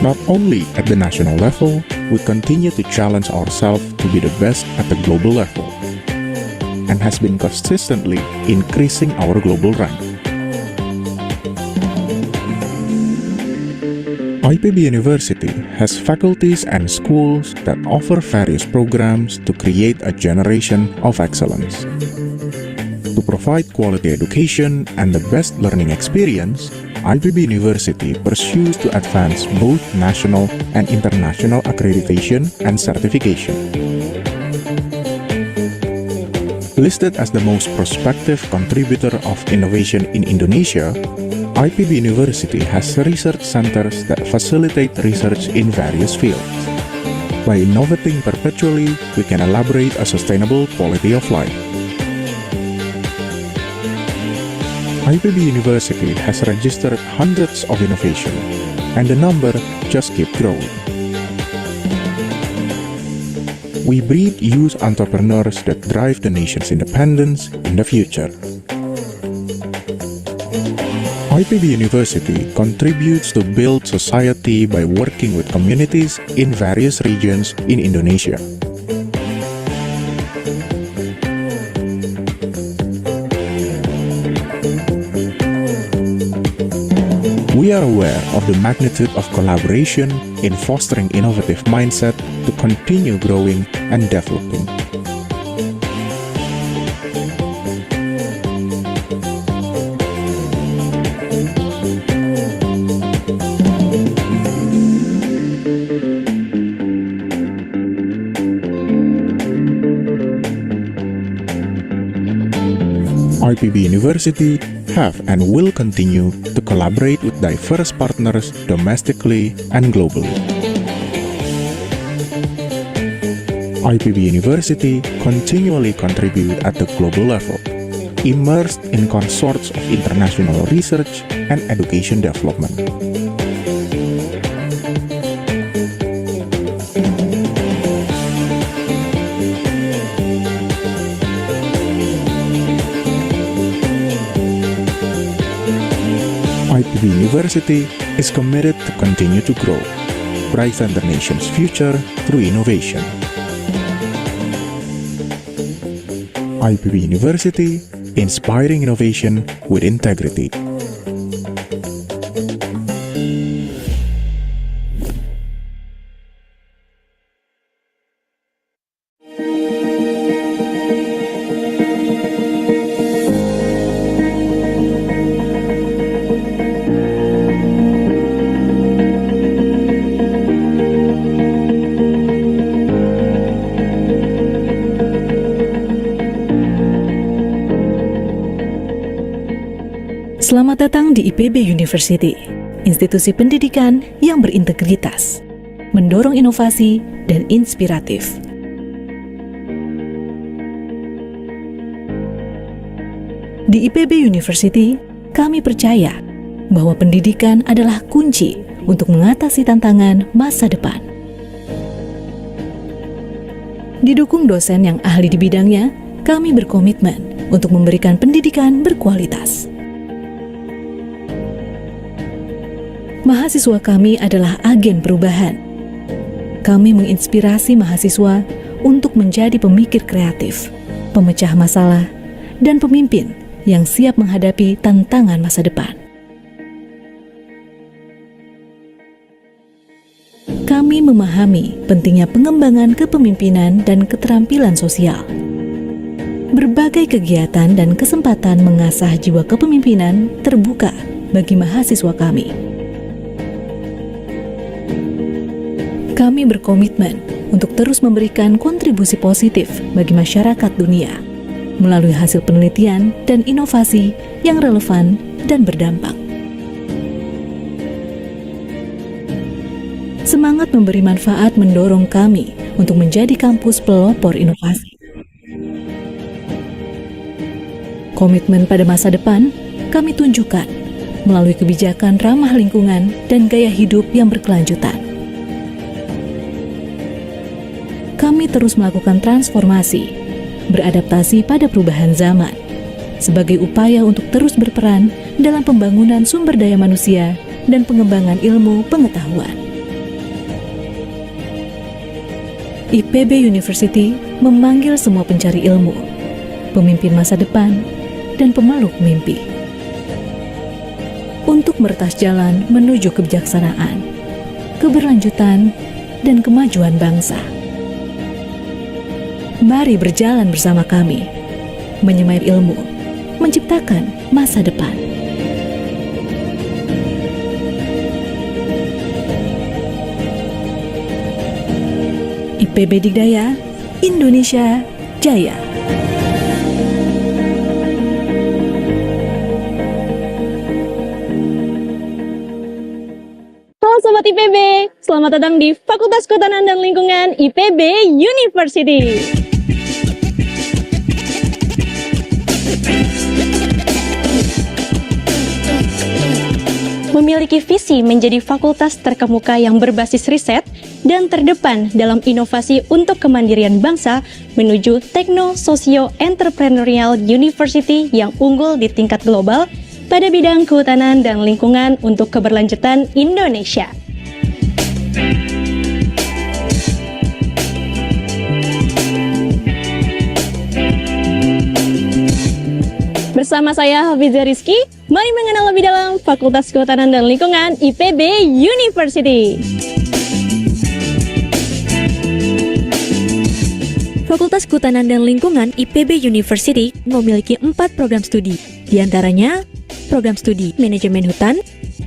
Not only at the national level, we continue to challenge ourselves to be the best at the global level, and has been consistently increasing our global rank. IPB University has faculties and schools that offer various programs to create a generation of excellence. To provide quality education and the best learning experience, IPB University pursues to advance both national and international accreditation and certification. Listed as the most prospective contributor of innovation in Indonesia, IPB University has research centers that facilitate research in various fields. By innovating perpetually, we can elaborate a sustainable quality of life. IPB University has registered hundreds of innovations, and the number just keeps growing. We breed youth entrepreneurs that drive the nation's independence in the future. IPB University contributes to build society by working with communities in various regions in Indonesia. We are aware of the magnitude of collaboration in fostering innovative mindset to continue growing and developing. IPB University have and will continue to collaborate with diverse partners domestically and globally. IPB University continually contribute at the global level, immersed in consorts of international research and education development. IPB University is committed to continue to grow, brighten the nation's future through innovation. IPB University, inspiring innovation with integrity. Selamat datang di IPB University, institusi pendidikan yang berintegritas, mendorong inovasi dan inspiratif. Di IPB University, kami percaya bahwa pendidikan adalah kunci untuk mengatasi tantangan masa depan. Didukung dosen yang ahli di bidangnya, kami berkomitmen untuk memberikan pendidikan berkualitas. Mahasiswa kami adalah agen perubahan. Kami menginspirasi mahasiswa untuk menjadi pemikir kreatif, pemecah masalah, dan pemimpin yang siap menghadapi tantangan masa depan. Kami memahami pentingnya pengembangan kepemimpinan dan keterampilan sosial. Berbagai kegiatan dan kesempatan mengasah jiwa kepemimpinan terbuka bagi mahasiswa kami. Kami berkomitmen untuk terus memberikan kontribusi positif bagi masyarakat dunia melalui hasil penelitian dan inovasi yang relevan dan berdampak. Semangat memberi manfaat mendorong kami untuk menjadi kampus pelopor inovasi. Komitmen pada masa depan kami tunjukkan melalui kebijakan ramah lingkungan dan gaya hidup yang berkelanjutan. Kami terus melakukan transformasi, beradaptasi pada perubahan zaman, sebagai upaya untuk terus berperan dalam pembangunan sumber daya manusia dan pengembangan ilmu pengetahuan. IPB University memanggil semua pencari ilmu, pemimpin masa depan, dan pemeluk mimpi untuk meretas jalan menuju kebijaksanaan, keberlanjutan, dan kemajuan bangsa. Mari berjalan bersama kami, menyemai ilmu, menciptakan masa depan. IPB Dikdaya, Indonesia Jaya. Halo Sobat IPB, selamat datang di Fakultas Kehutanan dan Lingkungan IPB University. Memiliki visi menjadi fakultas terkemuka yang berbasis riset dan terdepan dalam inovasi untuk kemandirian bangsa menuju Techno-Socio-Entrepreneurial University yang unggul di tingkat global pada bidang kehutanan dan lingkungan untuk keberlanjutan Indonesia. Bersama saya Hafiza Rizky, mari mengenal lebih dalam Fakultas Kehutanan dan Lingkungan IPB University. Fakultas Kehutanan dan Lingkungan IPB University memiliki 4 program studi, di antaranya program studi Manajemen Hutan,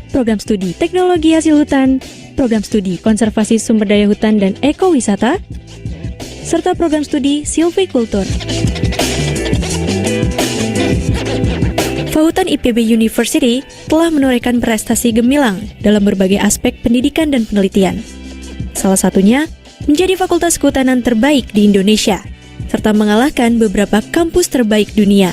program studi Teknologi Hasil Hutan, program studi Konservasi Sumber Daya Hutan dan Ekowisata, serta program studi Silviculture. Fakultas IPB University telah menorehkan prestasi gemilang dalam berbagai aspek pendidikan dan penelitian. Salah satunya menjadi fakultas kehutanan terbaik di Indonesia, serta mengalahkan beberapa kampus terbaik dunia.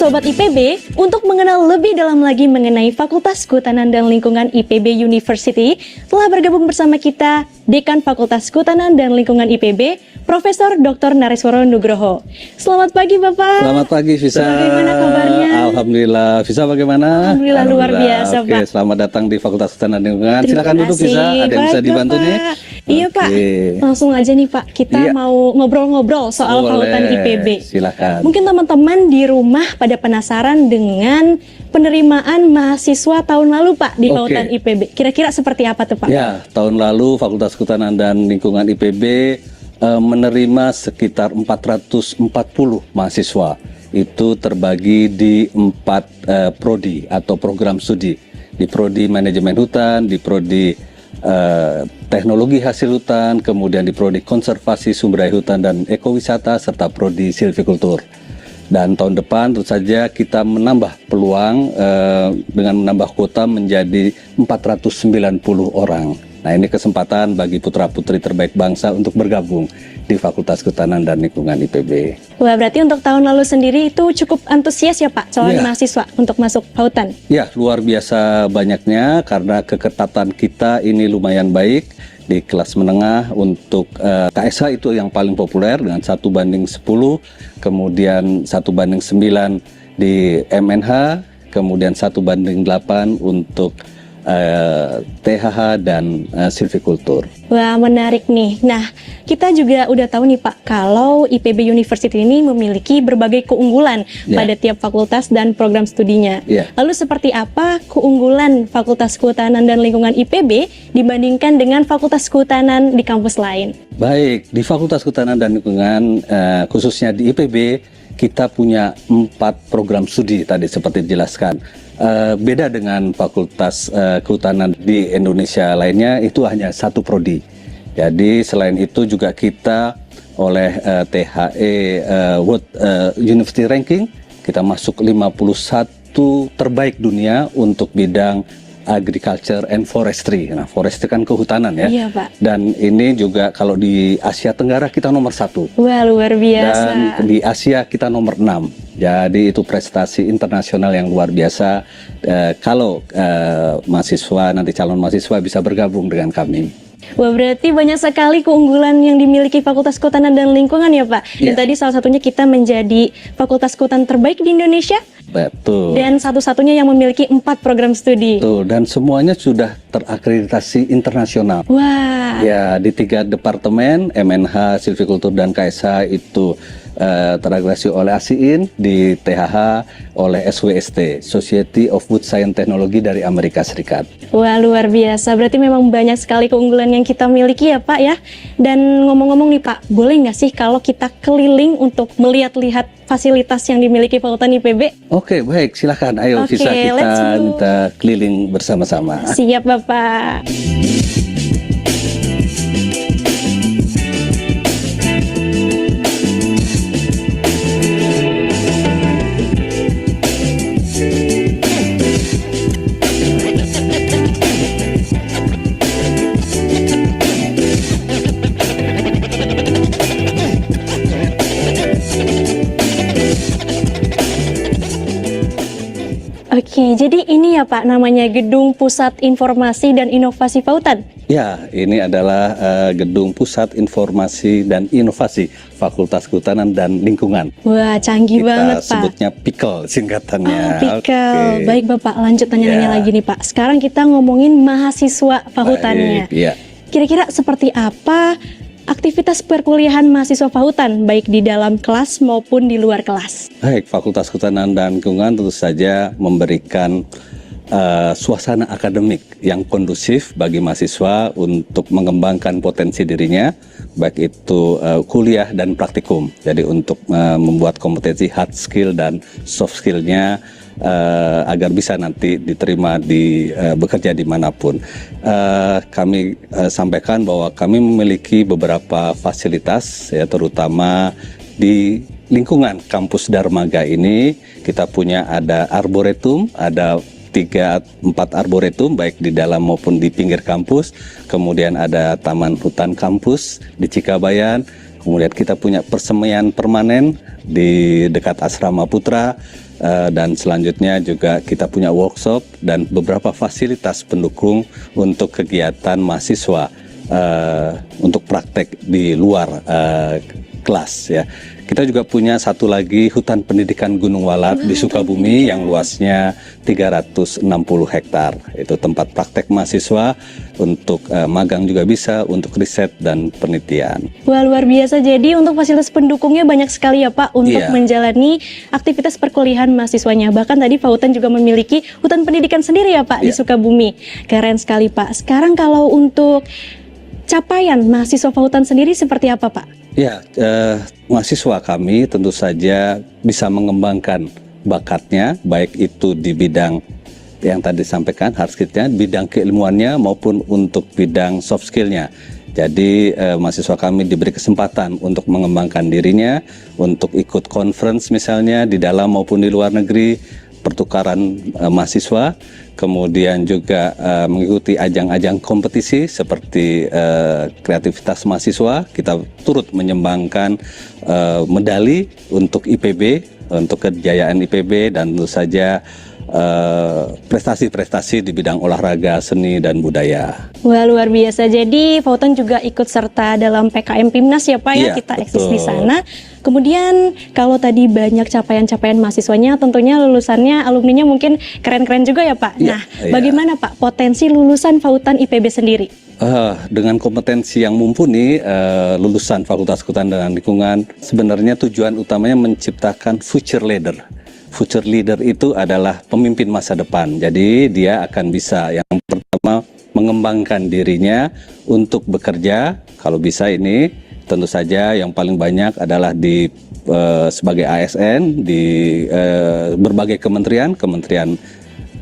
Sobat IPB, untuk mengenal lebih dalam lagi mengenai Fakultas Kehutanan dan Lingkungan IPB University, telah bergabung bersama kita Dekan Fakultas Kehutanan dan Lingkungan IPB, Profesor Dr. Nareswara Nugroho. Selamat pagi, Bapak. Selamat pagi, Visa. Bagaimana kabarnya? Alhamdulillah. Visa bagaimana? Alhamdulillah luar biasa, Oke, Pak. selamat datang di Fakultas Kehutanan dan Lingkungan. Terima Silakan duduk, kasih. Visa. Ada yang bisa Baik, dibantu Bapak. nih? Iya, Pak. Langsung aja nih, Pak. Kita Iya. mau ngobrol-ngobrol soal Boleh. Fakultas IPB. Silakan. Mungkin teman-teman di rumah pada penasaran dengan penerimaan mahasiswa tahun lalu, Pak, di Oke. Fakultas IPB. Kira-kira seperti apa tuh, Pak? Ya, tahun lalu Fakultas Kehutanan dan Lingkungan IPB menerima sekitar 440 mahasiswa. Itu terbagi di 4 prodi atau program studi. Di prodi Manajemen Hutan, di prodi Teknologi Hasil Hutan, kemudian di prodi Konservasi Sumber Daya Hutan dan Ekowisata, serta prodi Silviculture. Dan tahun depan tentu saja kita menambah peluang dengan menambah kuota menjadi 490 orang. Nah, ini kesempatan bagi putra-putri terbaik bangsa untuk bergabung di Fakultas Kehutanan dan Lingkungan IPB. Wah, berarti untuk tahun lalu sendiri itu cukup antusias ya, Pak, calon Iya. mahasiswa untuk masuk Hutan. Ya, luar biasa banyaknya karena keketatan kita ini lumayan baik. Di kelas menengah untuk KSH itu yang paling populer dengan 1:10, kemudian 1:9 di MNH, kemudian 1:8 untuk THH dan Silviculture. Wah, menarik nih. Nah, kita juga udah tahu nih, Pak, kalau IPB University ini memiliki berbagai keunggulan pada tiap fakultas dan program studinya. Lalu seperti apa keunggulan Fakultas Kehutanan dan Lingkungan IPB dibandingkan dengan Fakultas Kehutanan di kampus lain? Baik, di Fakultas Kehutanan dan Lingkungan, khususnya di IPB, kita punya 4 program studi tadi seperti dijelaskan. Beda dengan Fakultas Kehutanan di Indonesia lainnya, itu hanya 1 prodi. Jadi selain itu juga kita oleh THE World University Ranking, kita masuk 51 terbaik dunia untuk bidang Agriculture and Forestry. Nah, forestry kan kehutanan ya. Iya, Pak. Dan ini juga kalau di Asia Tenggara kita nomor 1. Wah, luar biasa. Dan di Asia kita nomor 6. Jadi itu prestasi internasional yang luar biasa. Kalau mahasiswa, nanti calon mahasiswa bisa bergabung dengan kami. Wah, berarti banyak sekali keunggulan yang dimiliki Fakultas Kehutanan dan Lingkungan ya, Pak. Dan tadi salah satunya kita menjadi Fakultas Kehutanan terbaik di Indonesia. Betul. Dan satu-satunya yang memiliki 4 program studi. Betul, dan semuanya sudah terakreditasi internasional. Wah. Ya, di 3 departemen, MNH, Silviculture, dan KSH itu terakreditasi oleh ASIIN, di THH oleh SWST, Society of Wood Science Technology dari Amerika Serikat. Wah, luar biasa. Berarti memang banyak sekali keunggulan yang kita miliki ya, Pak ya. Dan ngomong-ngomong nih, Pak, boleh nggak sih kalau kita keliling untuk melihat-lihat fasilitas yang dimiliki Fakultas IPB? Oke, baik, silakan. Ayo, Oke, bisa let's go. kita keliling bersama-sama. Siap, Bapak. Oke, jadi ini ya Pak namanya Gedung Pusat Informasi dan Inovasi Pautan. Ya, ini adalah Gedung Pusat Informasi dan Inovasi Fakultas Kehutanan dan Lingkungan. Wah, canggih banget Pak. Kita sebutnya PIKL singkatannya. PIKL. Baik Bapak, lanjut tanya-tanya lagi nih Pak. Sekarang kita ngomongin mahasiswa fakultannya. Kira-kira seperti apa aktivitas perkuliahan mahasiswa Fahutan, baik di dalam kelas maupun di luar kelas? Baik, Fakultas Kehutanan dan Lingkungan tentu saja memberikan suasana akademik yang kondusif bagi mahasiswa untuk mengembangkan potensi dirinya, baik itu kuliah dan praktikum. Jadi untuk membuat kompetensi hard skill dan soft skillnya agar bisa nanti diterima di bekerja dimanapun. Kami sampaikan bahwa kami memiliki beberapa fasilitas, ya, terutama di lingkungan kampus Darmaga ini. Kita punya ada arboretum, ada 3-4 arboretum baik di dalam maupun di pinggir kampus. Kemudian ada taman hutan kampus di Cikabayan. Kemudian kita punya persemaian permanen di dekat Asrama Putra. Dan selanjutnya juga kita punya workshop dan beberapa fasilitas pendukung untuk kegiatan mahasiswa untuk praktek di luar kelas, ya. Kita juga punya satu lagi hutan pendidikan Gunung Walat di Sukabumi yang luasnya 360 hektar. Itu tempat praktek mahasiswa untuk magang juga bisa, untuk riset dan penelitian. Wah, luar biasa. Jadi untuk fasilitas pendukungnya banyak sekali ya Pak untuk menjalani aktivitas perkuliahan mahasiswanya. Bahkan tadi Fahutan juga memiliki hutan pendidikan sendiri ya Pak di Sukabumi. Keren sekali Pak. Sekarang kalau untuk capaian mahasiswa Fahutan sendiri seperti apa Pak? Ya, mahasiswa kami tentu saja bisa mengembangkan bakatnya, baik itu di bidang yang tadi disampaikan, hard skillnya, bidang keilmuannya maupun untuk bidang soft skillnya. Jadi mahasiswa kami diberi kesempatan untuk mengembangkan dirinya, untuk ikut conference misalnya di dalam maupun di luar negeri, pertukaran mahasiswa, kemudian juga mengikuti ajang-ajang kompetisi seperti kreativitas mahasiswa. Kita turut menyumbangkan medali untuk IPB, untuk kejayaan IPB, dan tentu saja prestasi-prestasi di bidang olahraga, seni, dan budaya. Wah, luar biasa. Jadi Fahutan juga ikut serta dalam PKM Pimnas ya Pak ya, kita eksis di sana. Kemudian kalau tadi banyak capaian-capaian mahasiswanya, tentunya lulusannya, alumninya mungkin keren-keren juga ya Pak. Nah, bagaimana Pak potensi lulusan Fahutan IPB sendiri? Dengan kompetensi yang mumpuni, lulusan Fakultas Kehutanan dan Lingkungan sebenarnya tujuan utamanya menciptakan future leader. Future leader itu adalah pemimpin masa depan. Jadi dia akan bisa yang pertama mengembangkan dirinya untuk bekerja. Kalau bisa ini tentu saja yang paling banyak adalah di sebagai ASN di berbagai kementerian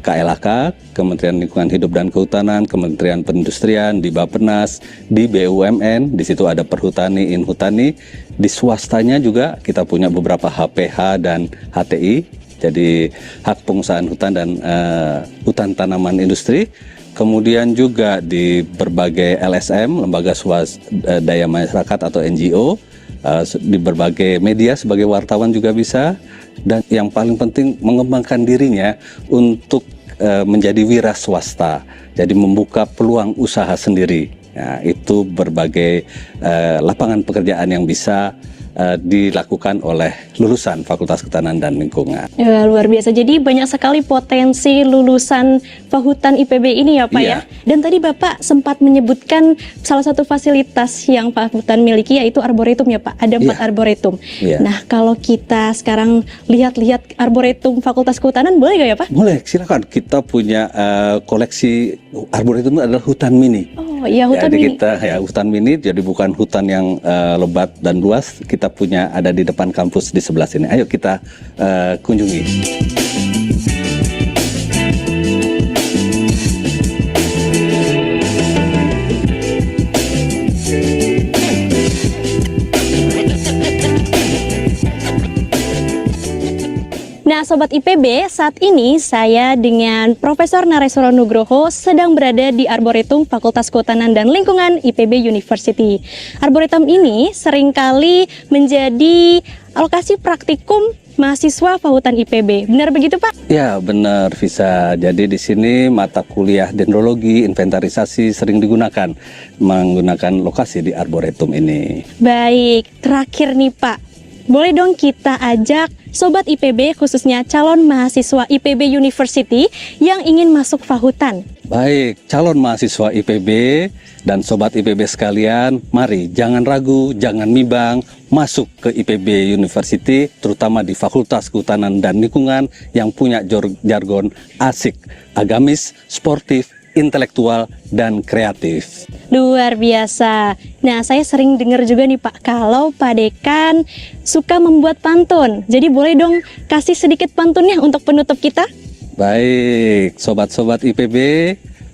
KLHK, Kementerian Lingkungan Hidup dan Kehutanan, Kementerian Perindustrian, di Bappenas, di BUMN, di situ ada Perhutani, Inhutani. Di swastanya juga kita punya beberapa HPH dan HTI, jadi hak pengusahaan hutan dan hutan tanaman industri. Kemudian juga di berbagai LSM, lembaga swadaya masyarakat atau NGO, di berbagai media sebagai wartawan juga bisa. Dan yang paling penting mengembangkan dirinya untuk menjadi wira swasta, jadi membuka peluang usaha sendiri. Nah, itu berbagai lapangan pekerjaan yang bisa dilakukan oleh lulusan Fakultas Kehutanan dan Lingkungan. Ya, luar biasa. Jadi banyak sekali potensi lulusan Fahutan IPB ini ya Pak ya. Dan tadi Bapak sempat menyebutkan salah satu fasilitas yang Fahutan miliki yaitu arboretum ya Pak. Ada 4 arboretum. Nah, kalau kita sekarang lihat-lihat arboretum Fakultas Kehutanan boleh nggak ya Pak? Boleh, silakan. Kita punya koleksi arboretum adalah hutan mini. Oh iya, hutan jadi mini. Kita hutan mini, jadi bukan hutan yang lebat dan luas. Kita punya ada di depan kampus di sebelah sini. Ayo kita kunjungi. Nah, Sobat IPB, saat ini saya dengan Profesor Nareswara Nugroho sedang berada di Arboretum Fakultas Kehutanan dan Lingkungan IPB University. Arboretum ini seringkali menjadi alokasi praktikum mahasiswa Fakultas IPB. Benar begitu, Pak? Ya, benar, Visa. Jadi di sini mata kuliah dendrologi, inventarisasi sering digunakan menggunakan lokasi di Arboretum ini. Baik, terakhir nih Pak. Boleh dong kita ajak Sobat IPB, khususnya calon mahasiswa IPB University yang ingin masuk Fahutan. Baik, calon mahasiswa IPB dan Sobat IPB sekalian, mari jangan ragu, jangan bimbang, masuk ke IPB University, terutama di Fakultas Kehutanan dan Lingkungan yang punya jargon asik, agamis, sportif, intelektual, dan kreatif. Luar biasa. Nah, saya sering dengar juga nih Pak, kalau Pak Dekan suka membuat pantun. Jadi boleh dong kasih sedikit pantunnya untuk penutup kita? Baik, sobat-sobat IPB,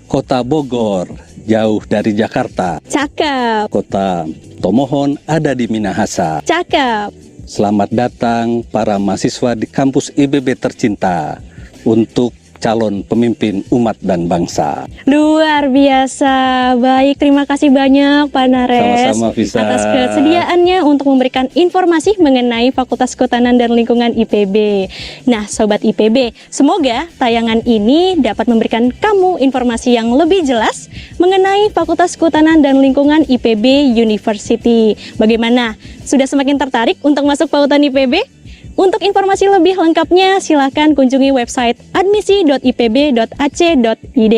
Kota Bogor, jauh dari Jakarta. Cakep. Kota Tomohon ada di Minahasa. Cakep. Selamat datang para mahasiswa di kampus IPB tercinta untuk calon pemimpin umat dan bangsa. Luar biasa. Baik, terima kasih banyak Pak Nares Sama-sama, Visa, atas kesediaannya untuk memberikan informasi mengenai Fakultas Kehutanan dan Lingkungan IPB. Nah, Sobat IPB, semoga tayangan ini dapat memberikan kamu informasi yang lebih jelas mengenai Fakultas Kehutanan dan Lingkungan IPB University. Bagaimana? Sudah semakin tertarik untuk masuk Fakultas IPB? Untuk informasi lebih lengkapnya, silakan kunjungi website admisi.ipb.ac.id.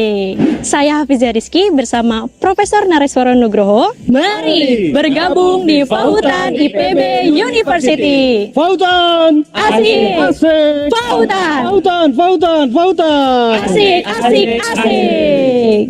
Saya Hafizah Rizky bersama Profesor Nareswara Nugroho. Mari bergabung di Fahutan IPB University. Fahutan! Asik! Asik! Fahutan! Fahutan! Fahutan! Fahutan! Asik, asik, asik!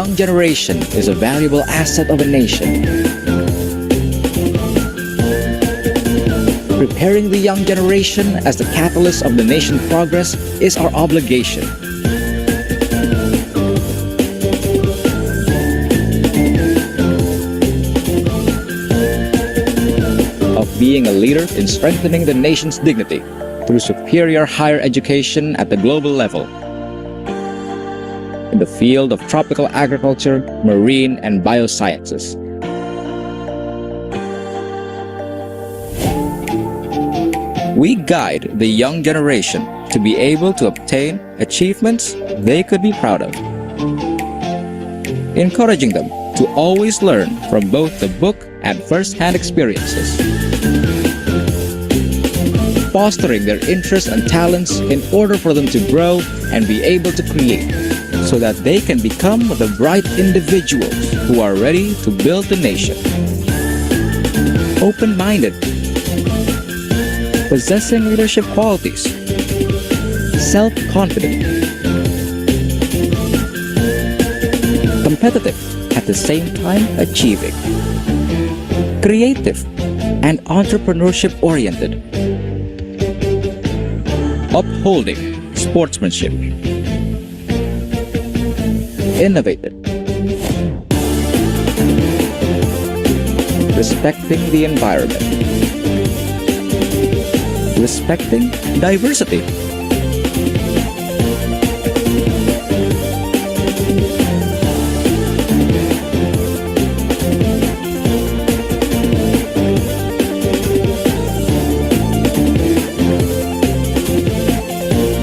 young generation is a valuable asset of a nation. Preparing the young generation as the catalyst of the nation's progress is our obligation. Of being a leader in strengthening the nation's dignity through superior higher education at the global level. In the field of tropical agriculture, marine, and biosciences. We guide the young generation to be able to obtain achievements they could be proud of, encouraging them to always learn from both the book and first-hand experiences, fostering their interests and talents in order for them to grow and be able to create, so that they can become the bright individuals who are ready to build the nation. Open-minded, possessing leadership qualities, self-confident, competitive, at the same time achieving, creative, and entrepreneurship-oriented, upholding sportsmanship, innovative, respecting the environment, respecting diversity,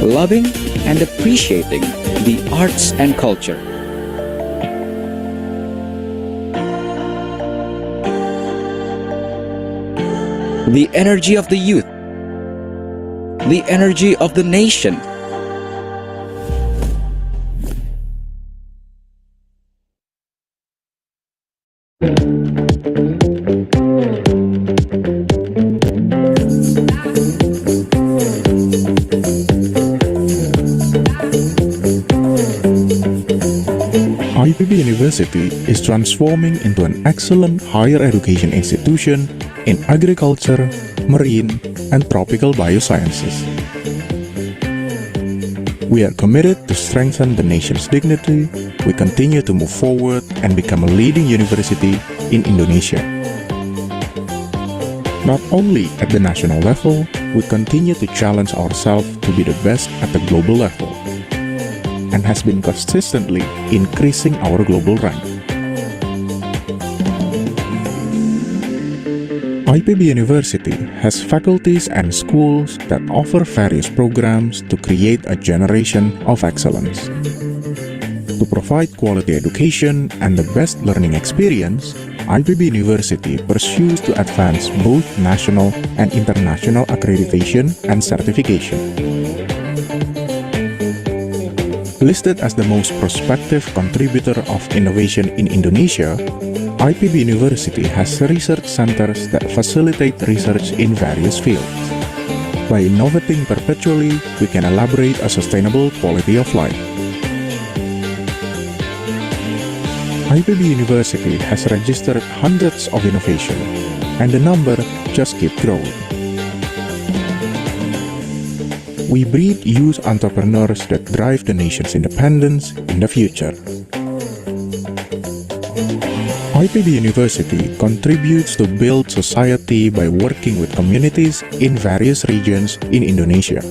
loving and appreciating the arts and culture. The energy of the youth, the energy of the nation. IPB University is transforming into an excellent higher education institution in agriculture, marine, and tropical biosciences. We are committed to strengthen the nation's dignity. We continue to move forward and become a leading university in Indonesia. Not only at the national level, we continue to challenge ourselves to be the best at the global level, and has been consistently increasing our global rank. IPB University has faculties and schools that offer various programs to create a generation of excellence. To provide quality education and the best learning experience, IPB University pursues to advance both national and international accreditation and certification. Listed as the most prospective contributor of innovation in Indonesia, IPB University has research centers that facilitate research in various fields. By innovating perpetually, we can elaborate a sustainable quality of life. IPB University has registered hundreds of innovations, and the number just keeps growing. We breed youth entrepreneurs that drive the nation's independence in the future. IPB University contributes to build society by working with communities in various regions in Indonesia.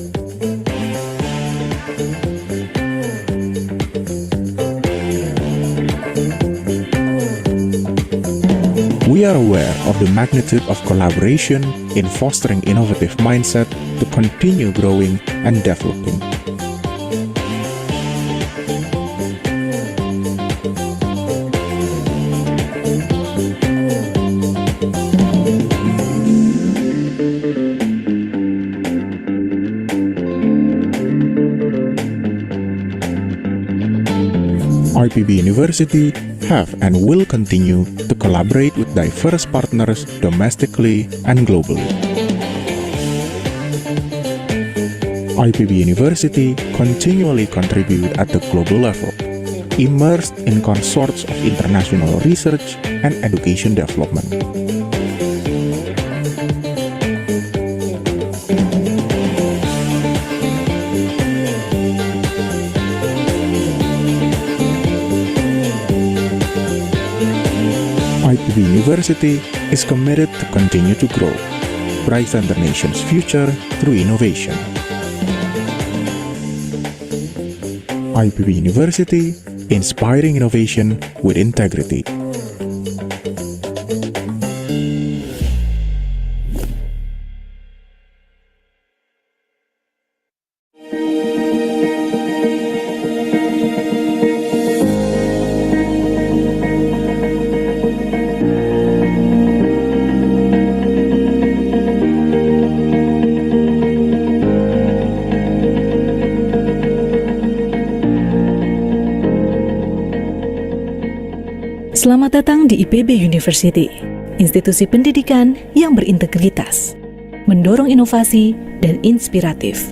We are aware of the magnitude of collaboration in fostering innovative mindset to continue growing and developing. IPB University have and will continue to collaborate with diverse partners domestically and globally. IPB University continually contribute at the global level. immersed in consorts of international research and education development. IPB University is committed to continue to grow, brighten the nation's future through innovation. IPB University, inspiring innovation with integrity. Selamat datang di IPB University, institusi pendidikan yang berintegritas, mendorong inovasi dan inspiratif.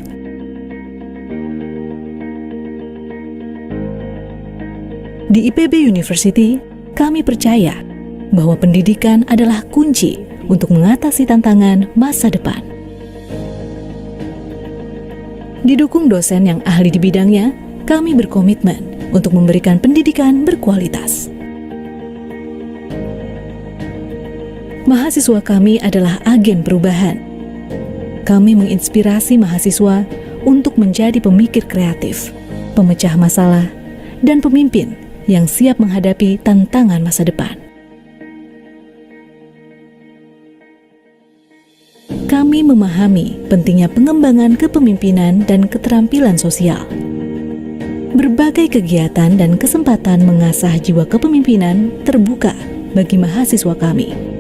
Di IPB University, kami percaya bahwa pendidikan adalah kunci untuk mengatasi tantangan masa depan. Didukung dosen yang ahli di bidangnya, kami berkomitmen untuk memberikan pendidikan berkualitas. Mahasiswa kami adalah agen perubahan. Kami menginspirasi mahasiswa untuk menjadi pemikir kreatif, pemecah masalah, dan pemimpin yang siap menghadapi tantangan masa depan. Kami memahami pentingnya pengembangan kepemimpinan dan keterampilan sosial. Berbagai kegiatan dan kesempatan mengasah jiwa kepemimpinan terbuka bagi mahasiswa kami.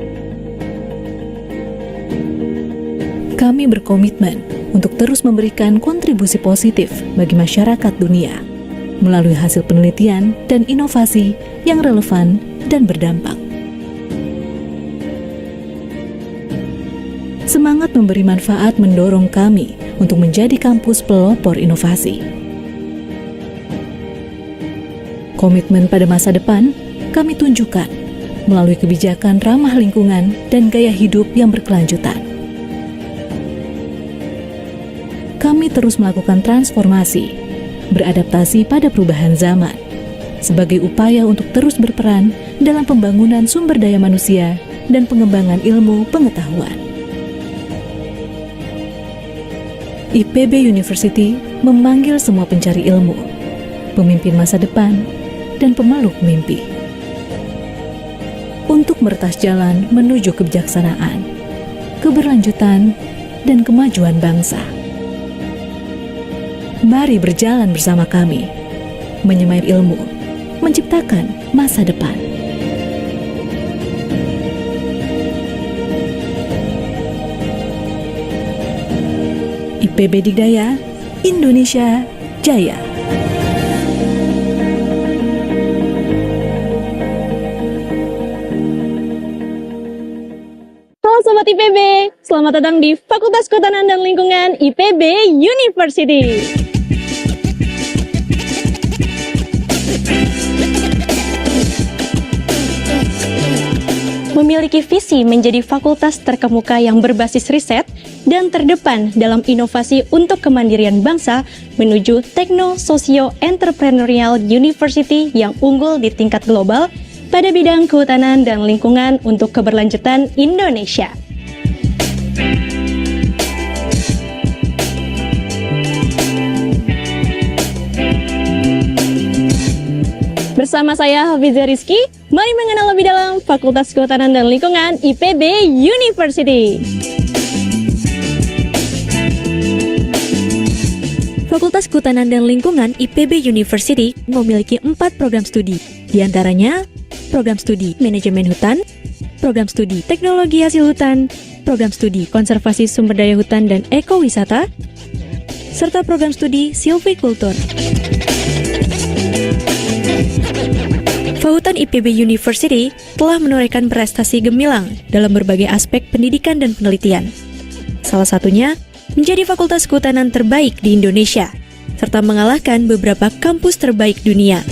Kami berkomitmen untuk terus memberikan kontribusi positif bagi masyarakat dunia melalui hasil penelitian dan inovasi yang relevan dan berdampak. Semangat memberi manfaat mendorong kami untuk menjadi kampus pelopor inovasi. Komitmen pada masa depan kami tunjukkan melalui kebijakan ramah lingkungan dan gaya hidup yang berkelanjutan. Kami terus melakukan transformasi, beradaptasi pada perubahan zaman, sebagai upaya untuk terus berperan dalam pembangunan sumber daya manusia dan pengembangan ilmu pengetahuan. IPB University memanggil semua pencari ilmu, pemimpin masa depan, dan pemeluk mimpi untuk meretas jalan menuju kebijaksanaan, keberlanjutan, dan kemajuan bangsa. Mari berjalan bersama kami, menyemai ilmu, menciptakan masa depan. IPB Dikdaya, Indonesia Jaya. Halo Sobat IPB, selamat datang di Fakultas Kehutanan dan Lingkungan IPB University. Memiliki visi menjadi fakultas terkemuka yang berbasis riset dan terdepan dalam inovasi untuk kemandirian bangsa menuju Techno-Socio-Entrepreneurial University yang unggul di tingkat global pada bidang kehutanan dan lingkungan untuk keberlanjutan Indonesia. Bersama saya Hafiza Rizky, mari mengenal lebih dalam Fakultas Kehutanan dan Lingkungan IPB University. Fakultas Kehutanan dan Lingkungan IPB University memiliki 4 program studi, di antaranya program studi Manajemen Hutan, program studi Teknologi Hasil Hutan, program studi Konservasi Sumber Daya Hutan dan Ekowisata, serta program studi Silviculture. Fakultas IPB University telah menorehkan prestasi gemilang dalam berbagai aspek pendidikan dan penelitian. Salah satunya menjadi fakultas kehutanan terbaik di Indonesia, serta mengalahkan beberapa kampus terbaik dunia.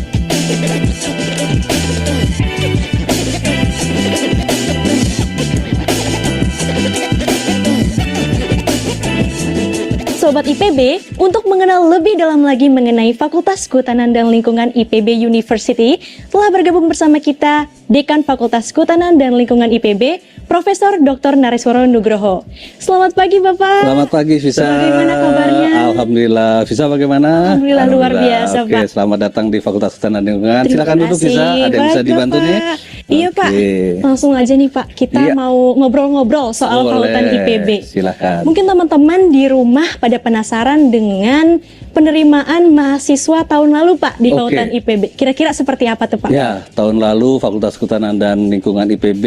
Sobat IPB, untuk mengenal lebih dalam lagi mengenai Fakultas Kehutanan dan Lingkungan IPB University, telah bergabung bersama kita Dekan Fakultas Kehutanan dan Lingkungan IPB, Profesor Dr. Nareswara Nugroho. Selamat pagi Bapak. Selamat pagi Visa. Bagaimana kabarnya? Alhamdulillah. Visa bagaimana? Alhamdulillah luar biasa Oke, Pak. selamat datang di Fakultas Kehutanan dan Lingkungan. Terima Silakan duduk Visa. Ada yang bisa Baik, dibantu Bapak. nih? Iya Pak, langsung aja nih Pak. Kita Iya. mau ngobrol-ngobrol soal Fakultas IPB. Silakan. Mungkin teman-teman di rumah pada penasaran dengan penerimaan mahasiswa tahun lalu Pak di Oke. Fakultas IPB. Kira-kira seperti apa tuh Pak? Ya, tahun lalu Fakultas Kehutanan dan Lingkungan IPB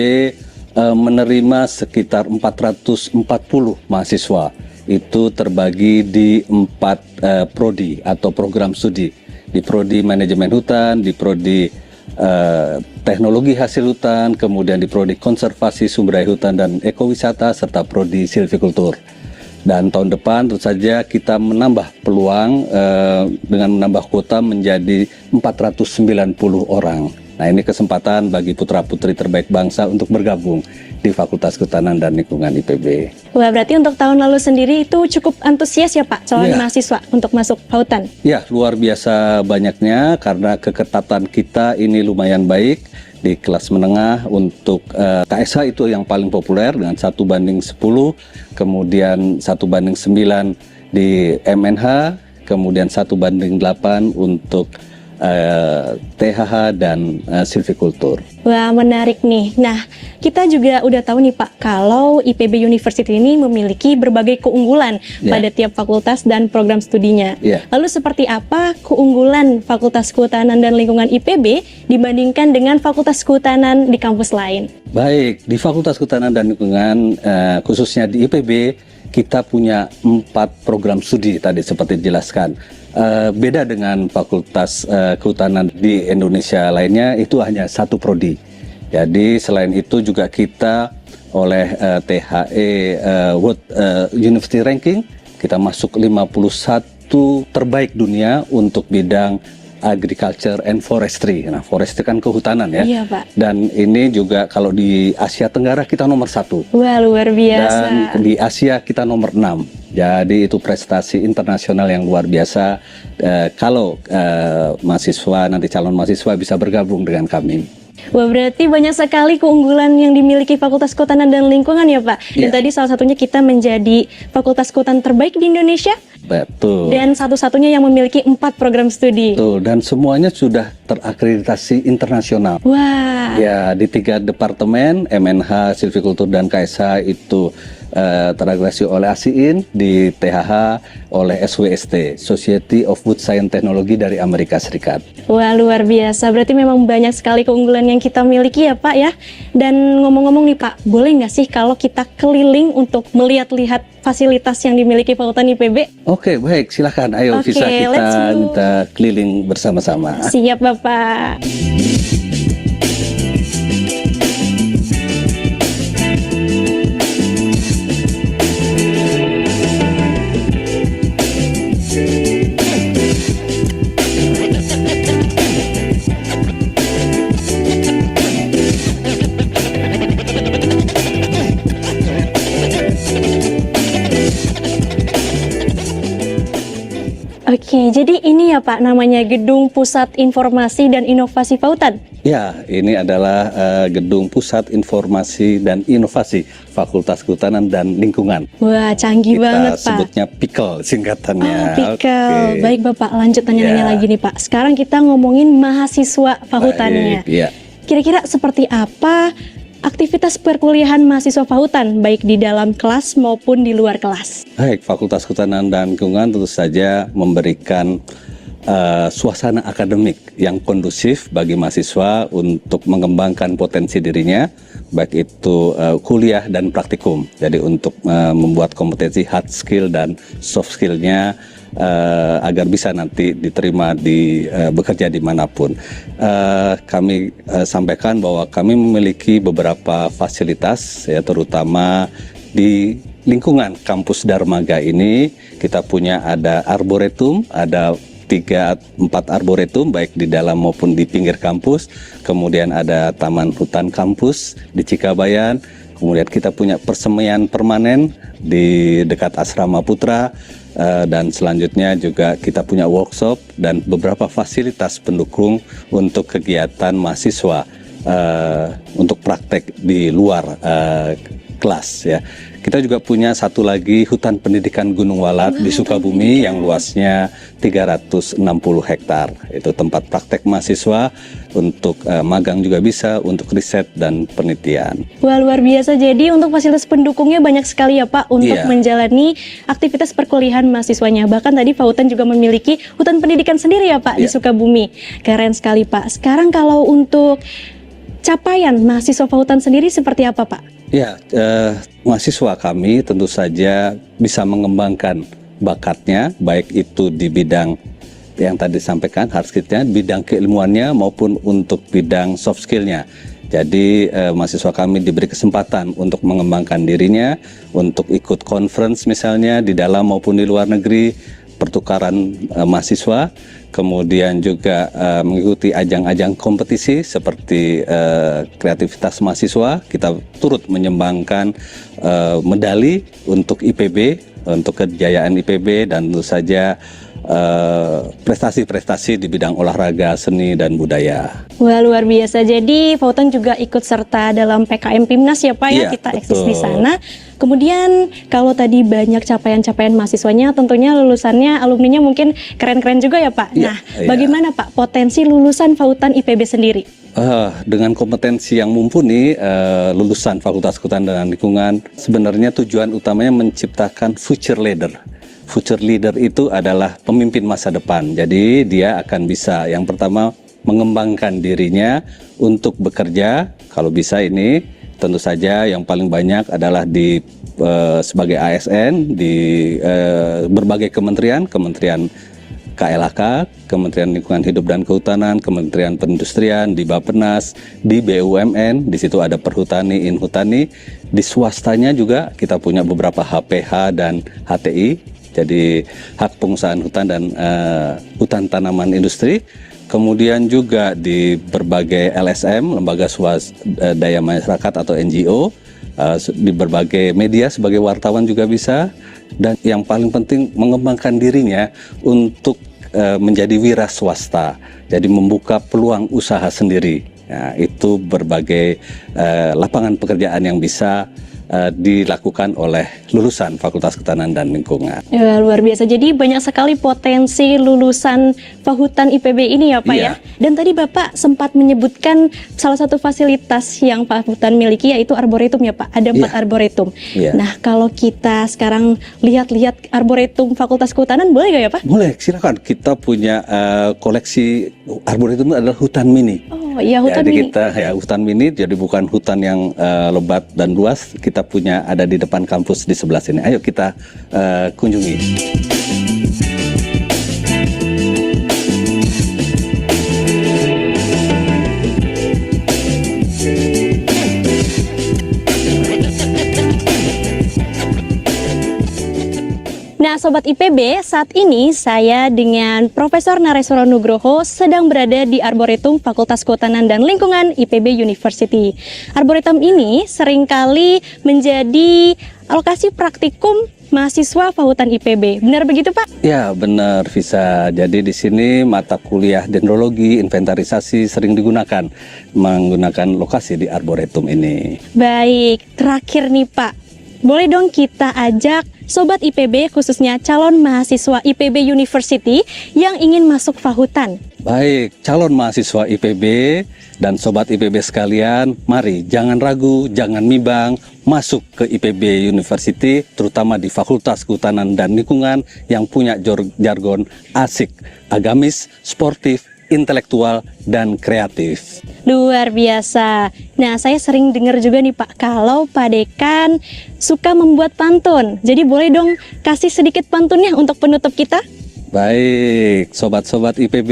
menerima sekitar 440 mahasiswa. Itu terbagi di 4 prodi atau program studi. Di prodi manajemen hutan, di prodi teknologi hasil hutan, kemudian di prodi konservasi sumber daya hutan dan ekowisata, serta prodi silvikultur. Dan tahun depan tentu saja kita menambah peluang dengan menambah kuota menjadi 490 orang. Nah, ini kesempatan bagi putra-putri terbaik bangsa untuk bergabung di Fakultas Kehutanan dan Lingkungan IPB. Wah, berarti untuk tahun lalu sendiri itu cukup antusias ya Pak calon Iya. mahasiswa untuk masuk Fakultan. Ya, luar biasa banyaknya karena keketatan kita ini lumayan baik. Di kelas menengah untuk KSH itu yang paling populer dengan 1:10, kemudian 1:9 di MNH, kemudian 1:8 untuk THH dan silvikultur. Wah, menarik nih. Nah, kita juga udah tahu nih Pak, kalau IPB University ini memiliki berbagai keunggulan pada tiap fakultas dan program studinya. Lalu seperti apa keunggulan Fakultas Kehutanan dan Lingkungan IPB dibandingkan dengan Fakultas Kehutanan di kampus lain? Baik, di Fakultas Kehutanan dan Lingkungan, khususnya di IPB, kita punya 4 program studi tadi seperti dijelaskan. Beda dengan Fakultas Kehutanan di Indonesia lainnya, itu hanya 1 prodi. Jadi selain itu juga kita oleh THE World University Ranking, kita masuk 51 terbaik dunia untuk bidang agriculture and forestry. Nah, forestry kan kehutanan ya. Iya Pak. Dan ini juga kalau di Asia Tenggara kita nomor 1. Wah, luar biasa. Dan di Asia kita nomor 6. Jadi itu prestasi internasional yang luar biasa. Kalau mahasiswa, nanti calon mahasiswa bisa bergabung dengan kami. Wah, berarti banyak sekali keunggulan yang dimiliki Fakultas Kehutanan dan Lingkungan ya Pak. Dan tadi salah satunya kita menjadi Fakultas Kehutanan terbaik di Indonesia. Betul. Dan satu-satunya yang memiliki 4 program studi. Betul, dan semuanya sudah terakreditasi internasional. Wah. Ya, di 3 departemen, MNH, Silvikultur, dan KSH itu terakreditasi oleh ASIIN, di THH oleh SWST, Society of Wood Science Technology dari Amerika Serikat. Wah, luar biasa. Berarti memang banyak sekali keunggulan yang kita miliki ya Pak ya. Dan ngomong-ngomong nih Pak, boleh nggak sih kalau kita keliling untuk melihat-lihat fasilitas yang dimiliki Fakultas IPB? Oke, baik, silakan. Ayo, Oke, bisa let's move. kita keliling bersama-sama. Siap Bapak. Oke, jadi ini ya Pak namanya Gedung Pusat Informasi dan Inovasi Fakultan. Ya, ini adalah Gedung Pusat Informasi dan Inovasi Fakultas Kehutanan dan Lingkungan. Wah, canggih banget Pak. Kita sebutnya PIKL singkatannya. PIKL. Baik Bapak, lanjut tanya-tanya lagi nih Pak. Sekarang kita ngomongin mahasiswa fakultannya. Kira-kira seperti apa aktivitas perkuliahan mahasiswa fakultan, baik di dalam kelas maupun di luar kelas? Baik, Fakultas Kehutanan dan Lingkungan tentu saja memberikan suasana akademik yang kondusif bagi mahasiswa untuk mengembangkan potensi dirinya, baik itu kuliah dan praktikum. Jadi untuk membuat kompetensi hard skill dan soft skillnya agar bisa nanti diterima di bekerja dimanapun. Kami sampaikan bahwa kami memiliki beberapa fasilitas, ya terutama di lingkungan kampus Darmaga ini. Kita punya ada Arboriculture, ada 3-4 arboretum baik di dalam maupun di pinggir kampus. Kemudian ada taman hutan kampus di Cikabayan. Kemudian kita punya persemaian permanen di dekat Asrama Putra. Dan selanjutnya juga kita punya workshop dan beberapa fasilitas pendukung untuk kegiatan mahasiswa untuk praktek di luar kelas ya. Kita juga punya satu lagi hutan pendidikan Gunung Walat di Sukabumi yang luasnya 360 hektar. Itu tempat praktek mahasiswa untuk magang juga bisa, untuk riset dan penelitian. Wah, luar biasa. Jadi untuk fasilitas pendukungnya banyak sekali ya Pak untuk menjalani aktivitas perkuliahan mahasiswanya. Bahkan tadi Pak Hutan juga memiliki hutan pendidikan sendiri ya Pak di Sukabumi. Keren sekali Pak. Sekarang kalau untuk capaian mahasiswa Pak Hutan sendiri seperti apa Pak? Ya, mahasiswa kami tentu saja bisa mengembangkan bakatnya, baik itu di bidang yang tadi disampaikan, hard skillnya, bidang keilmuannya maupun untuk bidang soft skillnya. Jadi mahasiswa kami diberi kesempatan untuk mengembangkan dirinya, untuk ikut conference misalnya di dalam maupun di luar negeri, pertukaran mahasiswa, kemudian juga mengikuti ajang-ajang kompetisi seperti kreativitas mahasiswa. Kita turut menyumbangkan medali untuk IPB, untuk kejayaan IPB, dan tentu saja prestasi-prestasi di bidang olahraga, seni, dan budaya. Wah, luar biasa. Jadi Pak Hutan juga ikut serta dalam PKM Pimnas ya Pak ya, kita eksis di sana. Kemudian kalau tadi banyak capaian-capaian mahasiswanya, tentunya lulusannya, alumninya mungkin keren-keren juga ya Pak. Nah, bagaimana Pak potensi lulusan Pak Hutan IPB sendiri? Dengan kompetensi yang mumpuni, lulusan Fakultas Kehutanan dan Lingkungan sebenarnya tujuan utamanya menciptakan future leader. Future leader itu adalah pemimpin masa depan. Jadi dia akan bisa yang pertama mengembangkan dirinya untuk bekerja. Kalau bisa ini tentu saja yang paling banyak adalah di sebagai ASN di berbagai kementerian KLHK, Kementerian Lingkungan Hidup dan Kehutanan, Kementerian Perindustrian, di Bappenas, di BUMN, di situ ada Perhutani, Inhutani. Di swastanya juga kita punya beberapa HPH dan HTI, jadi hak pengusahaan hutan dan hutan tanaman industri. Kemudian juga di berbagai LSM, lembaga swadaya masyarakat atau NGO, di berbagai media sebagai wartawan juga bisa. Dan yang paling penting mengembangkan dirinya untuk menjadi wira swasta, jadi membuka peluang usaha sendiri. Nah, itu berbagai lapangan pekerjaan yang bisa dilakukan oleh lulusan Fakultas Kehutanan dan Lingkungan. Ya, luar biasa. Jadi banyak sekali potensi lulusan Fahutan IPB ini ya Pak ya. Dan tadi Bapak sempat menyebutkan salah satu fasilitas yang Pak Hutan miliki yaitu arboretum ya Pak. Ada 4 arboretum. Nah, kalau kita sekarang lihat-lihat arboretum Fakultas Kehutanan boleh gak ya Pak? Boleh, silakan. Kita punya koleksi arboretum adalah hutan mini. Oh iya, hutan jadi mini. Kita hutan mini, jadi bukan hutan yang lebat dan luas. Kita punya ada di depan kampus di sebelah sini. Ayo kita kunjungi. Nah, Sobat IPB, saat ini saya dengan Profesor Nareswara Nugroho sedang berada di Arboretum Fakultas Kehutanan dan Lingkungan IPB University. Arboretum ini seringkali menjadi lokasi praktikum mahasiswa Fakultas IPB. Benar begitu, Pak? Ya, benar, Visa. Jadi di sini mata kuliah dendrologi, inventarisasi sering digunakan menggunakan lokasi di Arboretum ini. Baik, terakhir nih, Pak. Boleh dong kita ajak Sobat IPB, khususnya calon mahasiswa IPB University yang ingin masuk Fahutan. Baik, calon mahasiswa IPB dan Sobat IPB sekalian, mari jangan ragu, jangan bimbang, masuk ke IPB University, terutama di Fakultas Kehutanan dan Lingkungan yang punya jargon asik, agamis, sportif, intelektual, dan kreatif. Luar biasa. Nah, saya sering dengar juga nih Pak, kalau Pak Dekan suka membuat pantun. Jadi boleh dong kasih sedikit pantunnya untuk penutup kita? Baik, sobat-sobat IPB,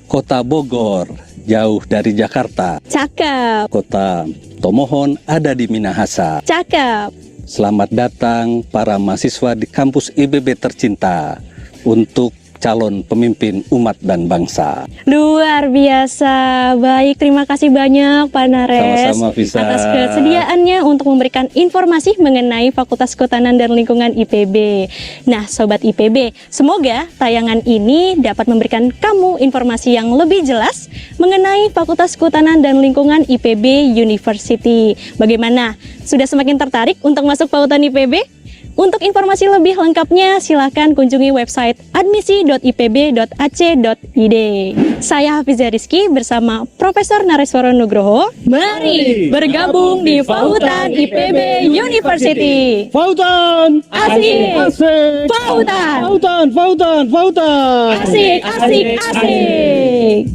Kota Bogor, jauh dari Jakarta. Cakep. Kota Tomohon ada di Minahasa. Cakep. Selamat datang para mahasiswa di kampus IPB tercinta untuk calon pemimpin umat dan bangsa. Luar biasa. Baik, terima kasih banyak Pak Nares Sama-sama, Visa. atas kesediaannya untuk memberikan informasi mengenai Fakultas Kehutanan dan Lingkungan IPB. Nah, Sobat IPB, semoga tayangan ini dapat memberikan kamu informasi yang lebih jelas mengenai Fakultas Kehutanan dan Lingkungan IPB University. Bagaimana? Sudah semakin tertarik untuk masuk Fakultas IPB? Untuk informasi lebih lengkapnya, silakan kunjungi website admisi.ipb.ac.id. Saya Hafizah Rizky bersama Profesor Nareswara Nugroho. Mari bergabung di Fakultas IPB University. Fautan! Asik! Asik! Fautan! Fautan! Fautan! Fautan! Asik, asik, asik!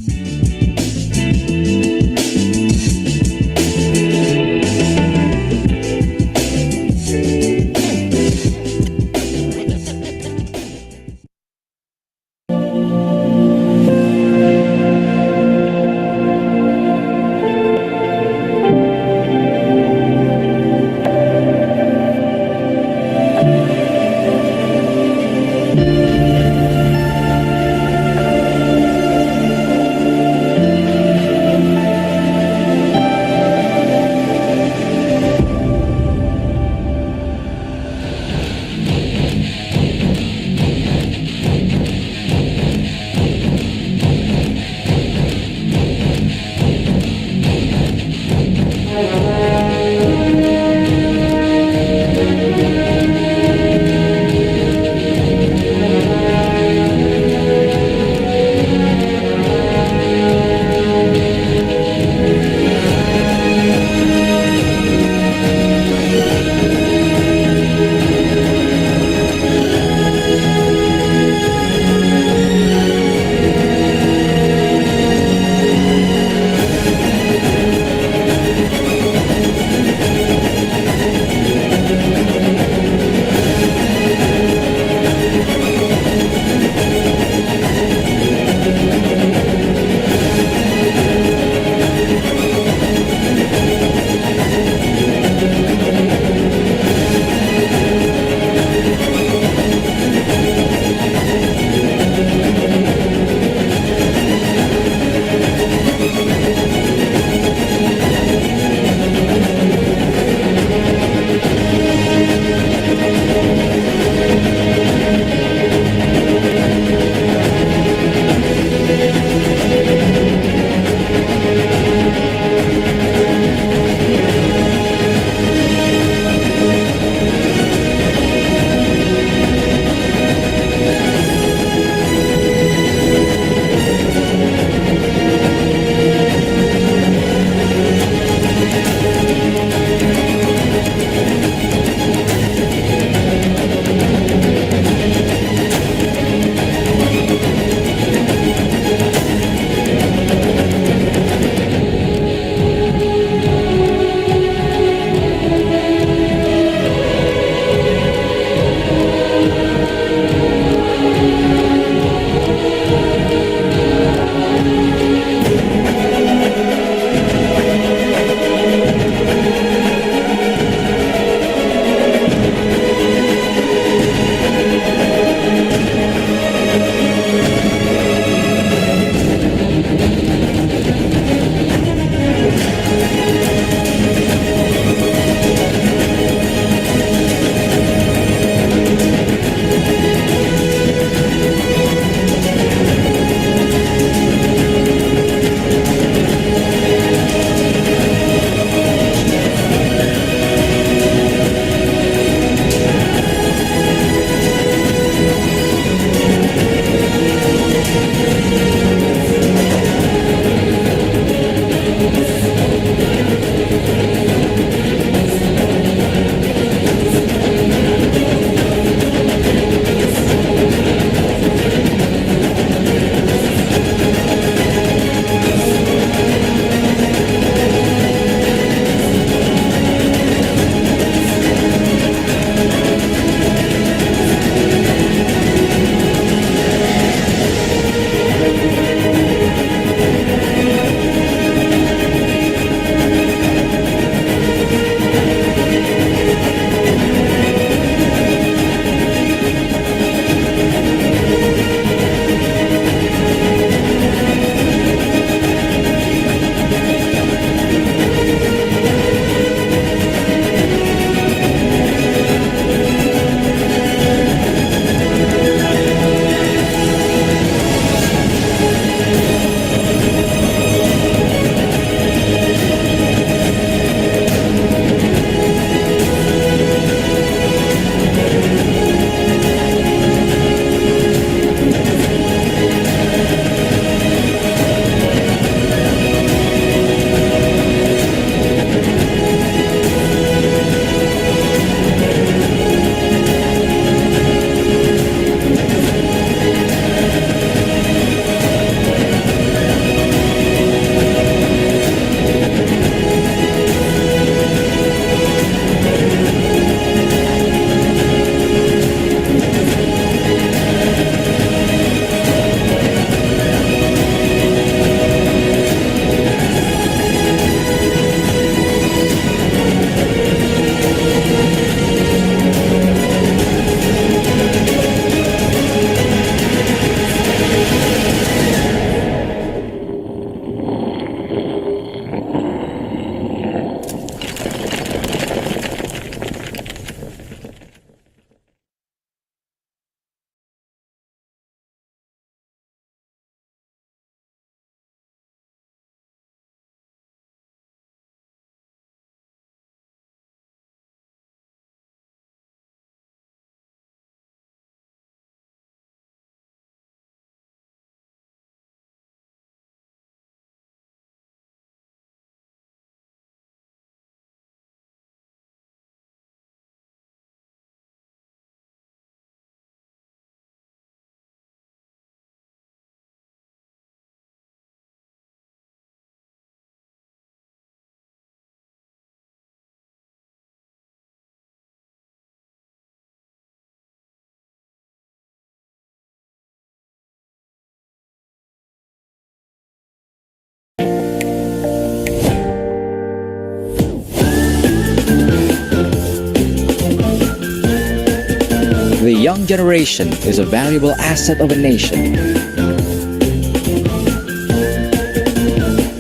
The young generation is a valuable asset of a nation.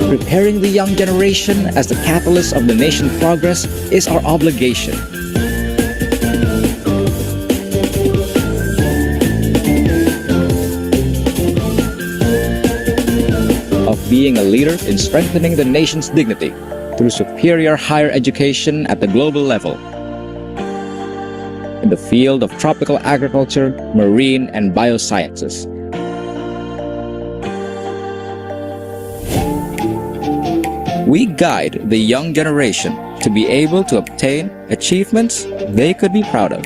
Preparing the young generation as the catalyst of the nation's progress is our obligation. Of being a leader in strengthening the nation's dignity through superior higher education at the global level. In the field of tropical agriculture, marine, and biosciences. We guide the young generation to be able to obtain achievements they could be proud of,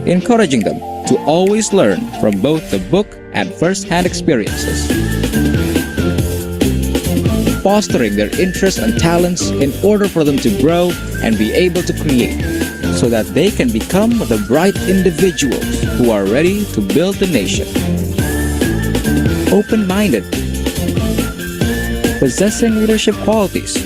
encouraging them to always learn from both the book and first-hand experiences, fostering their interests and talents in order for them to grow and be able to create, so that they can become the bright individuals who are ready to build the nation. Open-minded, possessing leadership qualities,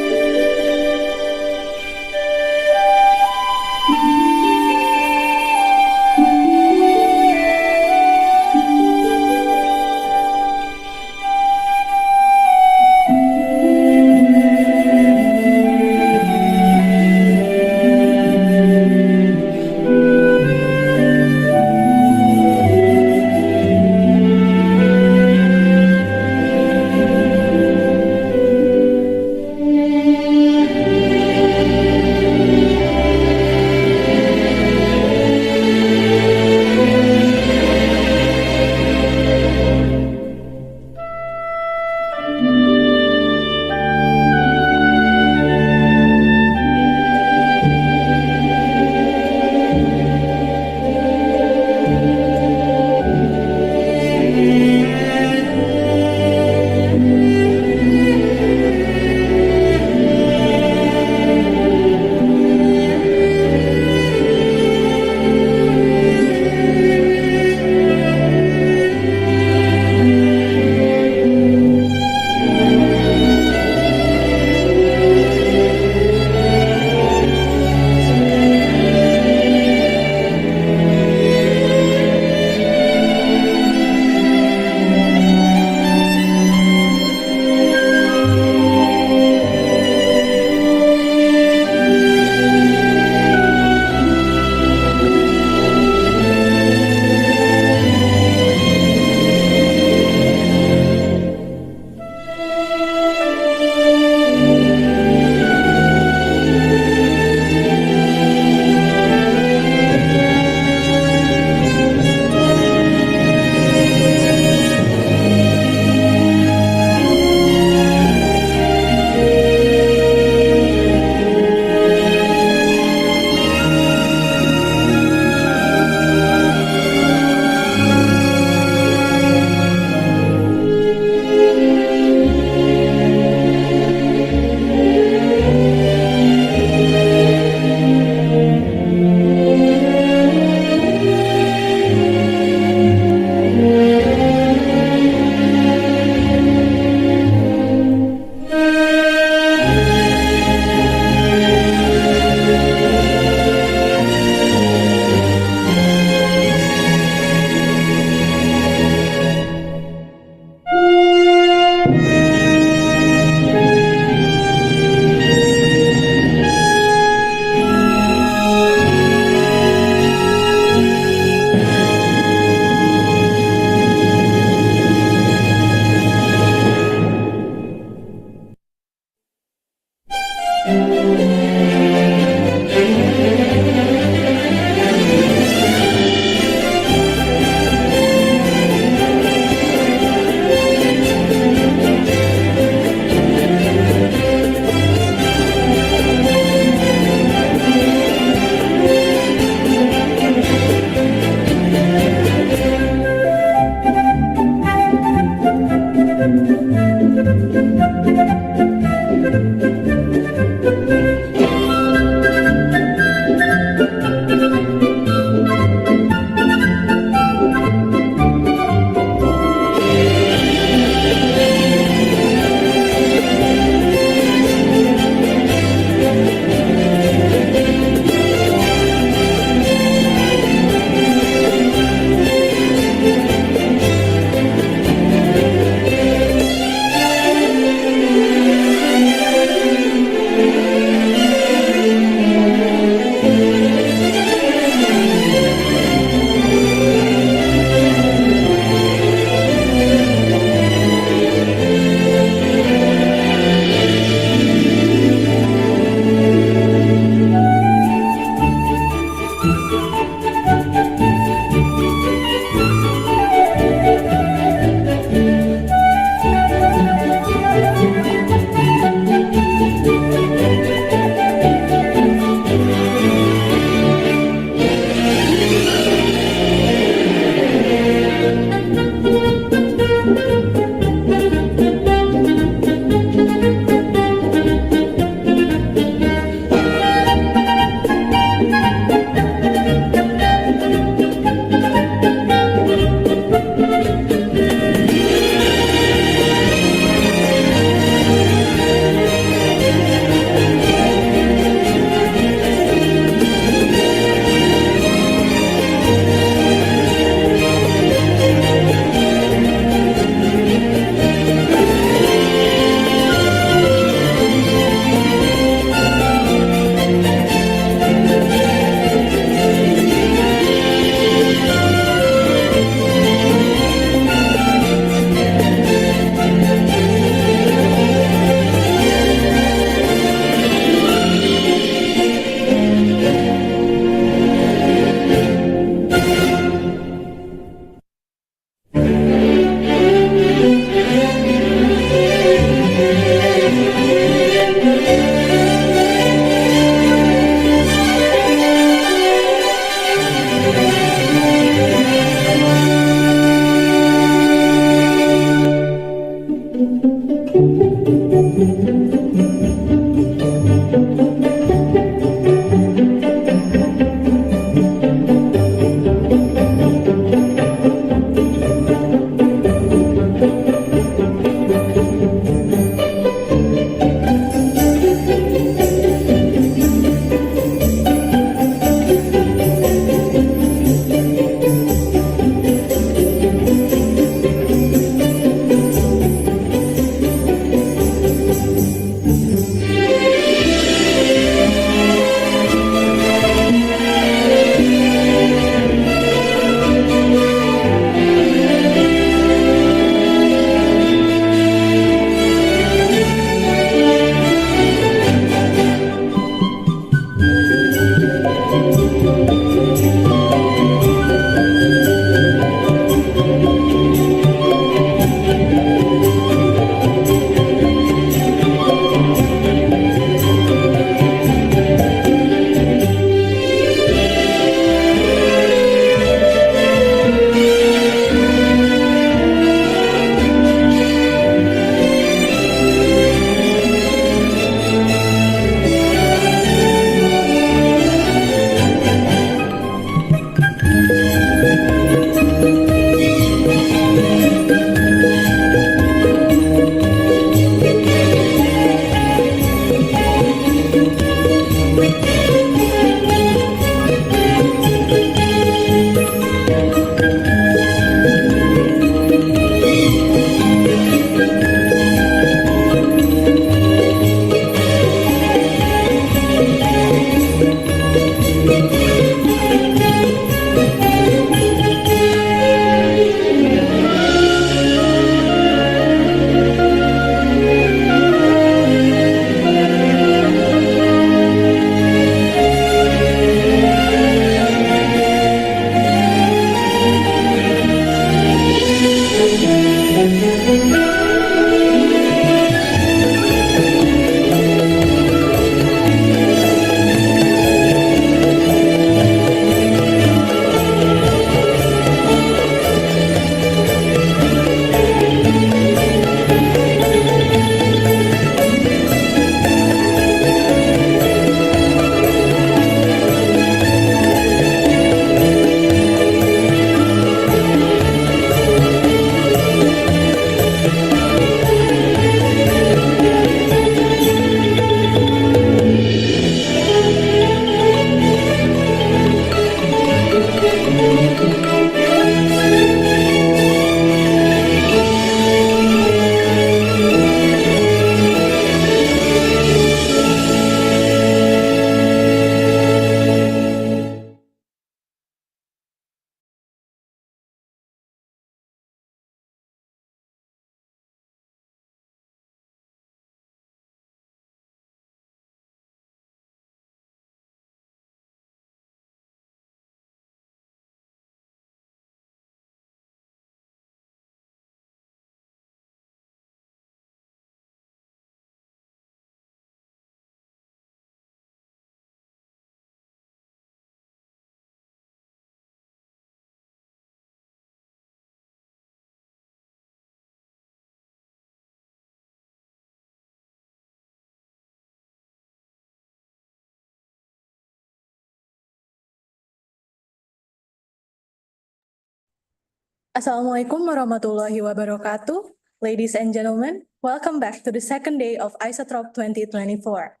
Assalamualaikum warahmatullahi wabarakatuh. Ladies and gentlemen, welcome back to the second day of ISATrop 2024.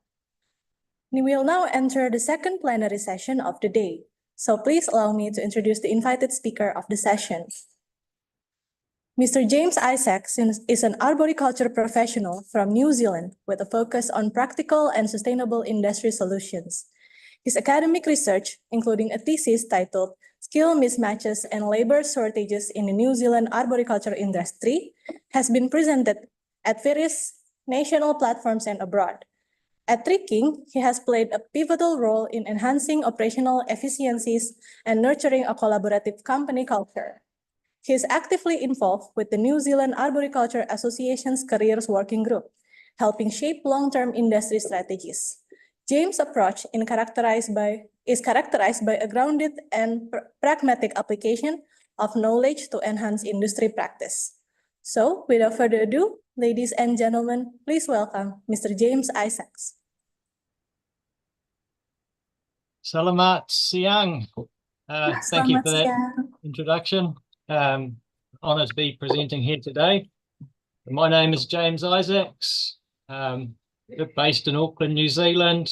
We will now enter the second plenary session of the day. So please allow me to introduce the invited speaker of the session. Mr. James Isaacs is an arboriculture professional from New Zealand with a focus on practical and sustainable industry solutions. His academic research, including a thesis titled Skill Mismatches and Labor Shortages in the New Zealand Arboriculture Industry, has been presented at various national platforms and abroad. At Tricking, he has played a pivotal role in enhancing operational efficiencies and nurturing a collaborative company culture. He is actively involved with the New Zealand Arboriculture Association's Careers Working Group, helping shape long-term industry strategies. James' approach is characterized by a grounded and pragmatic application of knowledge to enhance industry practice. So, without further ado, ladies and gentlemen, please welcome Mr. James Isaacs. Selamat siang. Thank you for that introduction. Honored to be presenting here today. My name is James Isaacs, based in Auckland, New Zealand.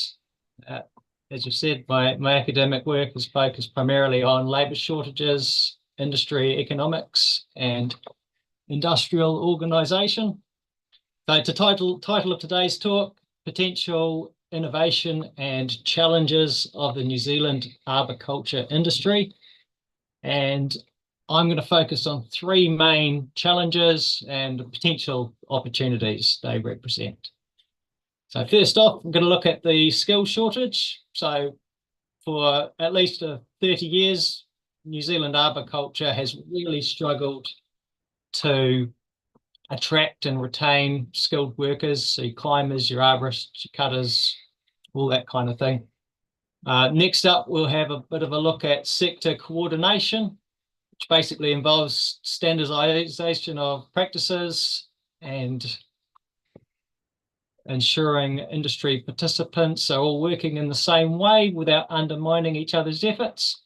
As you said, my academic work is focused primarily on labour shortages, industry economics, and industrial organisation. So the title of today's talk, Potential, Innovation and Challenges of the New Zealand Arboriculture Industry. And I'm going to focus on three main challenges and potential opportunities they represent. So first off, I'm going to look at the skill shortage. So for at least 30 years, New Zealand arboriculture has really struggled to attract and retain skilled workers, so your climbers, your arborists, your cutters, all that kind of thing. Next up, we'll have a bit of a look at sector coordination, which basically involves standardization of practices and ensuring industry participants are all working in the same way without undermining each other's efforts.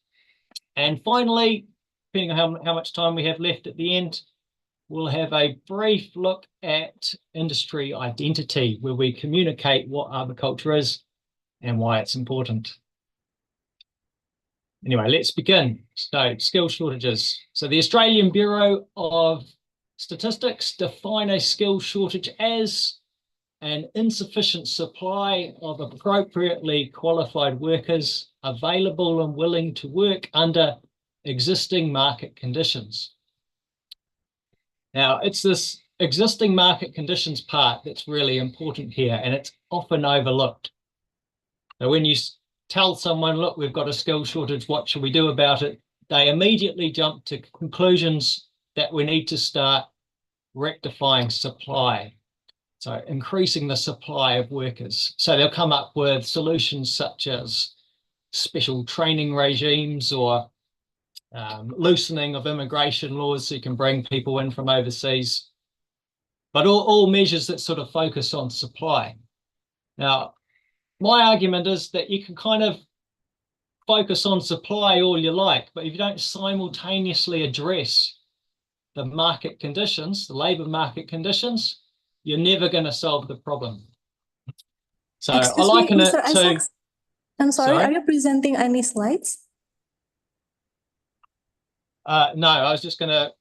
And finally, depending on how much time we have left at the end, we'll have a brief look at industry identity, where we communicate what arboriculture is and why it's important. Anyway, let's begin. So, skill shortages. So the Australian Bureau of Statistics define a skill shortage as an insufficient supply of appropriately qualified workers available and willing to work under existing market conditions. Now, it's this existing market conditions part that's really important here, and it's often overlooked. Now, when you tell someone, look, we've got a skill shortage, what should we do about it? They immediately jump to conclusions that we need to start rectifying supply. So increasing the supply of workers. So they'll come up with solutions such as special training regimes or loosening of immigration laws so you can bring people in from overseas. But all measures that sort of focus on supply. Now, my argument is that you can kind of focus on supply all you like, but if you don't simultaneously address the market conditions, the labour market conditions, you're never going to solve the problem. So I liken it to... I'm sorry, are you presenting any slides? No, I was just gonna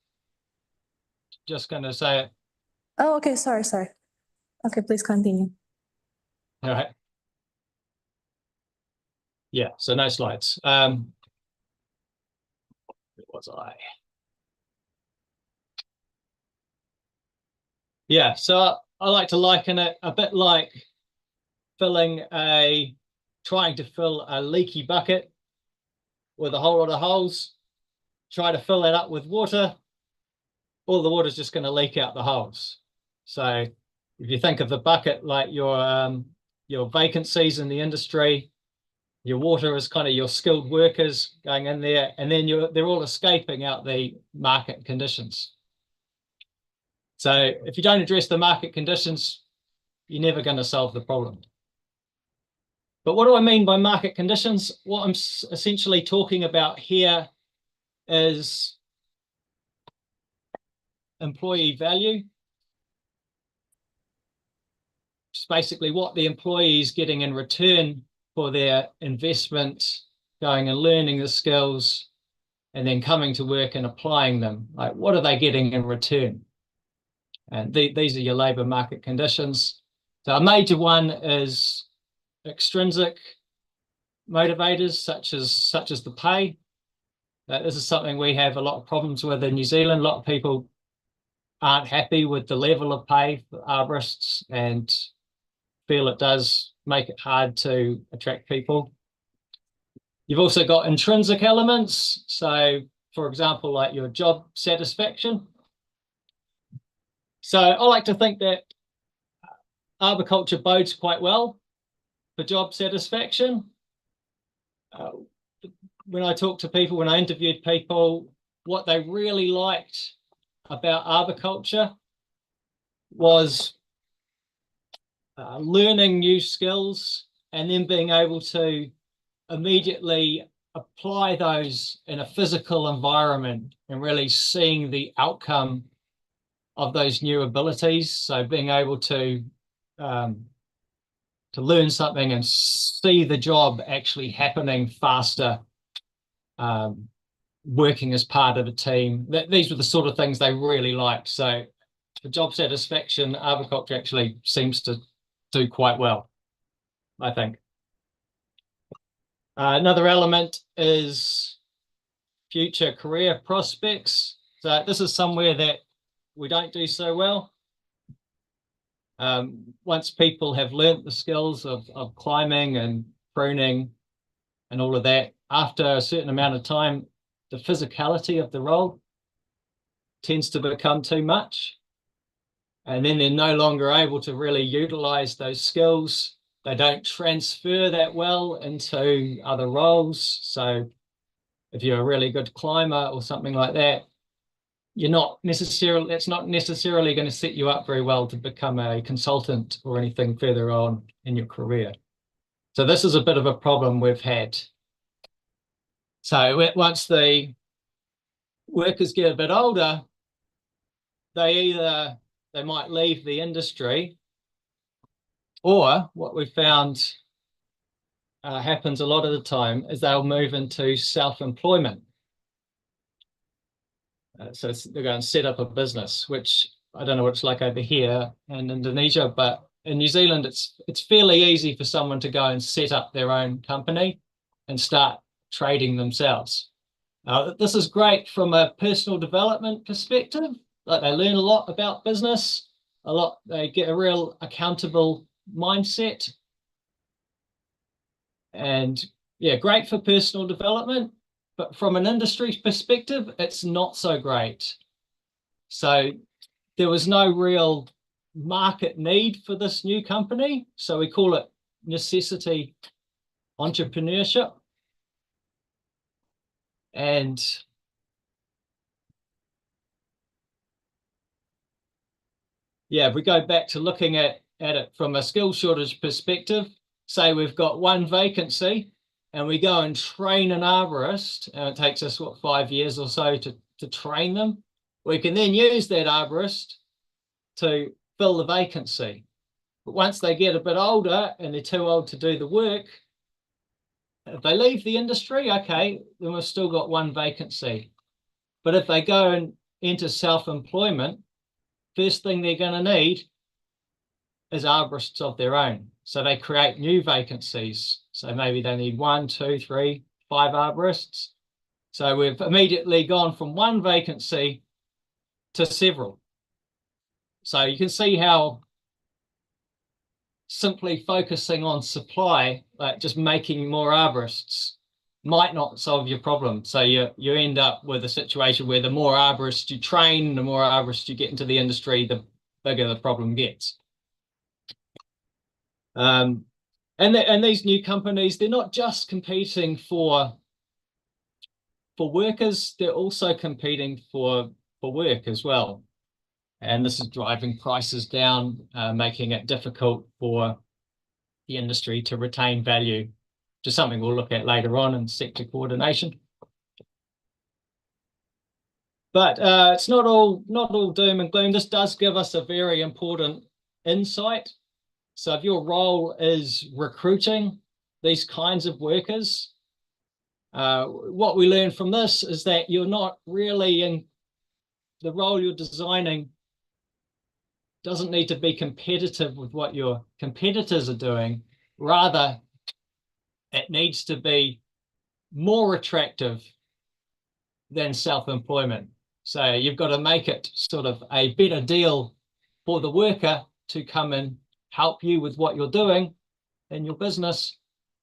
say it. Oh, okay, sorry. Okay, please continue. All right. Yeah, so no slides. Where was I? Yeah, so I like to liken it a bit like trying to fill a leaky bucket with a whole lot of holes. Try to fill it up with water, all the water's just going to leak out the holes. So if you think of the bucket like your vacancies in the industry, your water is kind of your skilled workers going in there, and then they're all escaping out the market conditions. So if you don't address the market conditions, you're never going to solve the problem. But what do I mean by market conditions? What I'm essentially talking about here is employee value. It's basically what the employee is getting in return for their investment, going and learning the skills, and then coming to work and applying them. Like, what are they getting in return? And these are your labour market conditions. So a major one is extrinsic motivators, such as the pay. This is something we have a lot of problems with in New Zealand. A lot of people aren't happy with the level of pay for arborists and feel it does make it hard to attract people. You've also got intrinsic elements. So, for example, like your job satisfaction. So I like to think that arboriculture bodes quite well for job satisfaction. When I talked to people, when I interviewed people, what they really liked about arboriculture was learning new skills and then being able to immediately apply those in a physical environment and really seeing the outcome of those new abilities. So being able to learn something and see the job actually happening faster, working as part of a team. These were the sort of things they really liked. So for job satisfaction, arboriculture actually seems to do quite well, I think. Another element is future career prospects. So this is somewhere that we don't do so well. Once people have learnt the skills of climbing and pruning and all of that, after a certain amount of time, the physicality of the role tends to become too much. And then they're no longer able to really utilize those skills. They don't transfer that well into other roles. So if you're a really good climber or something like that, that's not necessarily going to set you up very well to become a consultant or anything further on in your career. So this is a bit of a problem we've had. So once the workers get a bit older, they might leave the industry, or what we found happens a lot of the time is they'll move into self-employment. So they're going to set up a business, which I don't know what it's like over here in Indonesia, but in New Zealand, it's fairly easy for someone to go and set up their own company and start trading themselves. This is great from a personal development perspective. Like, they learn a lot about business, they get a real accountable mindset. And yeah, great for personal development. But from an industry perspective, it's not so great. So there was no real market need for this new company. So we call it necessity entrepreneurship. And yeah, if we go back to looking at it from a skill shortage perspective, say we've got one vacancy, and we go and train an arborist, and it takes us, 5 years or so to train them. We can then use that arborist to fill the vacancy. But once they get a bit older and they're too old to do the work, if they leave the industry, okay, then we've still got one vacancy. But if they go and enter self-employment, first thing they're going to need is arborists of their own. So they create new vacancies. So maybe they need 1, 2, 3, 5 arborists. So we've immediately gone from one vacancy to several. So you can see how simply focusing on supply, like just making more arborists, might not solve your problem. So you end up with a situation where the more arborists you train, the more arborists you get into the industry, the bigger the problem gets. And these new companies, they're not just competing for workers, they're also competing for work as well. And this is driving prices down, making it difficult for the industry to retain value, which is something we'll look at later on in sector coordination. But it's not all doom and gloom. This does give us a very important insight. So if your role is recruiting these kinds of workers, what we learn from this is that you're not really in the role you're designing doesn't need to be competitive with what your competitors are doing. Rather, it needs to be more attractive than self-employment. So you've got to make it sort of a better deal for the worker to come and help you with what you're doing in your business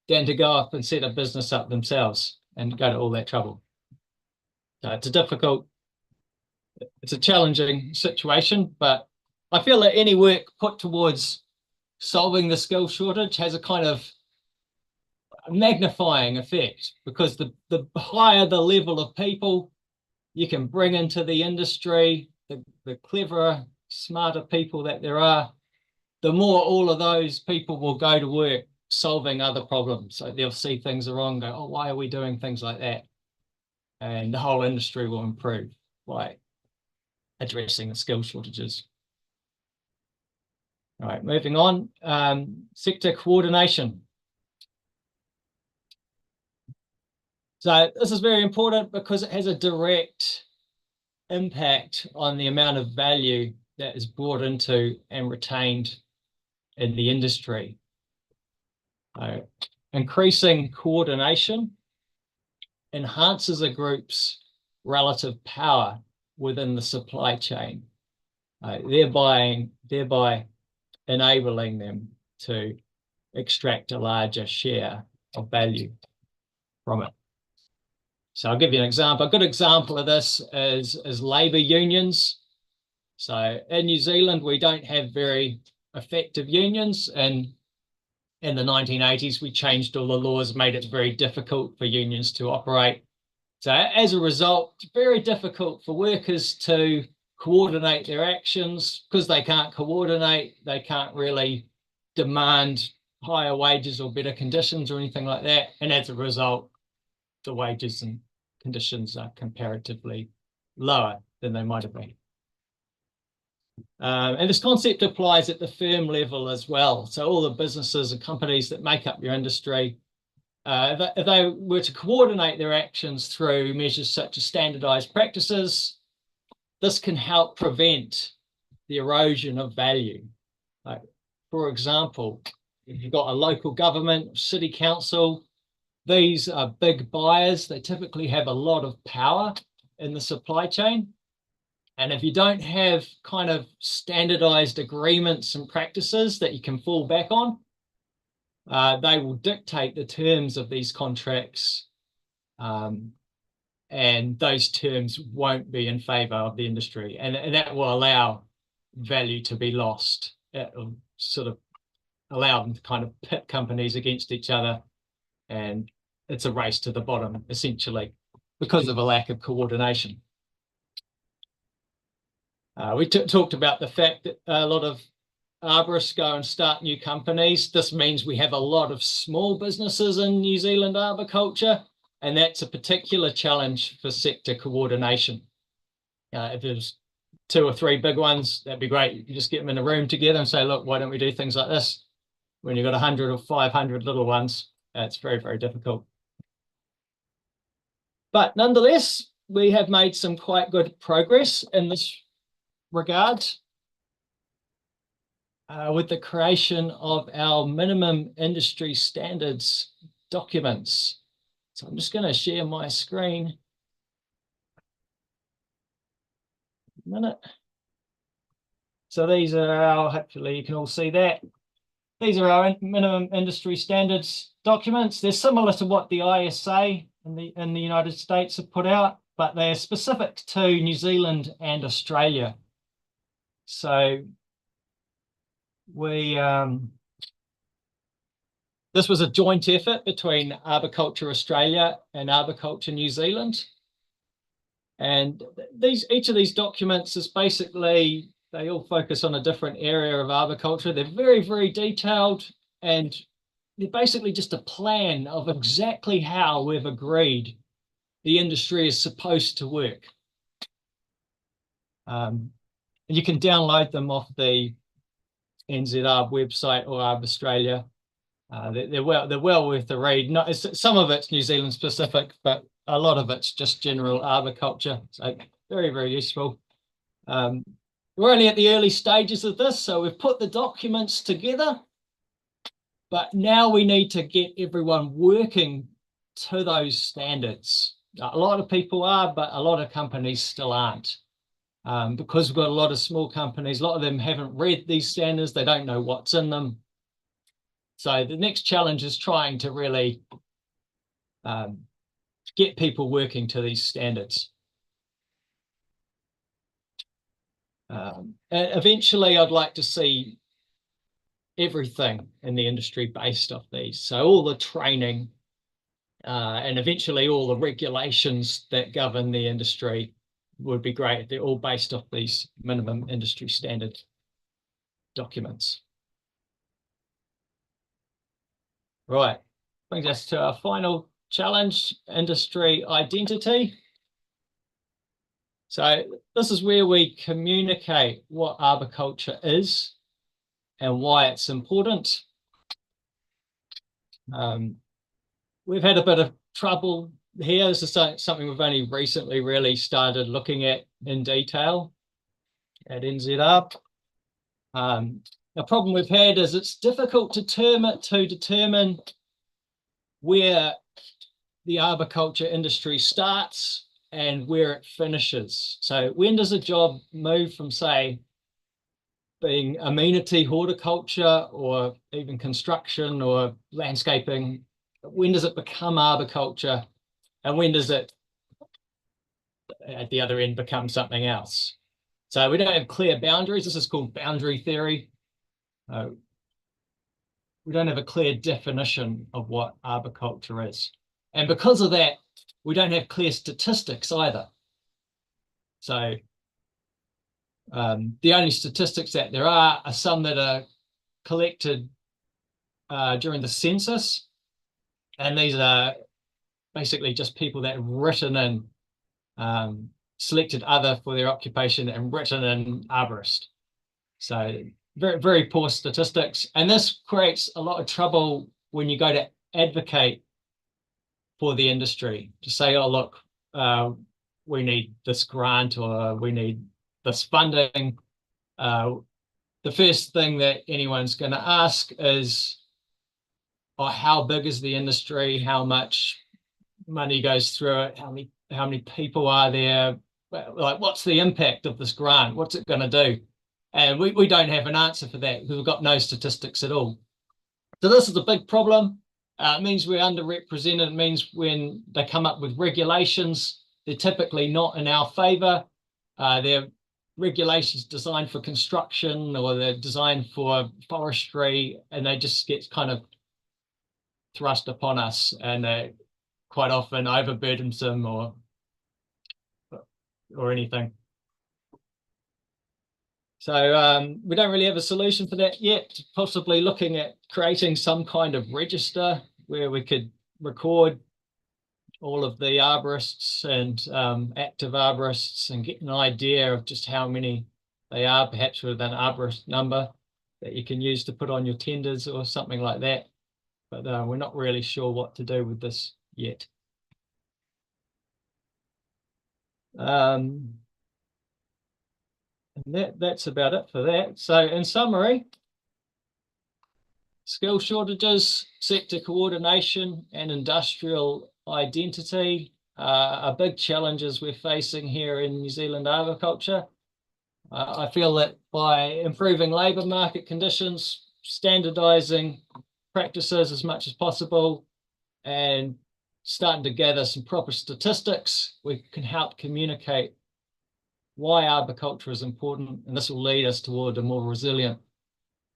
than to go off and set a business up themselves and go to all that trouble. So it's a challenging situation, but I feel that any work put towards solving the skill shortage has a kind of magnifying effect, because the higher the level of people you can bring into the industry, the cleverer, smarter people that there are, the more all of those people will go to work solving other problems. So they'll see things are wrong, go, oh, why are we doing things like that? And the whole industry will improve by addressing the skill shortages. All right, moving on, sector coordination. So this is very important because it has a direct impact on the amount of value that is brought into and retained in the industry. Increasing coordination enhances a group's relative power within the supply chain, thereby enabling them to extract a larger share of value from it. So I'll give you an example. A good example of this is labour unions. So in New Zealand, we don't have very effective unions, and in the 1980s, we changed all the laws, made it very difficult for unions to operate. So as a result, it's very difficult for workers to coordinate their actions. Because they can't coordinate, they can't really demand higher wages or better conditions or anything like that. And as a result, the wages and conditions are comparatively lower than they might have been. And this concept applies at the firm level as well. So all the businesses and companies that make up your industry, if they were to coordinate their actions through measures such as standardized practices, this can help prevent the erosion of value. Like, for example, if you've got a local government, city council, these are big buyers. They typically have a lot of power in the supply chain. And if you don't have kind of standardized agreements and practices that you can fall back on, they will dictate the terms of these contracts. And those terms won't be in favor of the industry. And that will allow value to be lost. It will sort of allow them to kind of pit companies against each other. And it's a race to the bottom, essentially, because of a lack of coordination. We talked about the fact that a lot of arborists go and start new companies. This means we have a lot of small businesses in New Zealand arboriculture, and that's a particular challenge for sector coordination. If there's 2 or 3 big ones, that'd be great. You can just get them in a room together and say, look, why don't we do things like this? When you've got 100 or 500 little ones, it's very, very difficult. But nonetheless, we have made some quite good progress in this regard with the creation of our minimum industry standards documents. So I'm just going to share my screen. A minute. So these are our, hopefully you can all see that. These are our minimum industry standards documents. They're similar to what the ISA in the United States have put out, but they're specific to New Zealand and Australia. So this was a joint effort between Arboriculture Australia and Arboriculture New Zealand. And each of these documents is basically, they all focus on a different area of arboriculture. They're very, very detailed, and they're basically just a plan of exactly how we've agreed the industry is supposed to work. You can download them off the NZARB website or Arb Australia. They're well worth the read. Some of it's New Zealand specific, but a lot of it's just general arboriculture. So very, very useful. We're only at the early stages of this, so we've put the documents together, but now we need to get everyone working to those standards. A lot of people are, but a lot of companies still aren't. Because we've got a lot of small companies, a lot of them haven't read these standards, they don't know what's in them. So the next challenge is trying to really get people working to these standards. And eventually, I'd like to see everything in the industry based off these. So all the training and eventually all the regulations that govern the industry would be great. They're all based off these minimum industry standard documents. Right, brings us to our final challenge, industry identity. So this is where we communicate what arboriculture is and why it's important. We've had a bit of trouble here. This is something we've only recently really started looking at in detail at NZARB. The problem we've had is it's difficult to determine where the arboriculture industry starts and where it finishes. So when does a job move from, say, being amenity horticulture or even construction or landscaping, when does it become arboriculture, and when does it, at the other end, become something else? So we don't have clear boundaries. This is called boundary theory. We don't have a clear definition of what arboriculture is. And because of that, we don't have clear statistics either. So the only statistics that there are some that are collected during the census. And these are basically just people that have written in, selected other for their occupation and written in arborist. So very, very poor statistics. And this creates a lot of trouble when you go to advocate for the industry to say, oh, look, we need this grant or we need this funding. The first thing that anyone's going to ask is, oh, how big is the industry? How much money goes through it? How many people are there? Like, what's the impact of this grant? What's it going to do? And we don't have an answer for that because we've got no statistics at all. So this is a big problem. It means we're underrepresented. It means when they come up with regulations, they're typically not in our favor. They're regulations designed for construction or they're designed for forestry, and they just get kind of thrust upon us, and they quite often overburdensome or anything. So we don't really have a solution for that yet. Possibly looking at creating some kind of register where we could record all of the arborists and active arborists and get an idea of just how many they are, perhaps with an arborist number that you can use to put on your tenders or something like that. But we're not really sure what to do with this yet. And that's about it for that. So in summary, skill shortages, sector coordination, and industrial identity are big challenges we're facing here in New Zealand arboriculture. I feel that by improving labour market conditions, standardising practices as much as possible, and starting to gather some proper statistics, we can help communicate why arboriculture is important, and this will lead us toward a more resilient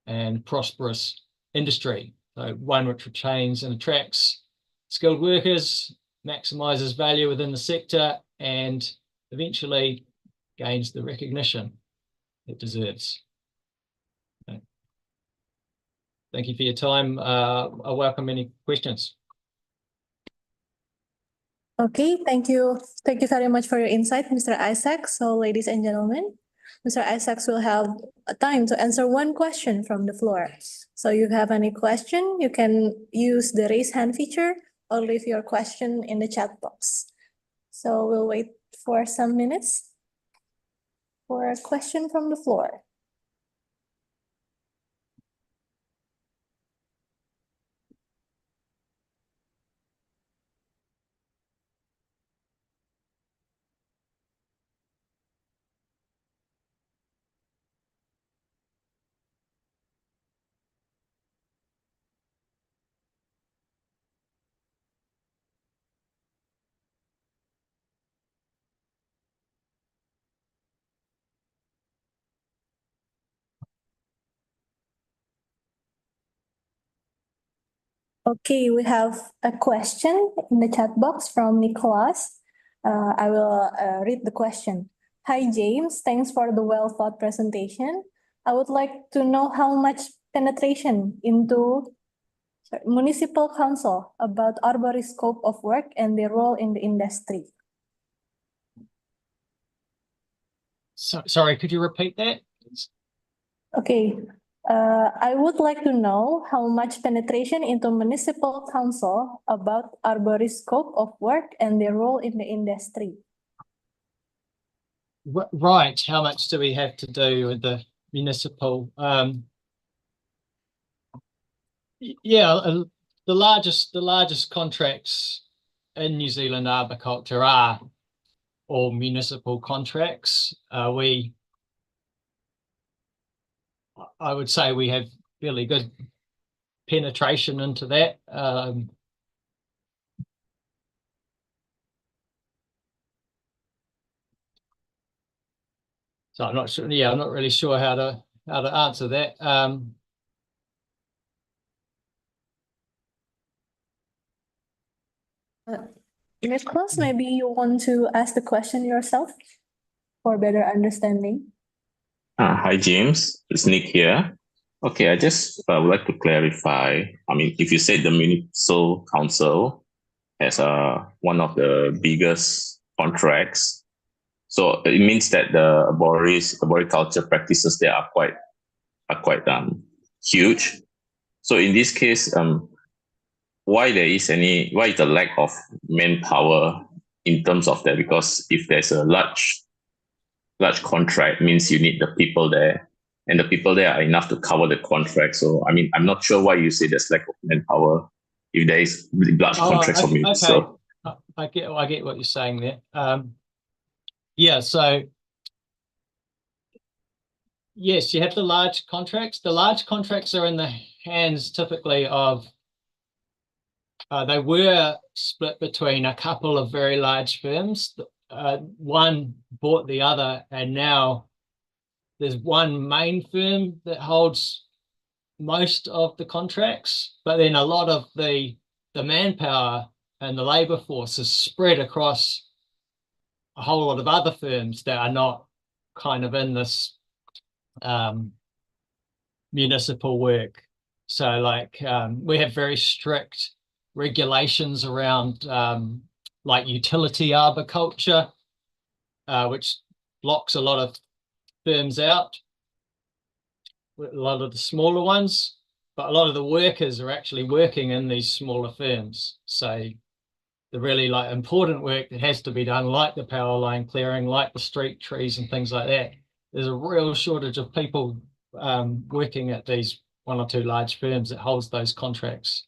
and prosperous industry. So one which retains and attracts skilled workers, maximises value within the sector, and eventually gains the recognition it deserves. Okay. Thank you for your time. I welcome any questions. Okay, thank you. Thank you very much for your insight, Mr. Isaac. So, ladies and gentlemen, Mr. Isaacs will have a time to answer one question from the floor. So, you have any question, you can use the raise hand feature or leave your question in the chat box. So, we'll wait for some minutes for a question from the floor. Okay, we have a question in the chat box from Nicholas. I will read the question. Hi, James. Thanks for the well-thought presentation. I would like to know how much penetration into municipal council about Arbori's scope of work and their role in the industry. Sorry, could you repeat that? Okay. I would like to know how much penetration into municipal council about Arbori's scope of work and their role in the industry. Right. How much do we have to do with the municipal? Yeah, the largest contracts in New Zealand arboriculture are all municipal contracts. I would say we have fairly good penetration into that. So I'm not sure. Yeah, I'm not really sure how to answer that. Nicholas, maybe you want to ask the question yourself for better understanding. Hi, James. It's Nick here. Okay, I just would like to clarify. I mean, if you said the municipal council has one of the biggest contracts, so it means that the arboriculture practices there are quite huge. So in this case, why is the lack of manpower in terms of that? Because if there's a large contract, means you need the people there, and the people there are enough to cover the contract. So I mean, I'm not sure why you say there's lack of manpower if there is large contracts for me. Okay. So I get what you're saying there. Yeah, so yes, you have the large contracts. The large contracts are in the hands typically of they were split between a couple of very large firms. One bought the other, and now there's one main firm that holds most of the contracts, but then a lot of the manpower and the labor force is spread across a whole lot of other firms that are not kind of in this municipal work. So like we have very strict regulations around like utility arboriculture, which blocks a lot of firms out, a lot of the smaller ones, but a lot of the workers are actually working in these smaller firms. So the really like important work that has to be done, like the power line clearing, like the street trees and things like that, there's a real shortage of people working at these one or two large firms that holds those contracts.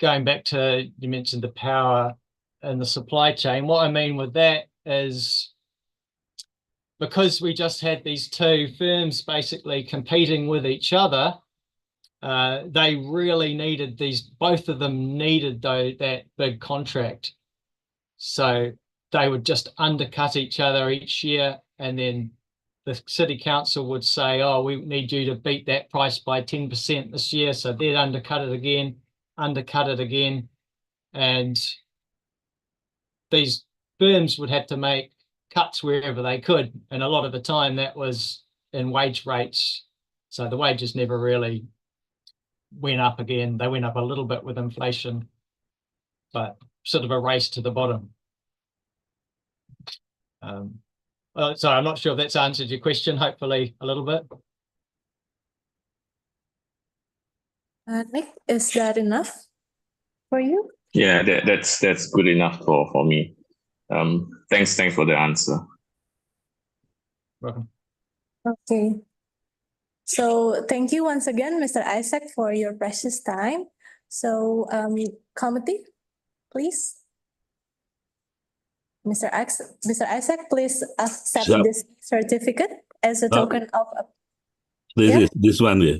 Going back to, you mentioned the power and the supply chain. What I mean with that is because we just had these two firms basically competing with each other, they really needed both of them needed that big contract. So they would just undercut each other each year, and then the city council would say, oh, we need you to beat that price by 10% this year. So they'd undercut it again, and these firms would have to make cuts wherever they could. And a lot of the time that was in wage rates. So the wages never really went up again. They went up a little bit with inflation, but sort of a race to the bottom. So I'm not sure if that's answered your question, hopefully a little bit. Nick, is that enough for you? Yeah, that's good enough for me. Thanks for the answer. Welcome. Okay. So thank you once again, Mr. Isaac, for your precious time. So committee, please. Mr. Isaac, please accept this certificate as a token of. This one, yeah.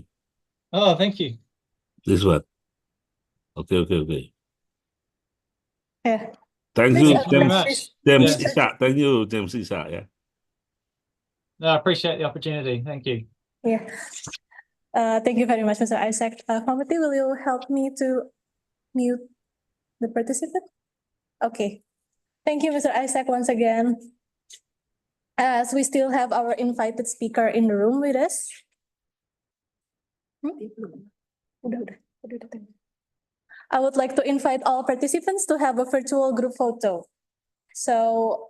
Oh, thank you. This one. Okay. Yeah. Thank Please you, very much. James Yeah. Isa. Thank you, James Isa. Yeah. No, I appreciate the opportunity. Thank you. Yeah. Thank you very much, Mr. Isaac. Committee, will you help me to mute the participant? Okay. Thank you, Mr. Isaac, once again. As we still have our invited speaker in the room with us. I would like to invite all participants to have a virtual group photo. So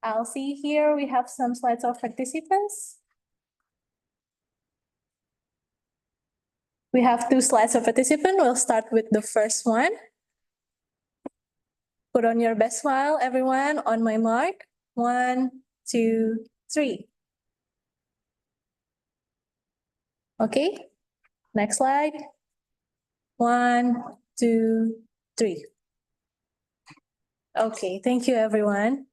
I'll see here we have some slides of participants. We have 2 slides of participant. We'll start with the first one. Put on your best smile, everyone. On my mark. 1, 2, 3. Okay. Next slide. 1, 2, 3. Okay, thank you, everyone.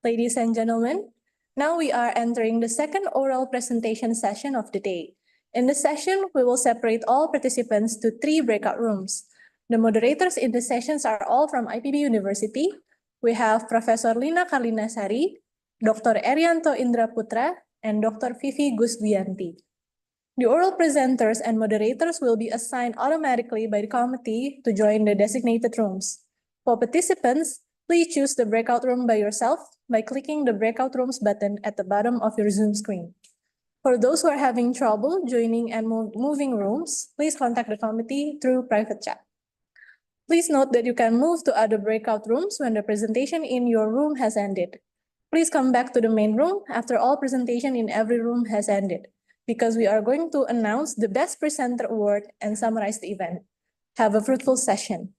Ladies and gentlemen, now we are entering the second oral presentation session of the day. In this session, we will separate all participants to 3 breakout rooms. The moderators in the sessions are all from IPB University. We have Professor Lina Karlinasari, Dr. Erianto Indraputra, and Dr. Vivi Gusbianti. The oral presenters and moderators will be assigned automatically by the committee to join the designated rooms. For participants, please choose the breakout room by yourself by clicking the breakout rooms button at the bottom of your Zoom screen. For those who are having trouble joining and moving rooms, please contact the committee through private chat. Please note that you can move to other breakout rooms when the presentation in your room has ended. Please come back to the main room after all presentation in every room has ended, because we are going to announce the Best Presenter Award and summarize the event. Have a fruitful session.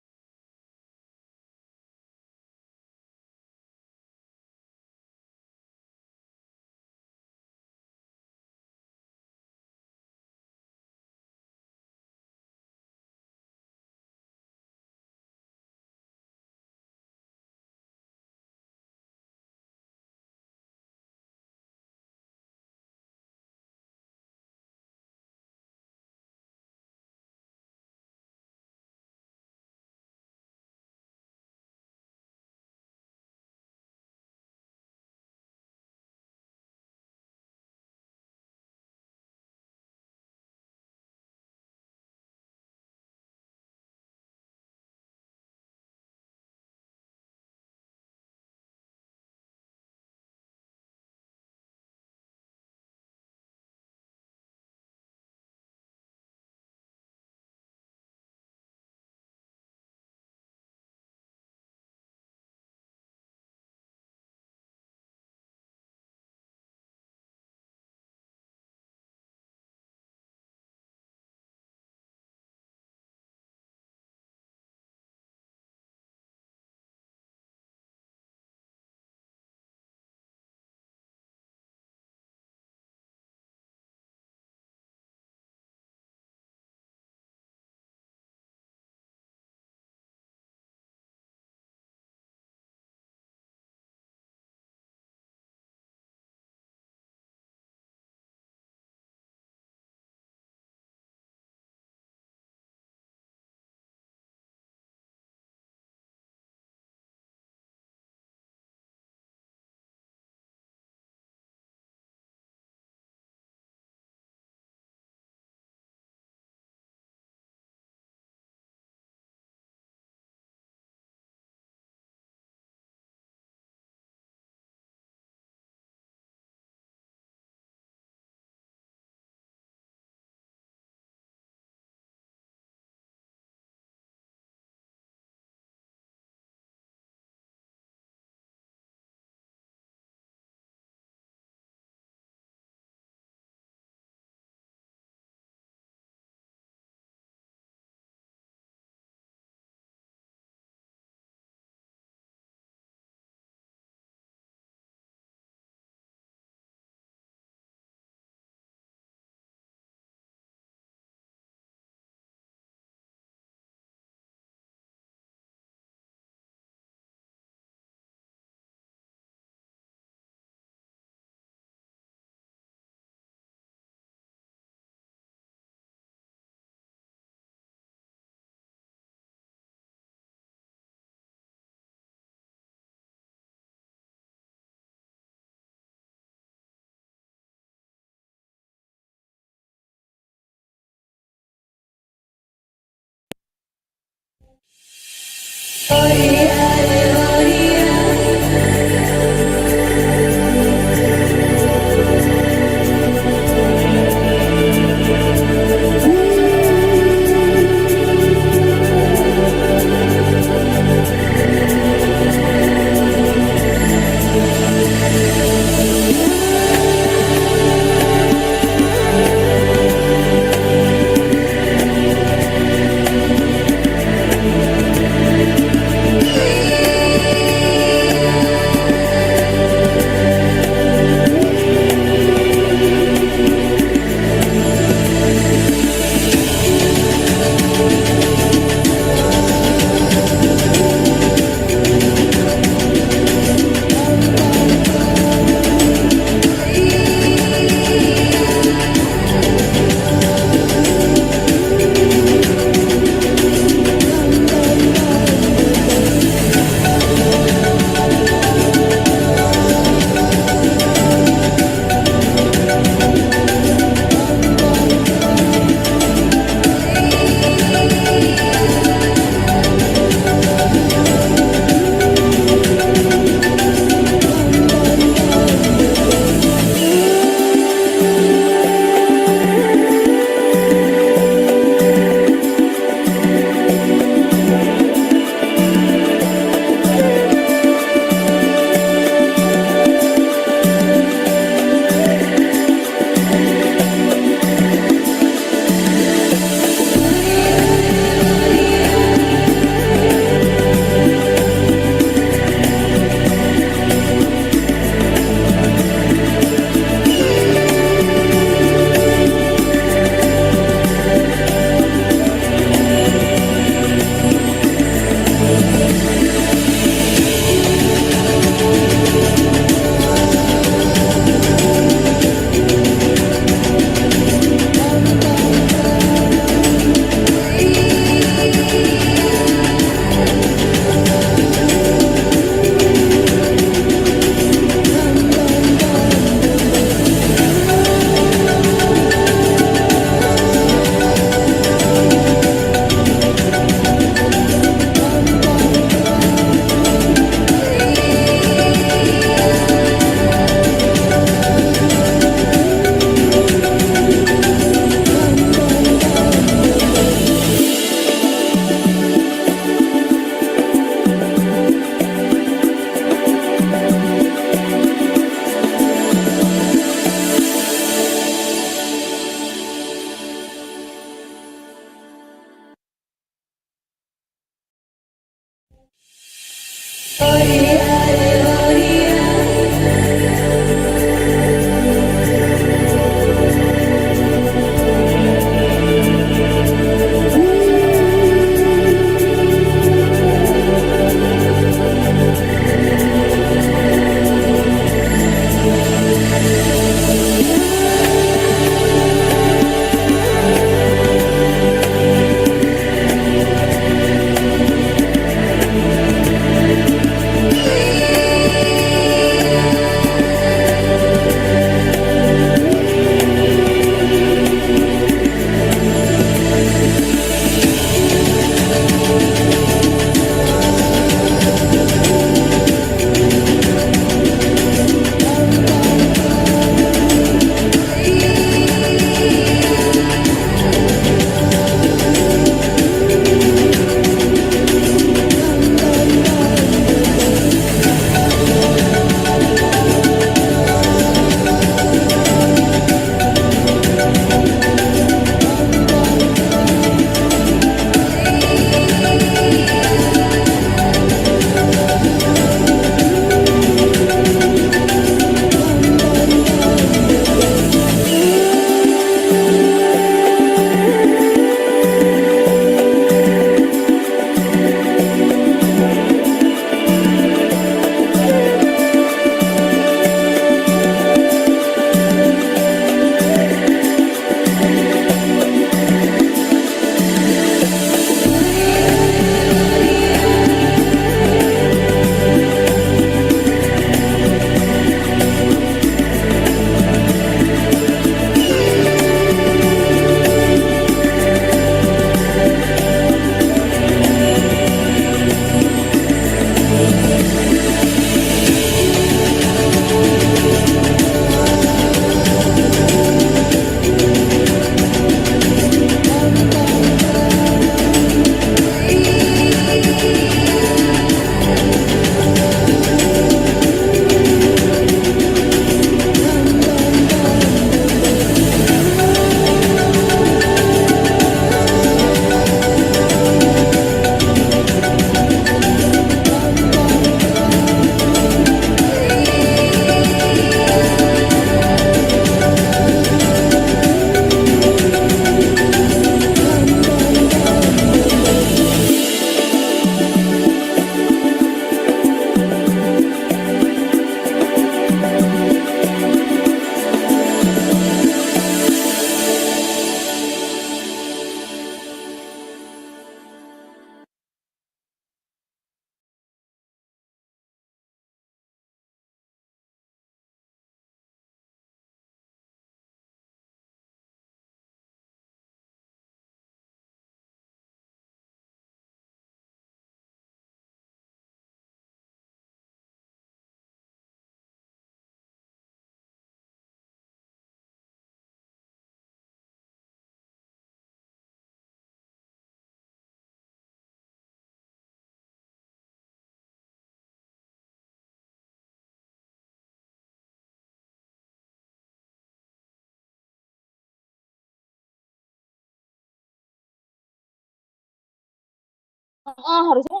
Harusnya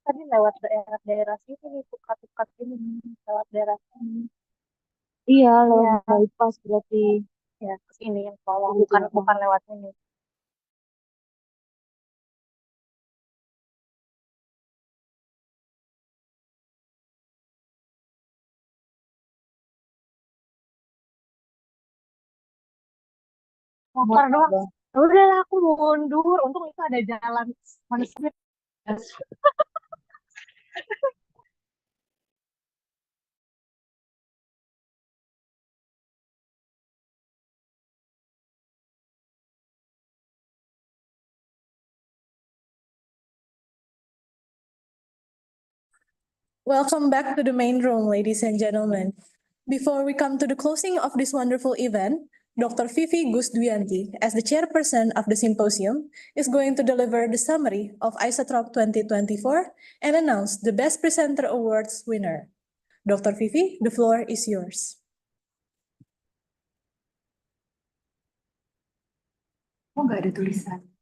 tadi lewat daerah-daerah situ nih, tukat-tukat ini lewat daerah sini. Iya, lewat bypass berarti. Ya, ke sini yang bawah, bukan lewat ini. Motor doang. Udah lah, aku mundur. Untung itu ada jalan manusia. Welcome back to the main room, ladies and gentlemen. Before we come to the closing of this wonderful event, Dr. Vivi Gusdwianti, as the chairperson of the symposium, is going to deliver the summary of ISATrop 2024 and announce the Best Presenter Awards winner. Dr. Vivi, the floor is yours. Oh, nggak ada tulisan.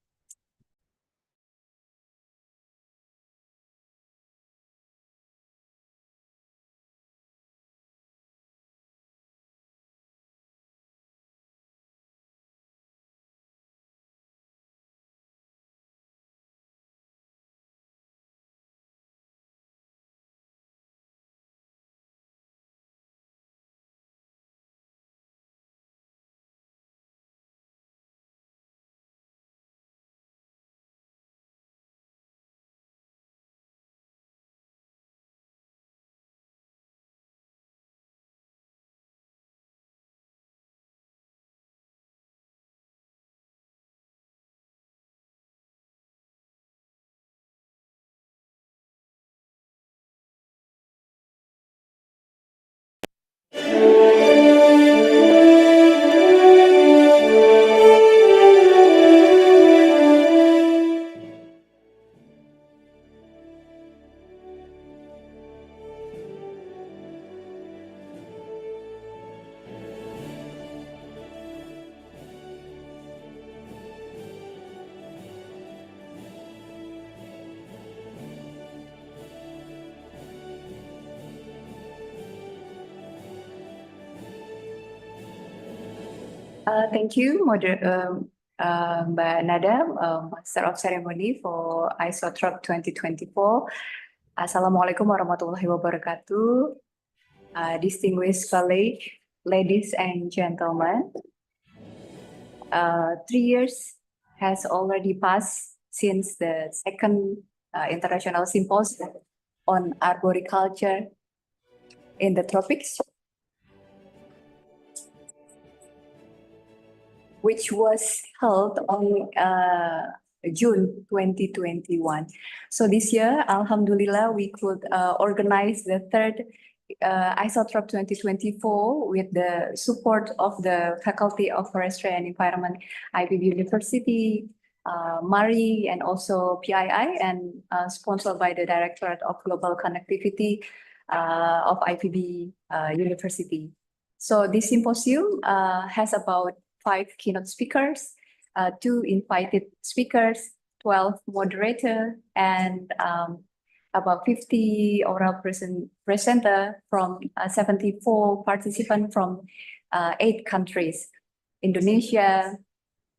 Thank you, Mbak Nada, Master of Ceremony for ISATrop 2024. Assalamualaikum warahmatullahi wabarakatuh. Distinguished colleagues, ladies and gentlemen, 3 years has already passed since the second International Symposium on Arboriculture in the Tropics, which was held on June 2021. So this year, Alhamdulillah, we could organize the third ISATrop 2024 with the support of the Faculty of Forestry and Environment, IPB University, MARI, and also PII, and sponsored by the Directorate of Global Connectivity of IPB University. So this symposium has about 5 keynote speakers, 2 invited speakers, 12 moderators, and about 50 oral presenter from 74 participants from 8 countries: Indonesia,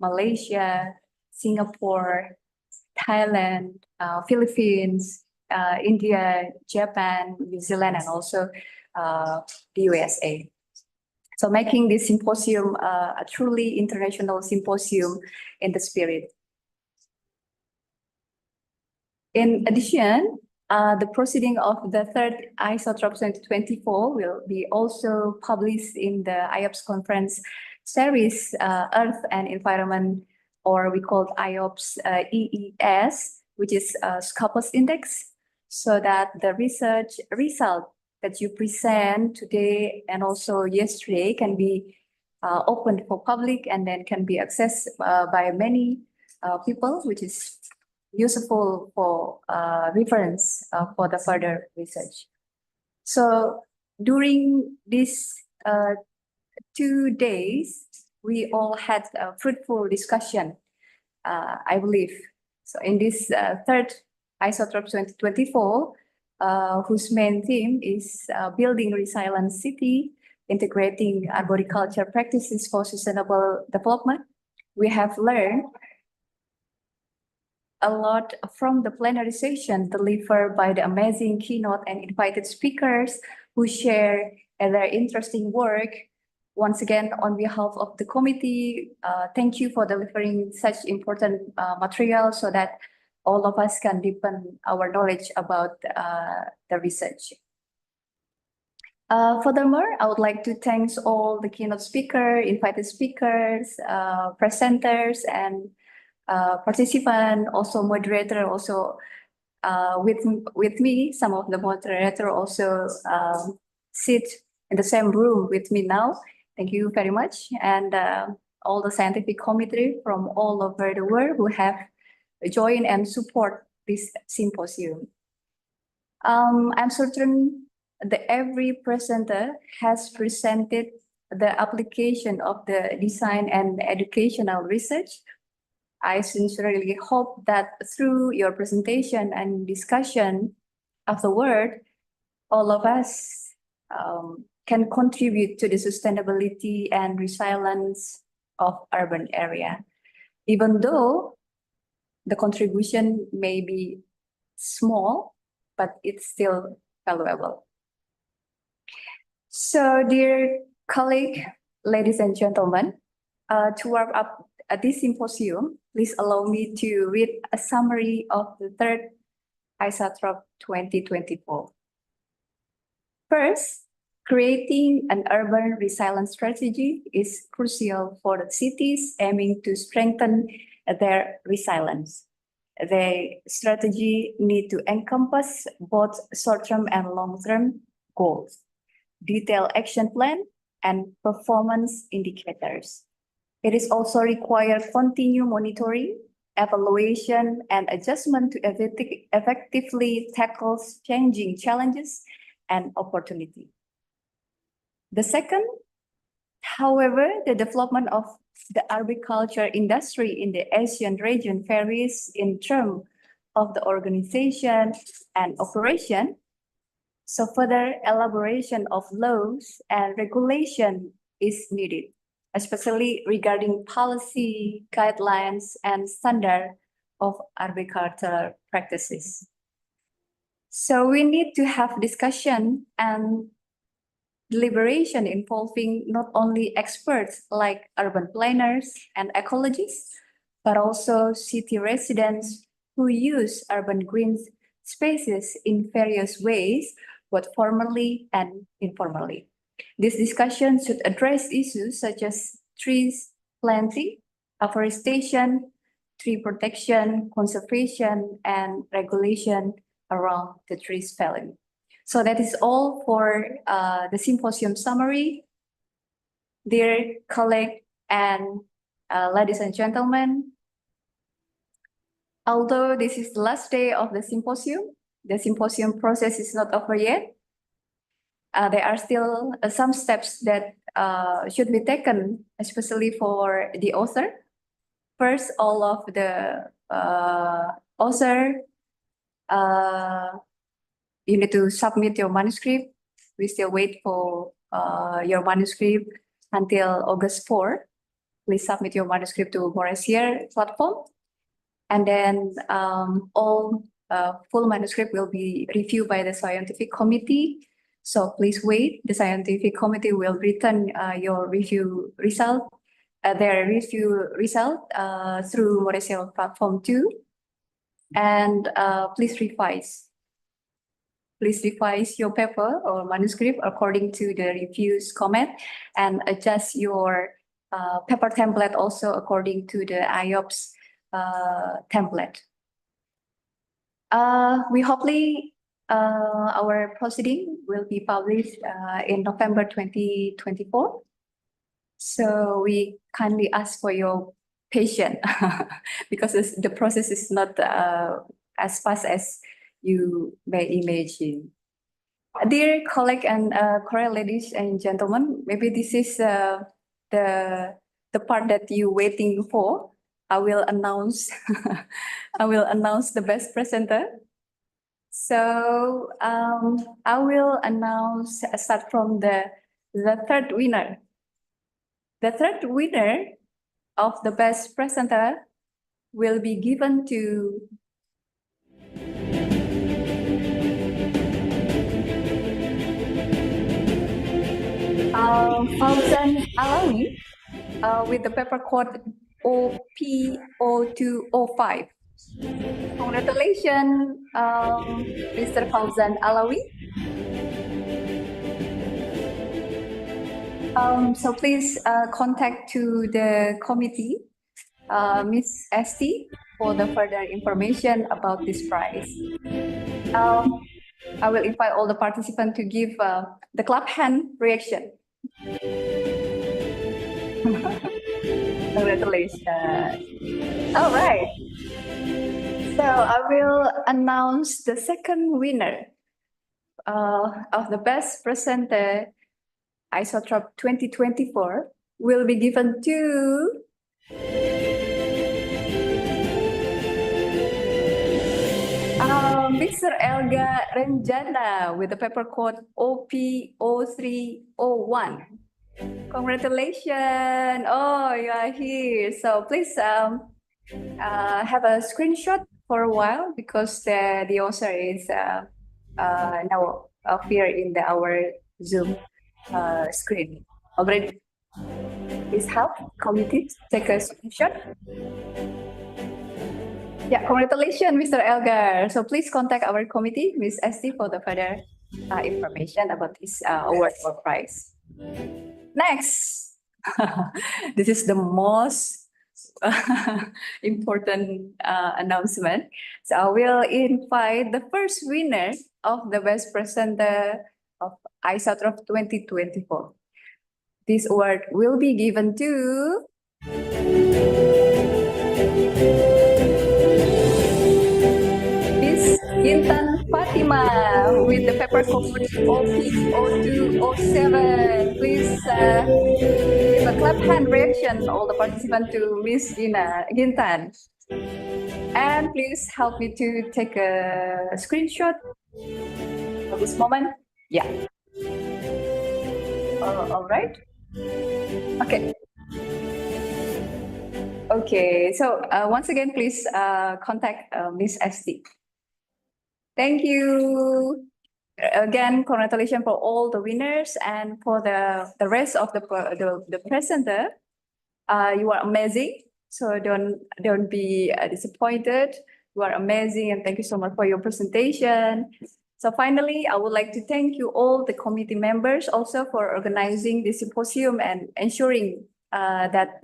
Malaysia, Singapore, Thailand, Philippines, India, Japan, New Zealand, and also the USA. So making this symposium a truly international symposium in the spirit. In addition, the proceeding of the third ISATrop 2024 will be also published in the IOPS conference series, Earth and Environment, or we call IOPS EES, which is Scopus Index, so that the research result that you present today and also yesterday can be opened for public and then can be accessed by many people, which is useful for reference for the further research. So during these 2 days, we all had a fruitful discussion, I believe. So in this third ISATrop 2024, whose main theme is building resilient city, integrating arboriculture practices for sustainable development, we have learned a lot from the plenary session delivered by the amazing keynote and invited speakers who share their interesting work. Once again, on behalf of the committee, thank you for delivering such important material so that all of us can deepen our knowledge about the research. Furthermore, I would like to thank all the keynote speakers, invited speakers, presenters, and participant, also moderator, also with me. Some of the moderator also sit in the same room with me now. Thank you very much, and all the scientific committee from all over the world who have joined and support this symposium. I'm certain that every presenter has presented the application of the design and educational research. I sincerely hope that through your presentation and discussion afterward, all of us can contribute to the sustainability and resilience of urban area. Even though the contribution may be small, but it's still valuable. So, dear colleague, ladies and gentlemen, to wrap up this symposium, please allow me to read a summary of the third ISATrop 2024. First, creating an urban resilience strategy is crucial for the cities aiming to strengthen their resilience. The strategy needs to encompass both short-term and long-term goals, detailed action plan, and performance indicators. It is also required continued monitoring, evaluation, and adjustment to effectively tackle changing challenges and opportunity. The second, however, the development of the arboriculture industry in the Asian region varies in terms of the organization and operation. So further elaboration of laws and regulation is needed, especially regarding policy, guidelines, and standard of arboriculture practices. So we need to have discussion and deliberation involving not only experts like urban planners and ecologists, but also city residents who use urban green spaces in various ways, both formally and informally. This discussion should address issues such as trees planting, afforestation, tree protection, conservation, and regulation around the trees felling. So that is all for the symposium summary. Dear colleagues and ladies and gentlemen, although this is the last day of the symposium process is not over yet. There are still some steps that should be taken, especially for the author. First, all of the author, you need to submit your manuscript. We still wait for your manuscript until August 4. Please submit your manuscript to Moresier platform. And then all full manuscript will be reviewed by the scientific committee. So please wait. The scientific committee will return your review result, their review result through Moresier platform too. And please revise. Please revise your paper or manuscript according to the review's comment and adjust your paper template also according to the IOPS template. We hopefully our proceeding will be published in November 2024. So we kindly ask for your patience because the process is not as fast as you may imagine. Dear colleague and correct ladies and gentlemen, maybe this is the part that you waiting for. I will announce I will announce the best presenter. So I will announce start from the third winner. The third winner of the best presenter will be given to Fauzan Alawi with the paper code OP0205. Congratulations, Mr. Fauzan Alawi. So please contact to the committee, Miss Esti, for the further information about this prize. I will invite all the participants to give the clap hand reaction. Congratulations. All right. So I will announce the second winner of the best presenter ISATrop 2024 will be given to Mr. Elga Renjana with the paper code OP0301. Congratulations. Oh, you are here. So please have a screenshot for a while because the author is now appear in our Zoom screen. Already, please help committee take a screenshot. Yeah, congratulations, Mr. Elgar. So please contact our committee, Ms. Esti, for the further information about this award or prize. Next, this is the most important announcement. So I will invite the first winner of the best presenter of ISATrop 2024. This award will be given to Miss Intan Fatima with the paper code OP0207. Please give a clap hand reaction, all the participants, to Miss Gintan. And please help me to take a screenshot of this moment. Yeah. All right. Okay. Okay. So once again, please contact Miss Esti. Thank you. Again, congratulations for all the winners and for the rest of the presenter. You are amazing. So don't be disappointed. You are amazing, and thank you so much for your presentation. So finally, I would like to thank you all the committee members also for organizing this symposium and ensuring that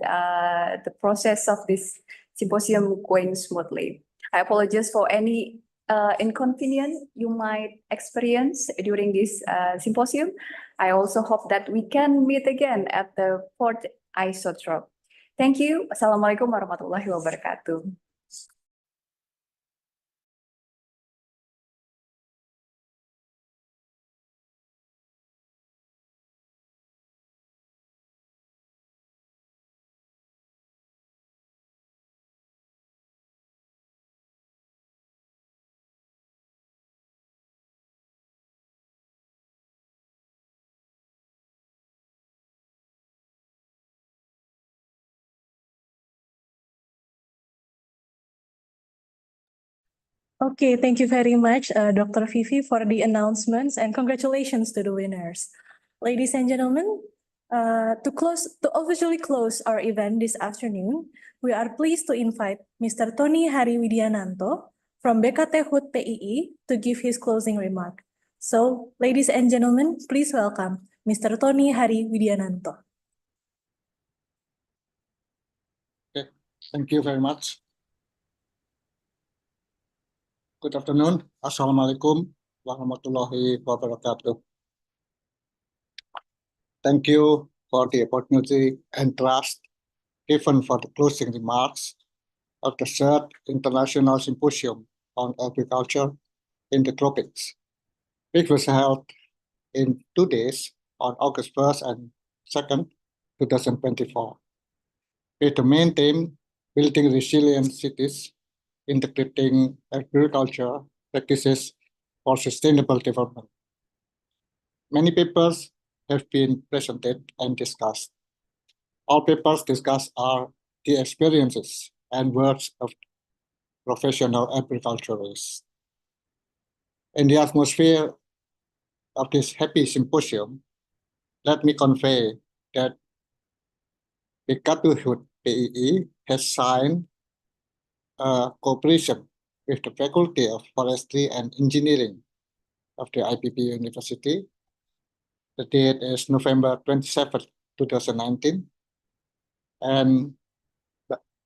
the process of this symposium going smoothly. I apologize for any inconvenience you might experience during this symposium. I also hope that we can meet again at the fourth ISATrop. Thank you. Assalamualaikum warahmatullahi wabarakatuh. Okay, thank you very much, Dr. Vivi, for the announcements, and congratulations to the winners. Ladies and gentlemen, to officially close our event this afternoon, we are pleased to invite Mr. Tony Hari Widiananto from BKT HUT PII to give his closing remark. So, ladies and gentlemen, please welcome Mr. Tony Hari Widiananto. Okay, thank you very much. Good afternoon. Assalamualaikum warahmatullahi wabarakatuh. Thank you for the opportunity and trust given for the closing remarks of the third International Symposium on Arboriculture in the Tropics, which was held in 2 days on August 1st and 2nd, 2024. With the main theme, building resilient cities, integrating agriculture practices for sustainable development. Many papers have been presented and discussed. All papers discussed are the experiences and works of professional agriculturists. In the atmosphere of this happy symposium, let me convey that the Brotherhood PEE has signed a cooperation with the Faculty of Forestry and Engineering of the IPB University. The date is November 27, 2019, and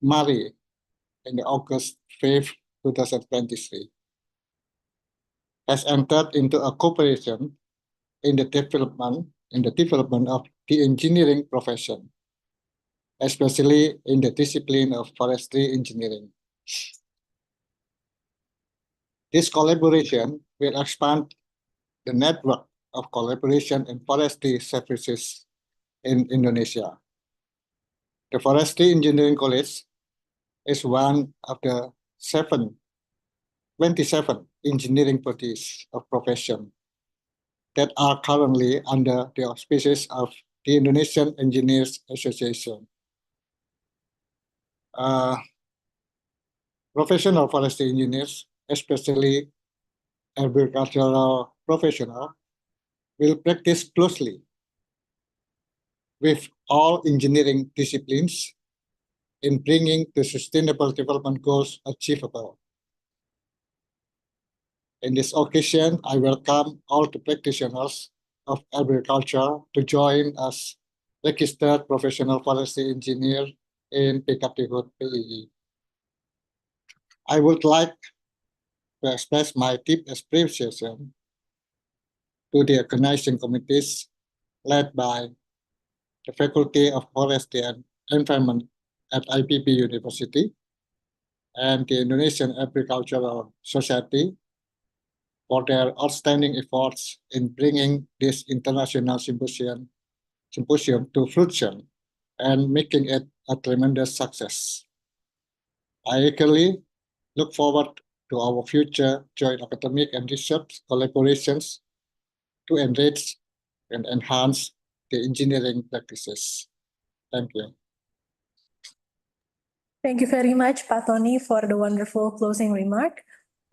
Mari in the August 5th, 2023, has entered into a cooperation in the development of the engineering profession, especially in the discipline of forestry engineering. This collaboration will expand the network of collaboration in forestry services in Indonesia. The Forestry Engineering College is one of the 27 engineering bodies of profession that are currently under the auspices of the Indonesian Engineers Association. Professional forestry engineers, especially agricultural professionals, will practice closely with all engineering disciplines in bringing the sustainable development goals achievable. In this occasion, I welcome all the practitioners of agriculture to join as registered professional forestry engineer in Brotherhood PEE. I would like to express my deep appreciation to the organizing committees led by the Faculty of Forestry and Environment at IPB University and the Indonesian Agricultural Society for their outstanding efforts in bringing this international symposium to fruition and making it a tremendous success. I eagerly look forward to our future joint academic and research collaborations to enrich and enhance the engineering practices. Thank you. Thank you very much, Pak Tony, for the wonderful closing remark.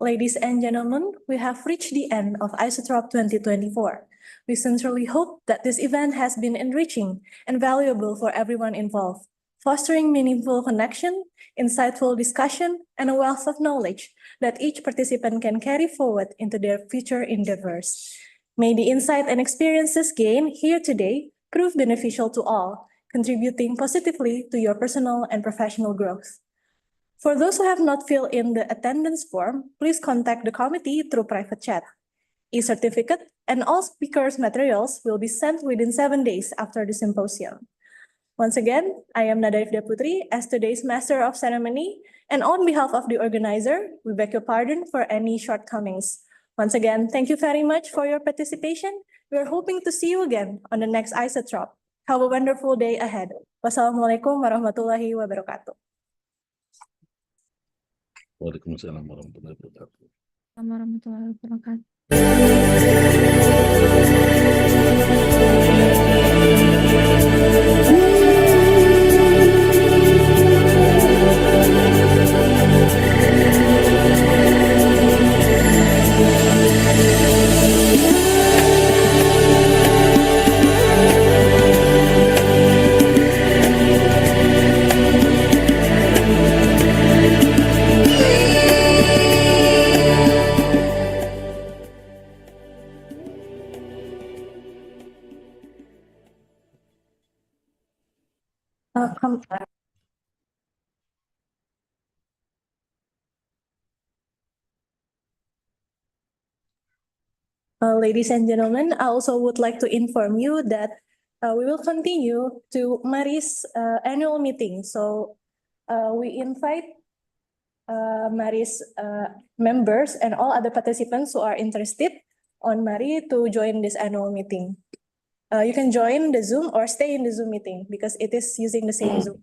Ladies and gentlemen, we have reached the end of ISATrop 2024. We sincerely hope that this event has been enriching and valuable for everyone involved, fostering meaningful connection, insightful discussion, and a wealth of knowledge that each participant can carry forward into their future endeavors. May the insight and experiences gained here today prove beneficial to all, contributing positively to your personal and professional growth. For those who have not filled in the attendance form, please contact the committee through private chat. E-certificate and all speakers' materials will be sent within 7 days after the symposium. Once again, I am Nada Ifda Putri as today's Master of Ceremony, and on behalf of the organizer, we beg your pardon for any shortcomings. Once again, thank you very much for your participation. We are hoping to see you again on the next ISATrop. Have a wonderful day ahead. Wassalamualaikum warahmatullahi wabarakatuh. Waalaikumsalam warahmatullahi wabarakatuh. Warahmatullahi wabarakatuh. Ladies and gentlemen, I also would like to inform you that we will continue to Mari's annual meeting. So we invite Mari's members and all other participants who are interested on Mari to join this annual meeting. You can join the Zoom or stay in the Zoom meeting because it is using the same Zoom.